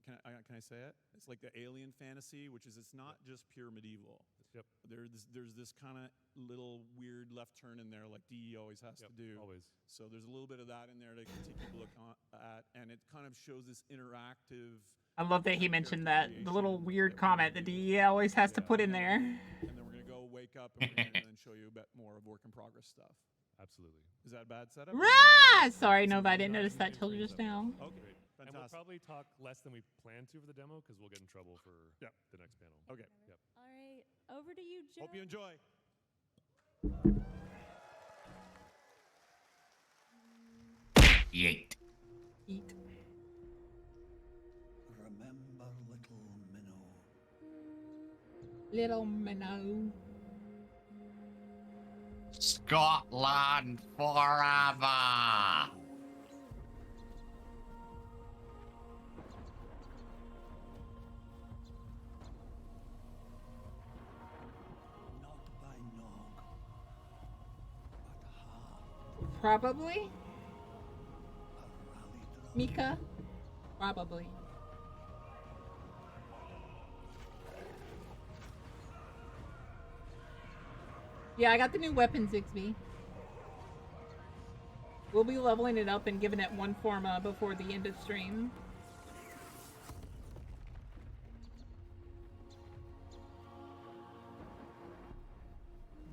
can I say it? It's like the alien fantasy, which is it's not just pure medieval. Yep. There's this kind of little weird left turn in there, like DE always has to do. Always. So there's a little bit of that in there that you can take a look at, and it kind of shows this interactive. I love that he mentioned that the little weird comment that DE always has to put in there. And then we're gonna go wake up and we're gonna then show you a bit more of work in progress stuff. Absolutely. Is that a bad setup? Rah! Sorry, no, I didn't notice that till just now. Okay. And we'll probably talk less than we plan to for the demo because we'll get in trouble for the next panel. Okay. Yep. All right, over to you, Joe. Hope you enjoy. Yeet. Eat. Remember little Minnow. Little minnow. Scotland forever. Not by Nog, but half Probably. a rally drum. Mika? Probably. Yeah, I got the new weapon, Zixby. We'll be leveling it up and giving it one forma before the end of stream.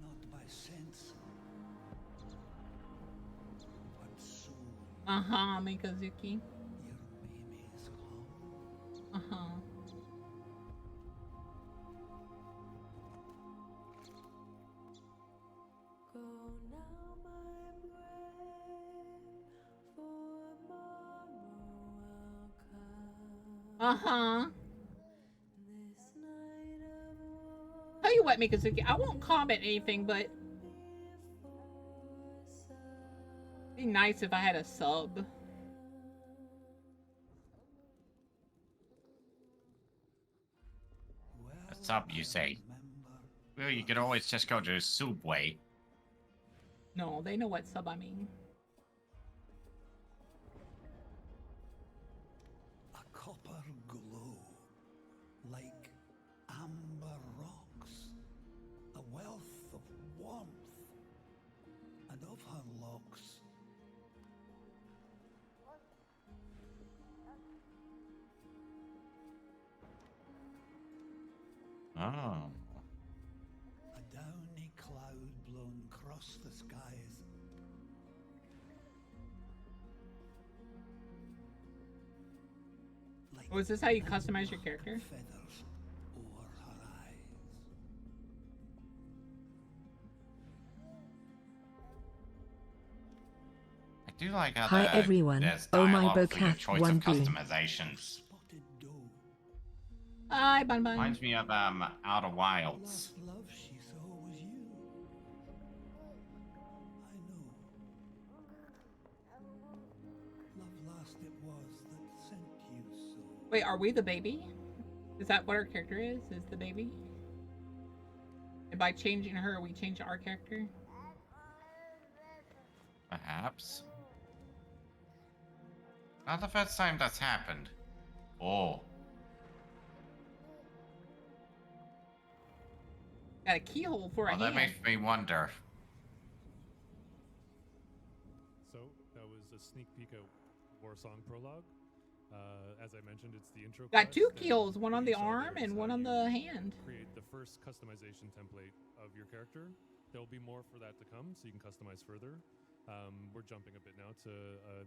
Not by sense, but soul. Uh-huh, Mikazuki. Your Mimi's home. Uh-huh. Go now, my brain, for tomorrow will come. Uh-huh. This night of war Tell you what, Mikazuki, I won't comment anything, but it'd be nice if I had a sub. What's up, you say? Well, you could always just go to Subway. No, they know what sub I mean. A copper glow, like amber rocks, a wealth of warmth, and of her locks. Oh. A downy cloud blown across the skies. Like Oh, is this how you customize your character? feathers over her eyes. I do like how Hi, everyone. there's Oh, my dialogue for your Bocat choice 1 of B. customizations. Hi, Bun Bun. Reminds me of Outer Wilds. Last love she saw was you. I know. Love last it was that sent you so. Wait, are we the baby? Is that what our character is? Is the baby? And by changing her, we change our character? Perhaps. Not the first time that's happened. Oh. Got a keyhole for a Well, that hand. makes me wonder. So that was a sneak peek at Warsong Prologue. As I mentioned, it's the intro. Got quest, two and keyholes, one on what you the saw there arm is and how one on you the hand. Create the first customization template of your character. There'll be more for that to come, so you can customize further. We're jumping a bit now to a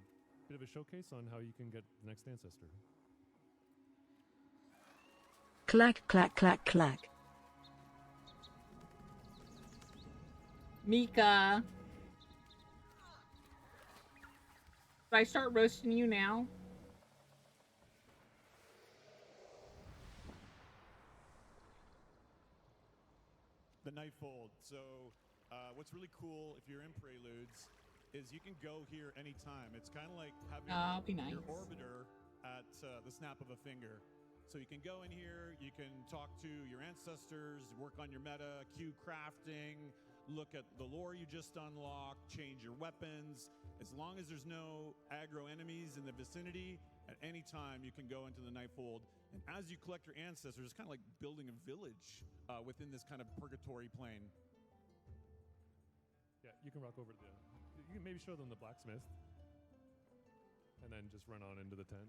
bit of a showcase on how you can get the next ancestor. Clack, clack, clack, clack. Mika. Should I start roasting you now? The Nightfold. So, what's really cool if you're in Preludes is you can go here anytime. It's kind of like having Oh, be nice. your orbiter at the snap of a finger. So you can go in here, you can talk to your ancestors, work on your meta, queue crafting, look at the lore you just unlocked, change your weapons. As long as there's no aggro enemies in the vicinity, at any time you can go into the Nightfold. And as you collect your ancestors, it's kind of like building a village within this kind of purgatory plane. Yeah, you can rock over to you can maybe show them the blacksmith. And then just run on into the tent.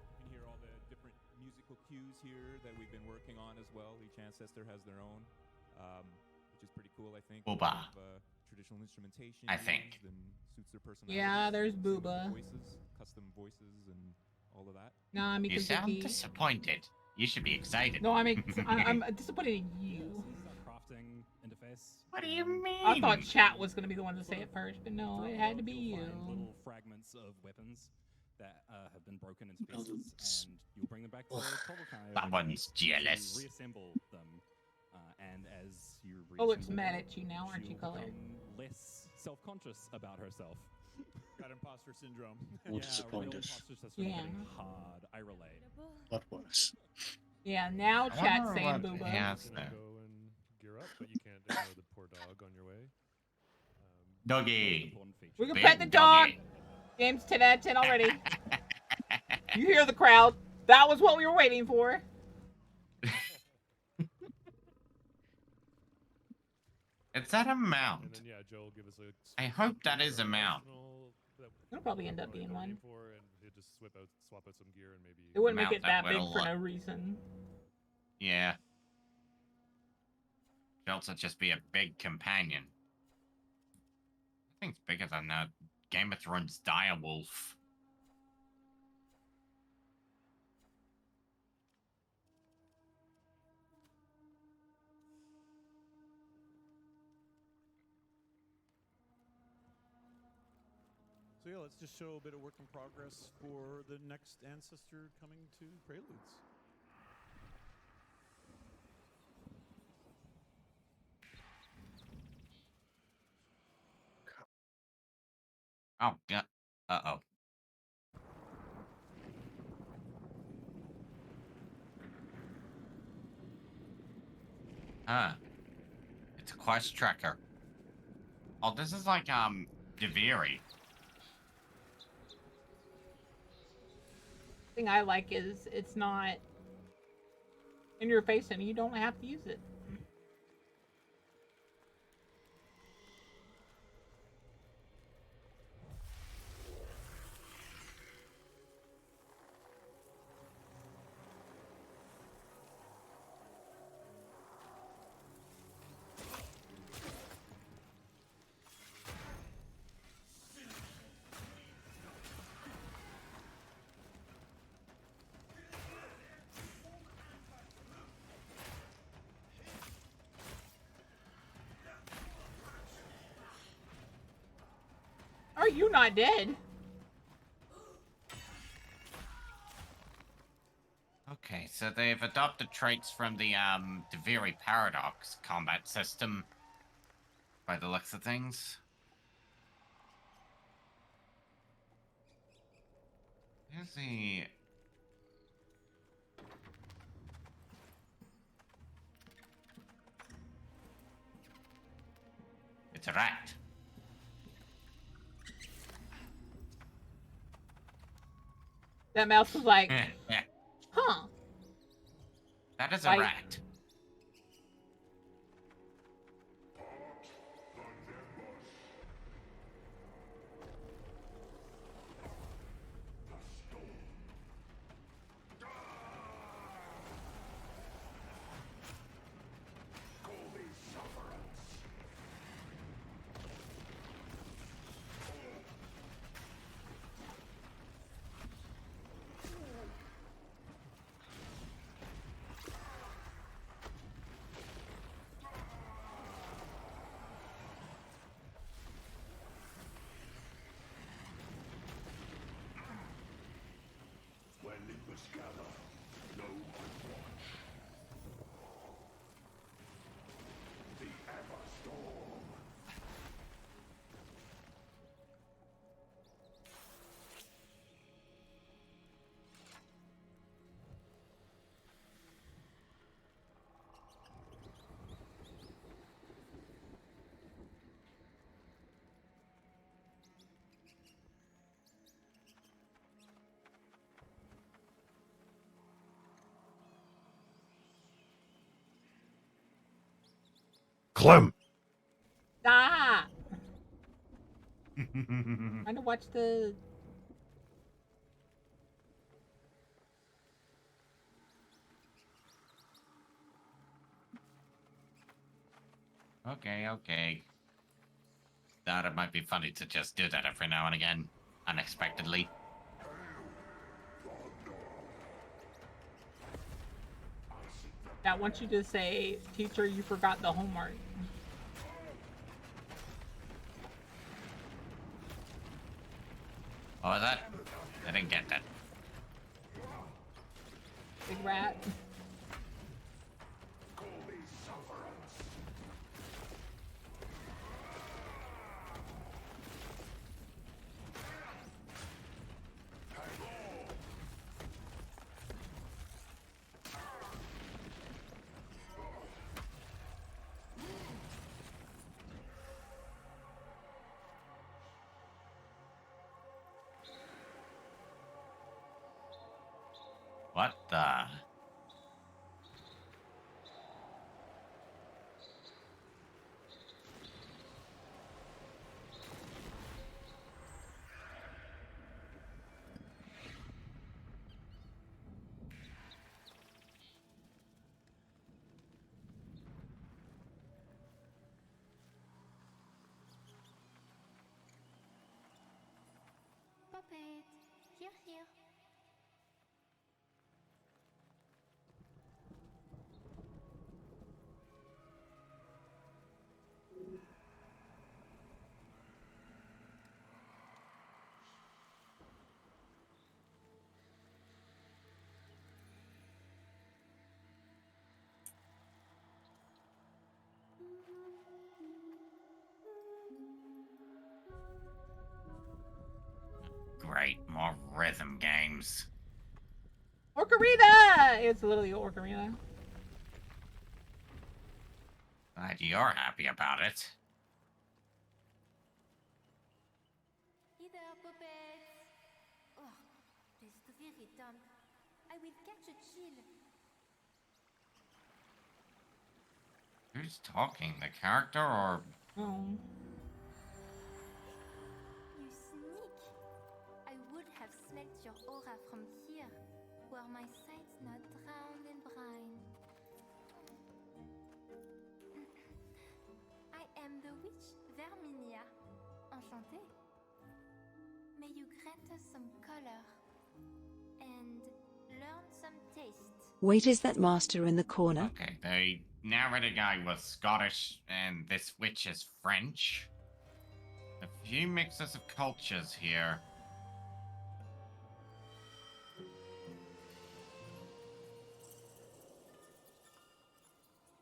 You can hear all the different musical cues here that we've been working on as well. Each ancestor has their own, which is pretty cool, I think. Booba. Traditional instrumentation I think. used and suits their personality. Yeah, there's Same with the Booba. voices, custom voices, and all of that. Nah, You sound disappointed. You should be excited. No, I'm disappointed in you. Crafting interface. What do you mean? I thought chat was gonna be the one to say it first, but no, it had to be you. Little fragments of weapons that have been broken into pieces, and you'll bring them back to Tolkien. That one's jealous. Reassemble them, and as you Oh, looks reassemble mad them, at you now, aren't you, she'll Color? become less self-conscious about herself. Got imposter syndrome. More Yeah, disappointed. real imposter syndrome Yeah. getting hard. I relate. Lot worse. Yeah, now I chat's wonder saying what Booba. he has Gonna there. go and gear up, but you can't ignore the poor dog on your way. Doggy. We can Big pet the dog. doggy. Game's 10 out of 10 already. You hear the crowd. That was what we were waiting for. Is that a And mount? then yeah, Joe will give us a. I hope that is a mount. It'll probably end up being one. For, and he'll just swap out some gear and maybe. It wouldn't Mount make it that that big will for look- no reason. Yeah. Should also just be a big companion. I think it's bigger than Game of Thrones direwolf. So yeah, let's just show a bit of work in progress for the next ancestor coming to Preludes. Oh, yeah. Uh-oh. Huh. It's a quest tracker. Oh, this is like, Deviri. Thing I like is it's not in your face and you don't have to use it. Are you not dead? Okay, so they've adopted traits from the Deviri Paradox combat system, by the looks of things. Here's the... It's a rat. That mouse was like, huh. That is a Like- rat. When Olympus gather, no one watch. The Ever Storm. Clem! Ah! Trying to watch the... Okay. Thought it might be funny to just do that every now and again, unexpectedly. I want you to say, teacher, you forgot the homework. What was that? I didn't get that. Big rat. What the? Puppet, here. Great, more rhythm games. Ocarina! It's literally Ocarina. Glad you're happy about it. Hey there, puppets. Oh, this is very dumb. I will catch a chill. Who's talking? The character or... Oh. You sneak. I would have smelt your aura from here, where my sight's not drowned in brine. I am the witch Verminia. Enchantée. May you grant us some color and learn some taste. Wait, is that master in the corner? Okay, the narrator guy was Scottish and this witch is French. A few mixes of cultures here.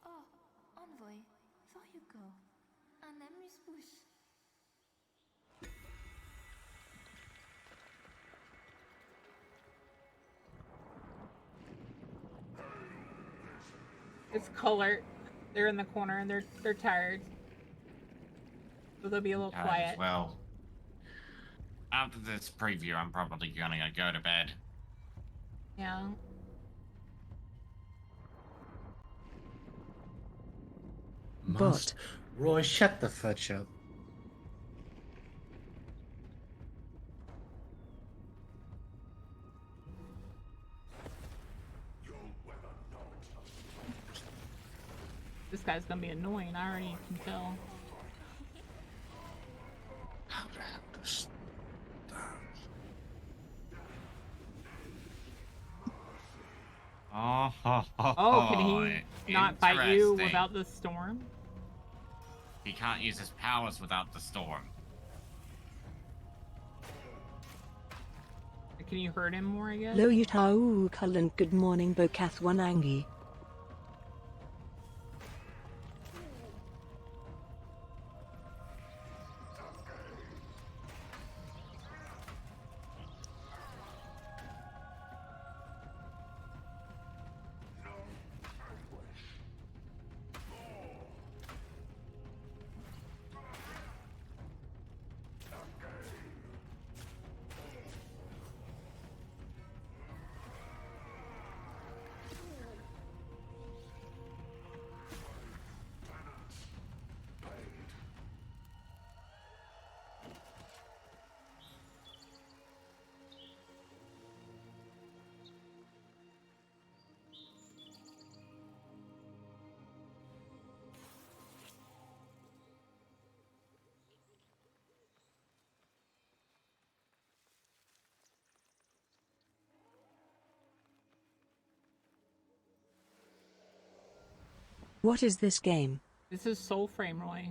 Oh, envoy, for you go. Un amuse-bouche. It's color. They're in the corner and they're tired. So they'll be a little quiet. Well, after this preview, I'm probably gonna go to bed. Yeah. But Roy, shut the fudge up. This guy's gonna be annoying. I already can tell. Oh, can he not fight you Interesting. without the storm? He can't use his powers without the storm. Can you hurt him more, I guess? Lo Yutau Kullan, good morning, Bokath Wanangi. What is this game? This is Soulframe, Roy.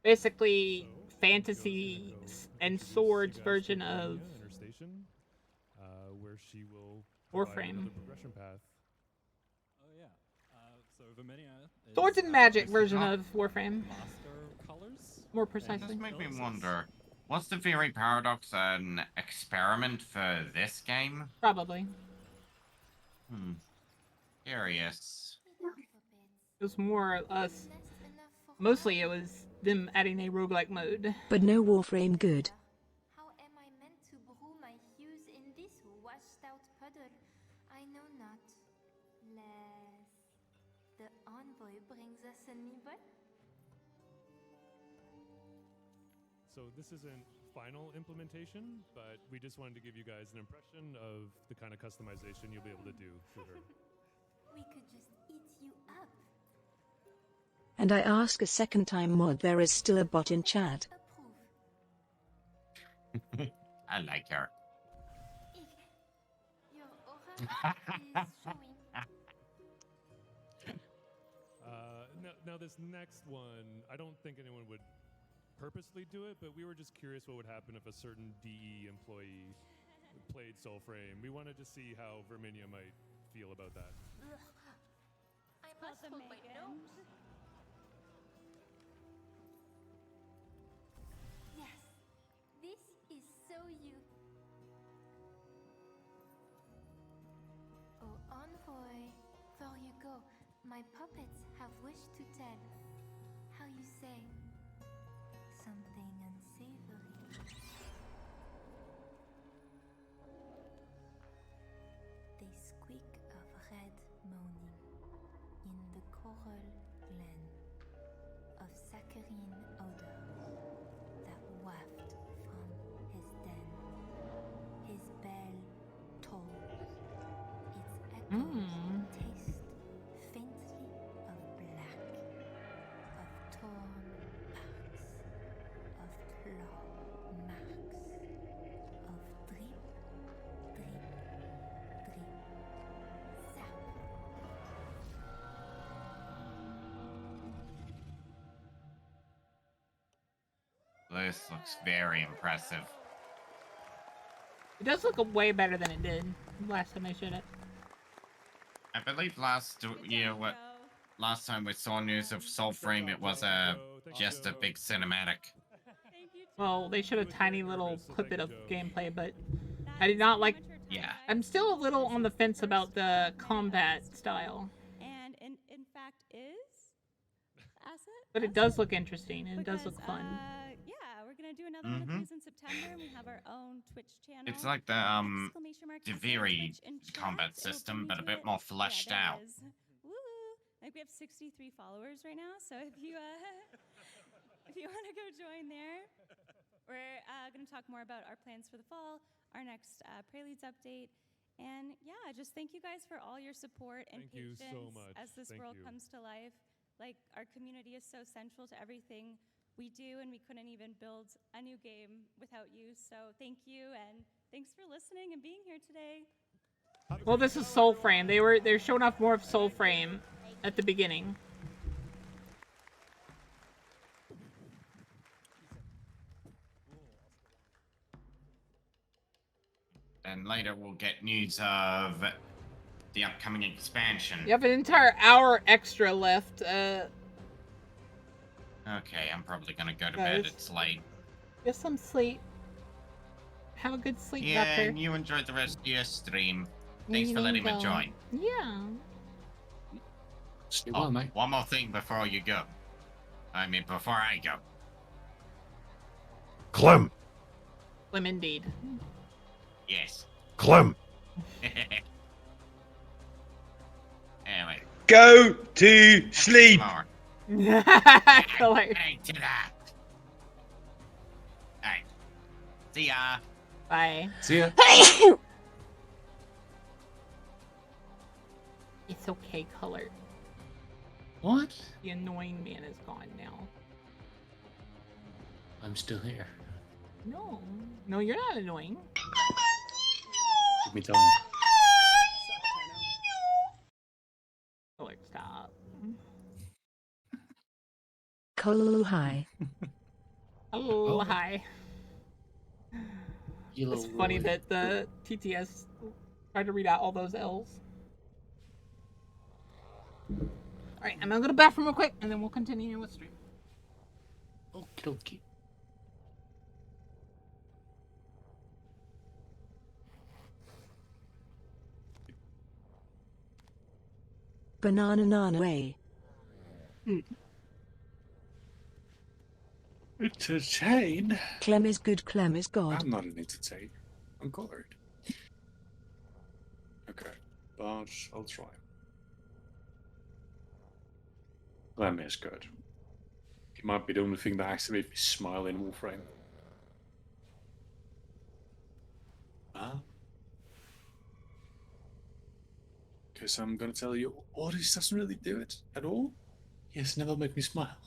Basically, fantasy and swords version of in her station, where she will provide Warframe. another progression path. Oh yeah. So Verminia is Swords and magic version Oh. of Warframe. master of colors. More It precisely. just make me wonder, was the Fury Paradox an experiment for this game? Probably. Curious. It was more us. Mostly it was them adding a roguelike mode. But no Warframe good. How am I meant to brew my hues in this washed-out puddle? I know not. Less. The envoy brings us a nibble? So this isn't final implementation, but we just wanted to give you guys an impression of the kind of customization you'll be able to do through her. We could just eat you up. And I ask a second time mod, there is still a bot in chat. I like her. Your aura is showing. Now this next one, I don't think anyone would purposely do it, but we were just curious what would happen if a certain DE employee played Soulframe. We wanted to see how Verminia might feel about that. I must hold my nose. Yes, this is so you. Oh, envoy, there you go. My puppets have wished to tell. How you say? Something unsavory. They squeak of red moaning in the coral glen of saccharine odor that waft from his den. His bell tolls. Its echoes taste faintly of black, of torn parts, of claw marks, of drip, drip, drip, zap. This looks very impressive. It does look way better than it did last time I showed it. I believe last time we saw news of Soulframe, it was just a big cinematic. Well, they showed a tiny little clip of gameplay, but I did not like. Yeah. I'm still a little on the fence about the combat style, And in fact is asset. but it does look interesting and it does look fun. Yeah, we're gonna do another one of these in September, and we have our own Twitch channel. It's like the Deviri combat system, but a bit more fleshed out. Woo! I think we have 63 followers right now, so if you if you want to go join there, we're going to talk more about our plans for the fall, our next Preludes update, and yeah, just thank you guys for all your support and Thank you patience so much. as this Thank world you. comes to life. Like, our community is so central to everything we do, and we couldn't even build a new game without you. So thank you, and thanks for listening and being here today. Well, this is Soulframe. They're showing off more of Soulframe at the beginning. And later we'll get news of the upcoming expansion. You have an entire hour extra left. Okay, I'm probably gonna go to Guys. bed. It's late. Get some sleep. Have a good sleep, Yeah, Doctor. and you enjoyed the rest of your stream. You Thanks for need letting to me go. join. Yeah. Oh, one more thing before you go. I mean, before I go. Clem! Slim indeed. Yes. Clem! Anyway. Go to sleep! More. Color. Hey, to that. Alright. See ya. Bye. See ya. It's okay, Color. What? The annoying man is gone now. I'm still here. No. No, you're not annoying. Give me time. Color, stop. Hello, hi. Hello, hi. It's funny that the TTS tried to read out all those L's. Alright, I'm gonna go to the bathroom real quick, and then we'll continue with stream. Okie dokie. Banana nana way. Entertain? Clem is good, Clem is God. I'm not an entertain. I'm colored. Okay, but I'll try. Clem is good. He might be the only thing that actually made me smile in Warframe. Because I'm gonna tell you, Otis doesn't really do it at all. He has never made me smile.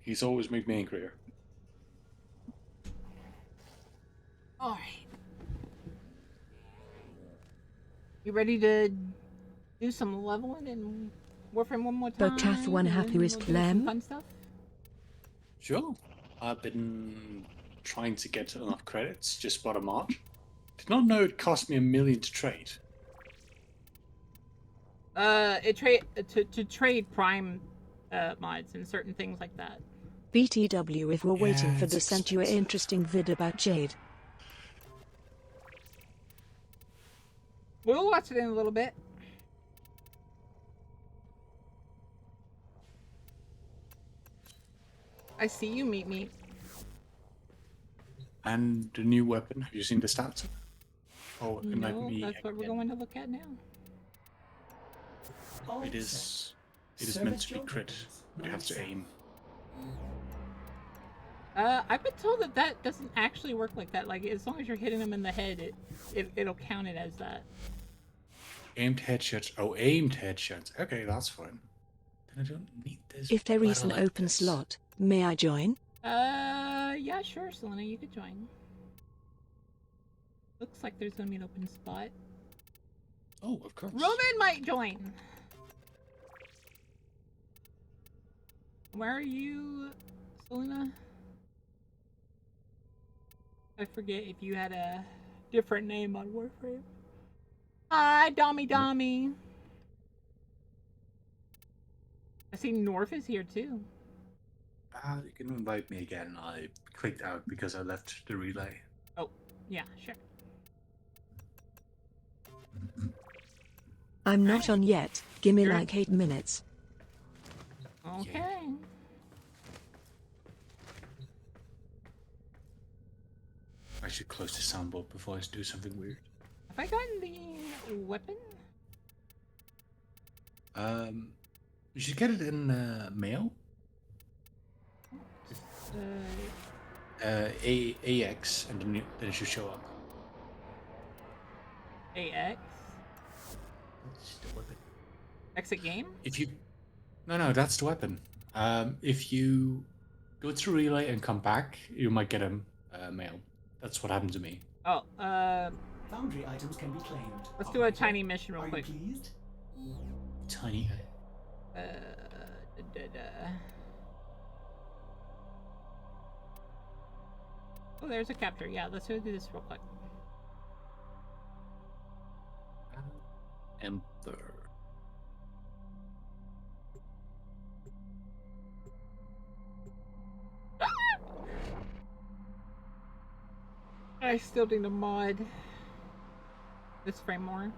He's always made me angrier. Alright. You ready to do some leveling in Warframe one more time? But Kath one and happy then with we'll do some Clem? fun stuff? Sure. I've been trying to get enough credits just by the March. Did not know it cost me $1 million to trade. To trade Prime mods and certain things like that. BTW if we're waiting Yeah, for it's the sent you an interesting vid about Jade. We'll watch it in a little bit. I see you, Meat. And the new weapon, have you seen the stats? Oh, it might No, be that's what we're going to look at now. It is meant to be crit, but you have to aim. I've been told that that doesn't actually work like that. Like, as long as you're hitting them in the head, it'll count it as that. Aimed headshots. Oh, aimed headshots. Okay, that's fine. Then I don't need this. If there is but I an like open this. slot, may I join? Yeah, sure, Selena, you could join. Looks like there's gonna be an open spot. Oh, of course. Roman might join. Where are you, Selena? I forget if you had a different name on Warframe. Hi, Dommy. I see North is here too. You can invite me again. I clicked out because I left the relay. Oh, yeah, sure. I'm not on yet. Give me like 8 minutes. Okay. I should close the soundboard before I do something weird. Have I gotten the weapon? You should get it in mail. AX, and then it should show up. AX? That's the weapon. Exit game? If you... No, that's the weapon. If you go through relay and come back, you might get a mail. That's what happened to me. Oh, Foundry items can be claimed. let's do a tiny mission real quick. Pleased? Tiny. Oh, there's a capture. Yeah, let's go do this real quick. Ember. I still need to mod this frame more.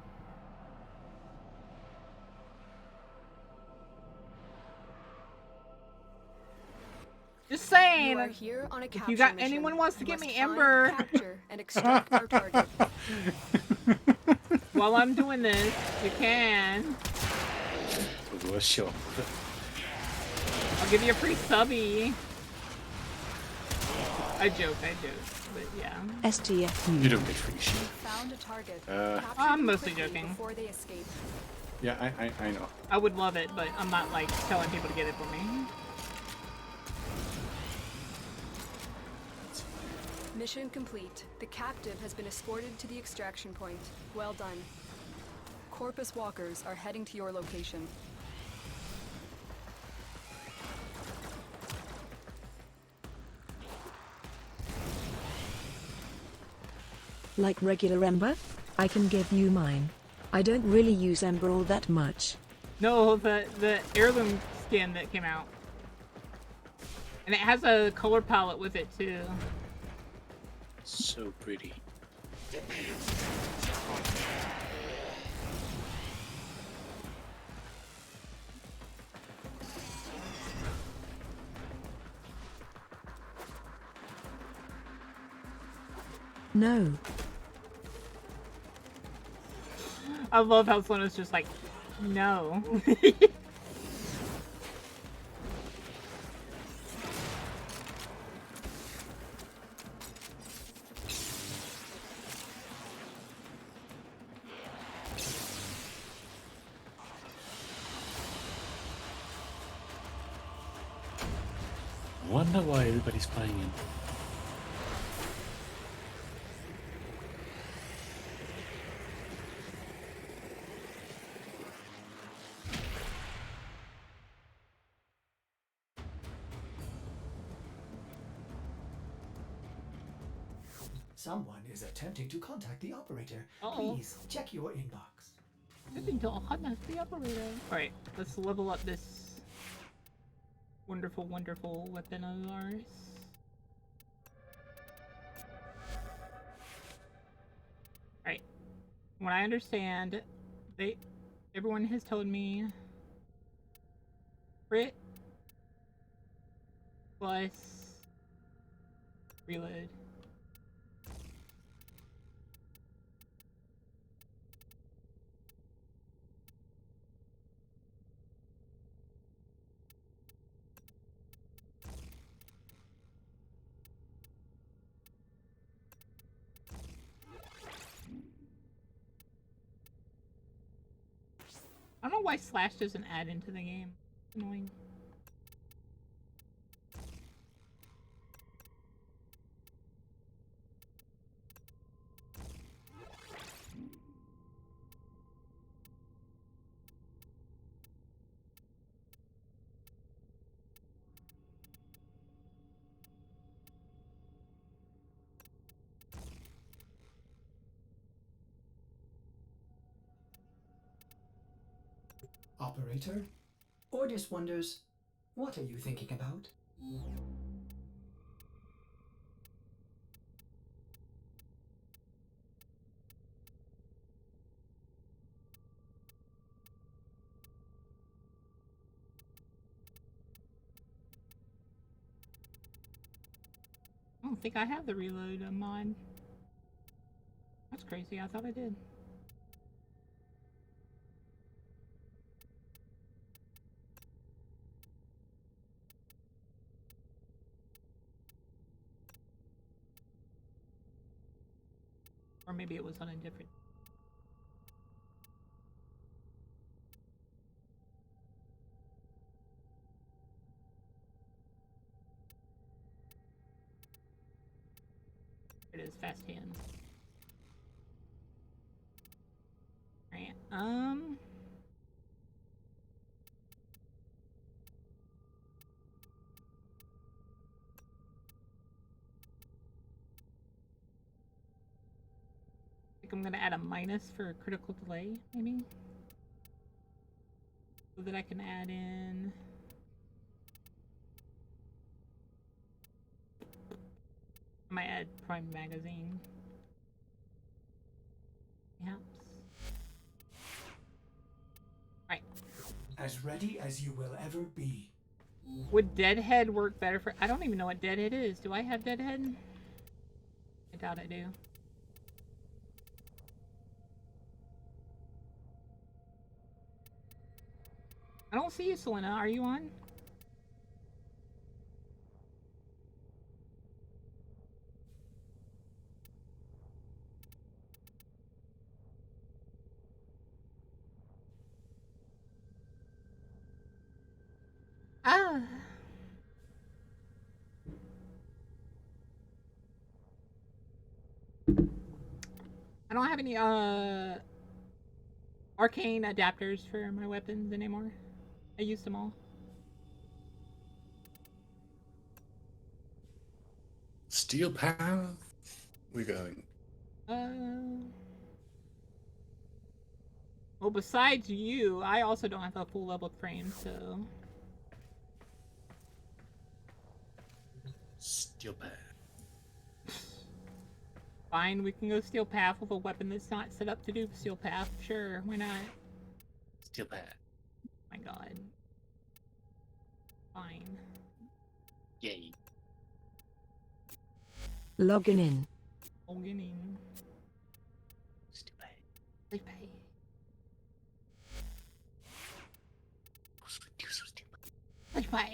Just saying. You are here on a if capture you got mission. anyone wants to You get must me find, Ember capture, and extract our target. while I'm doing this, you can. Sure. I'll give you a free subby. I joke, but yeah. STF. You don't get free shit. Found a target. I'm mostly joking. Before they escape. Yeah, I know. I would love it, but I'm not like telling people to get it for me. Mission complete. The captive has been escorted to the extraction point. Well done. Corpus walkers are heading to your location. Like regular Ember? I can give you mine. I don't really use Ember all that much. No, the heirloom skin that came out. And it has a color palette with it too. So pretty. No. I love how Sona's just like, no. Wonder why everybody's playing in. Someone is attempting to contact the operator. Uh-oh. Please check your inbox. Attempting to contact the operator. Alright, let's level up this wonderful, wonderful weapon of ours. Alright. From what I understand, everyone has told me crit plus reload. I don't know why slash doesn't add into the game. Annoying. Operator? Ordis wonders, what are you thinking about? I don't think I have the reload mod. That's crazy, I thought I did. Or maybe it was on a different... It is fast hand. Alright, I think I'm gonna add a minus for critical delay, maybe? So that I can add in... I might add Prime Magazine. Yep. Right. As ready as you will ever be. Would Deadhead work better for... I don't even know what Deadhead is. Do I have Deadhead? I doubt I do. I don't see you, Selena. Are you on? Ah. I don't have any arcane adapters for my weapons anymore. I used them all. Steel Path? We're going. Well, besides you, I also don't have a full level frame, so. Steel path. Fine, we can go steel path with a weapon that's not set up to do steel path. Sure, why not? Steel path. My god. Fine. Yay. Logging in. Logging in. Steel path. Steel path. Steel path.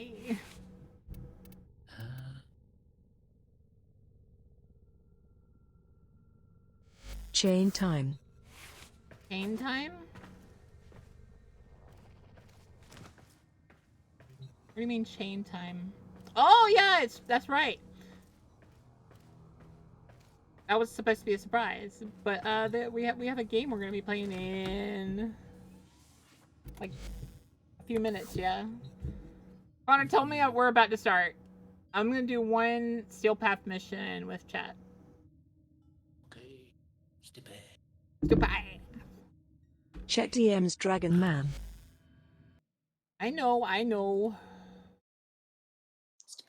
Chain time. Chain time? What do you mean chain time? Oh yeah, that's right. That was supposed to be a surprise, but we have a game we're gonna be playing in like a few minutes. Yeah. Connor, tell me we're about to start. I'm gonna do one Steel Path mission with chat. Okay. Steel path. Steel Path. Check DM's Dragon Man. I know. Steel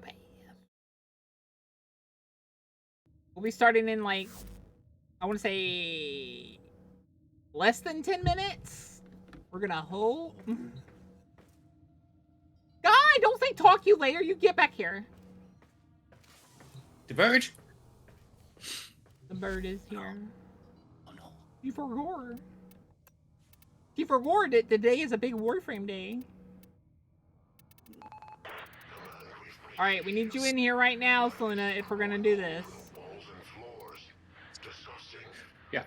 Path. We'll be starting in like, I want to say, less than 10 minutes. We're gonna hold. Guy, don't say talk you later. You get back here. The bird? The bird is here. Oh no. You forgot. You forgot that today is a big Warframe day. Alright, we need you in here right now, Selena, if we're gonna do this. Yeah.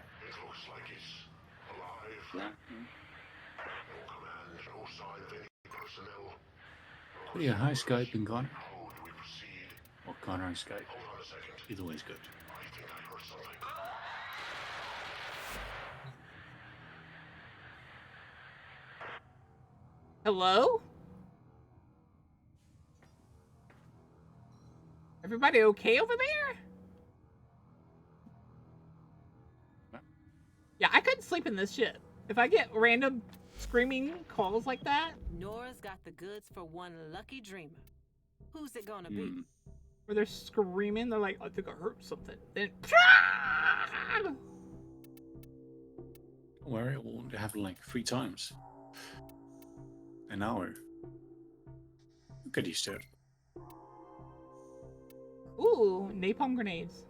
Pretty high Skype and Connor. Or Connor and Skype. Either way is good. Hello? Everybody okay over there? Yeah, I couldn't sleep in this shit. If I get random screaming calls like that. Nora's got the goods for one lucky dreamer. Who's it gonna be? Where they're screaming, they're like, I think I heard something. Then Don't worry, it will happen like 3 times. An hour. Get used to it. ooh, napalm grenades.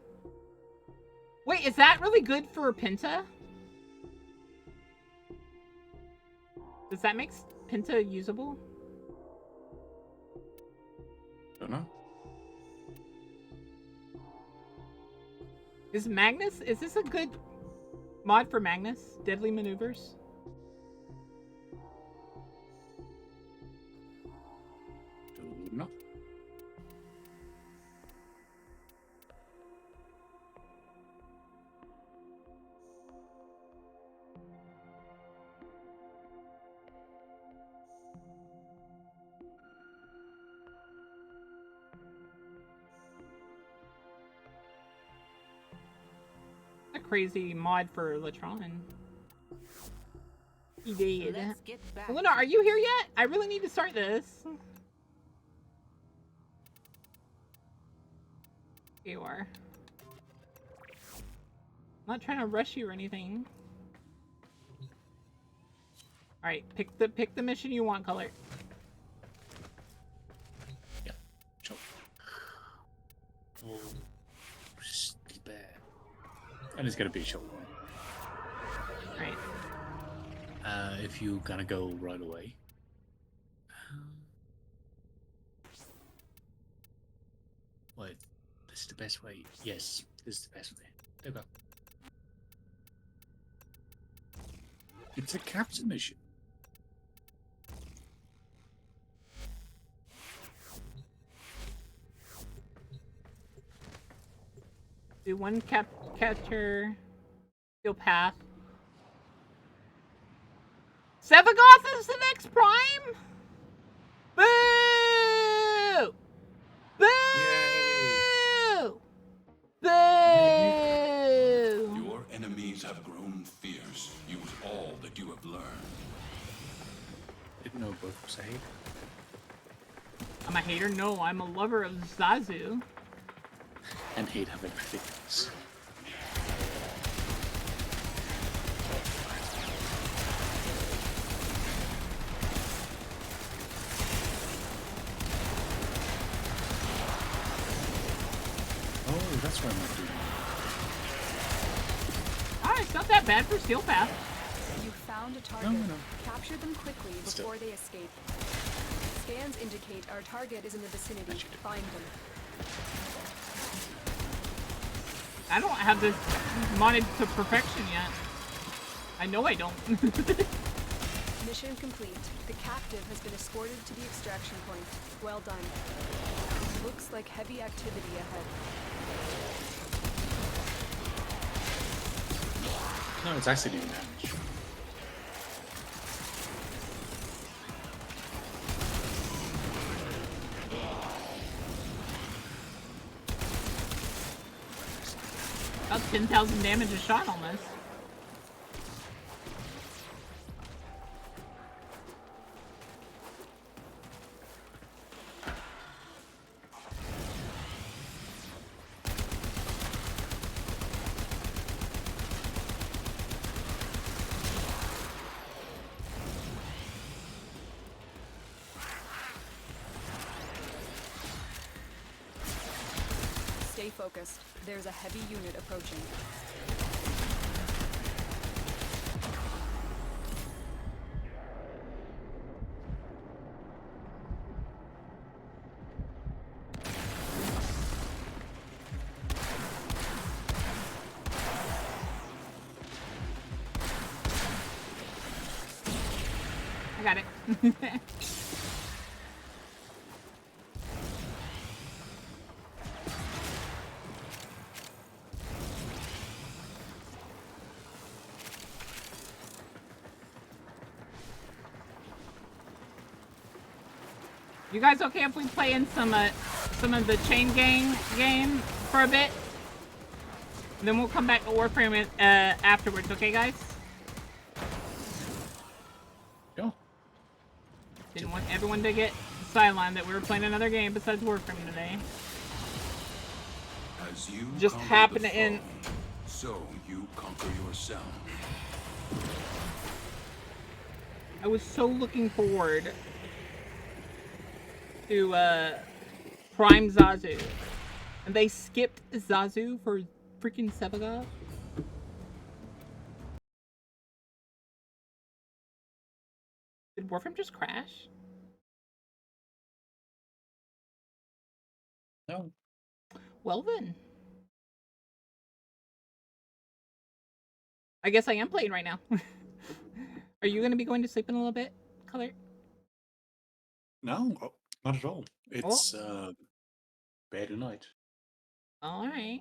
Wait, is that really good for Penta? Does that make Penta usable? Don't know. Is Magnus, is this a good mod for Magnus? Deadly Maneuvers? Don't know. A crazy mod for Latron. He did. Let's get back. Luna, are you here yet? I really need to start this. Here you are. I'm not trying to rush you or anything. Alright, pick the mission you want, Color. Yeah, sure. Oh, still bad. And it's gonna be a short one. Right. If you gonna go right away. What? This is the best way. Yes, this is the best way. There you go. It's a captain mission. Do one capture. Steel Path. Sevagoth is the next Prime? Boo! Boo! No, both was a hater. I'm a hater? No, I'm a lover of Zazu. And hate having ridiculous. Oh, that's why I'm not doing it. Ah, it's not that bad for Steel Path. You found a target. No. Capture them quickly before they escape. Scans indicate our target is in the vicinity. Find them. I don't have this modded to perfection yet. I know I don't. Mission complete. The captive has been escorted to the extraction point. Well done. Looks like heavy activity ahead. No, it's actually doing damage. About 10,000 damage a shot almost. Stay focused. There's a heavy unit approaching. I got it. You guys okay if we play in some of the chain gang game for a bit? Then we'll come back to Warframe afterwards, okay guys? Yeah. Didn't want everyone to get sidelined that we were playing another game besides Warframe today. As you Just conquer happen the to end. foe, so you conquer yourself. I was so looking forward to Prime Zazu. And they skipped Zazu for freaking Sevaga. Did Warframe just crash? No. Well then. I guess I am playing right now. Are you going to be going to sleep in a little bit, Color? No, not at all. It's bad tonight. All right.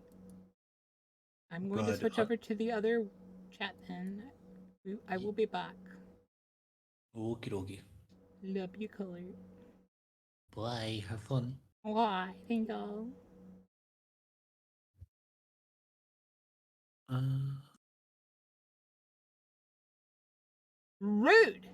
I'm going to But switch over to the other chat then. I will be back. Okie dokie. Love you, Color. Bye. Have fun. Why? Thank you. Rude!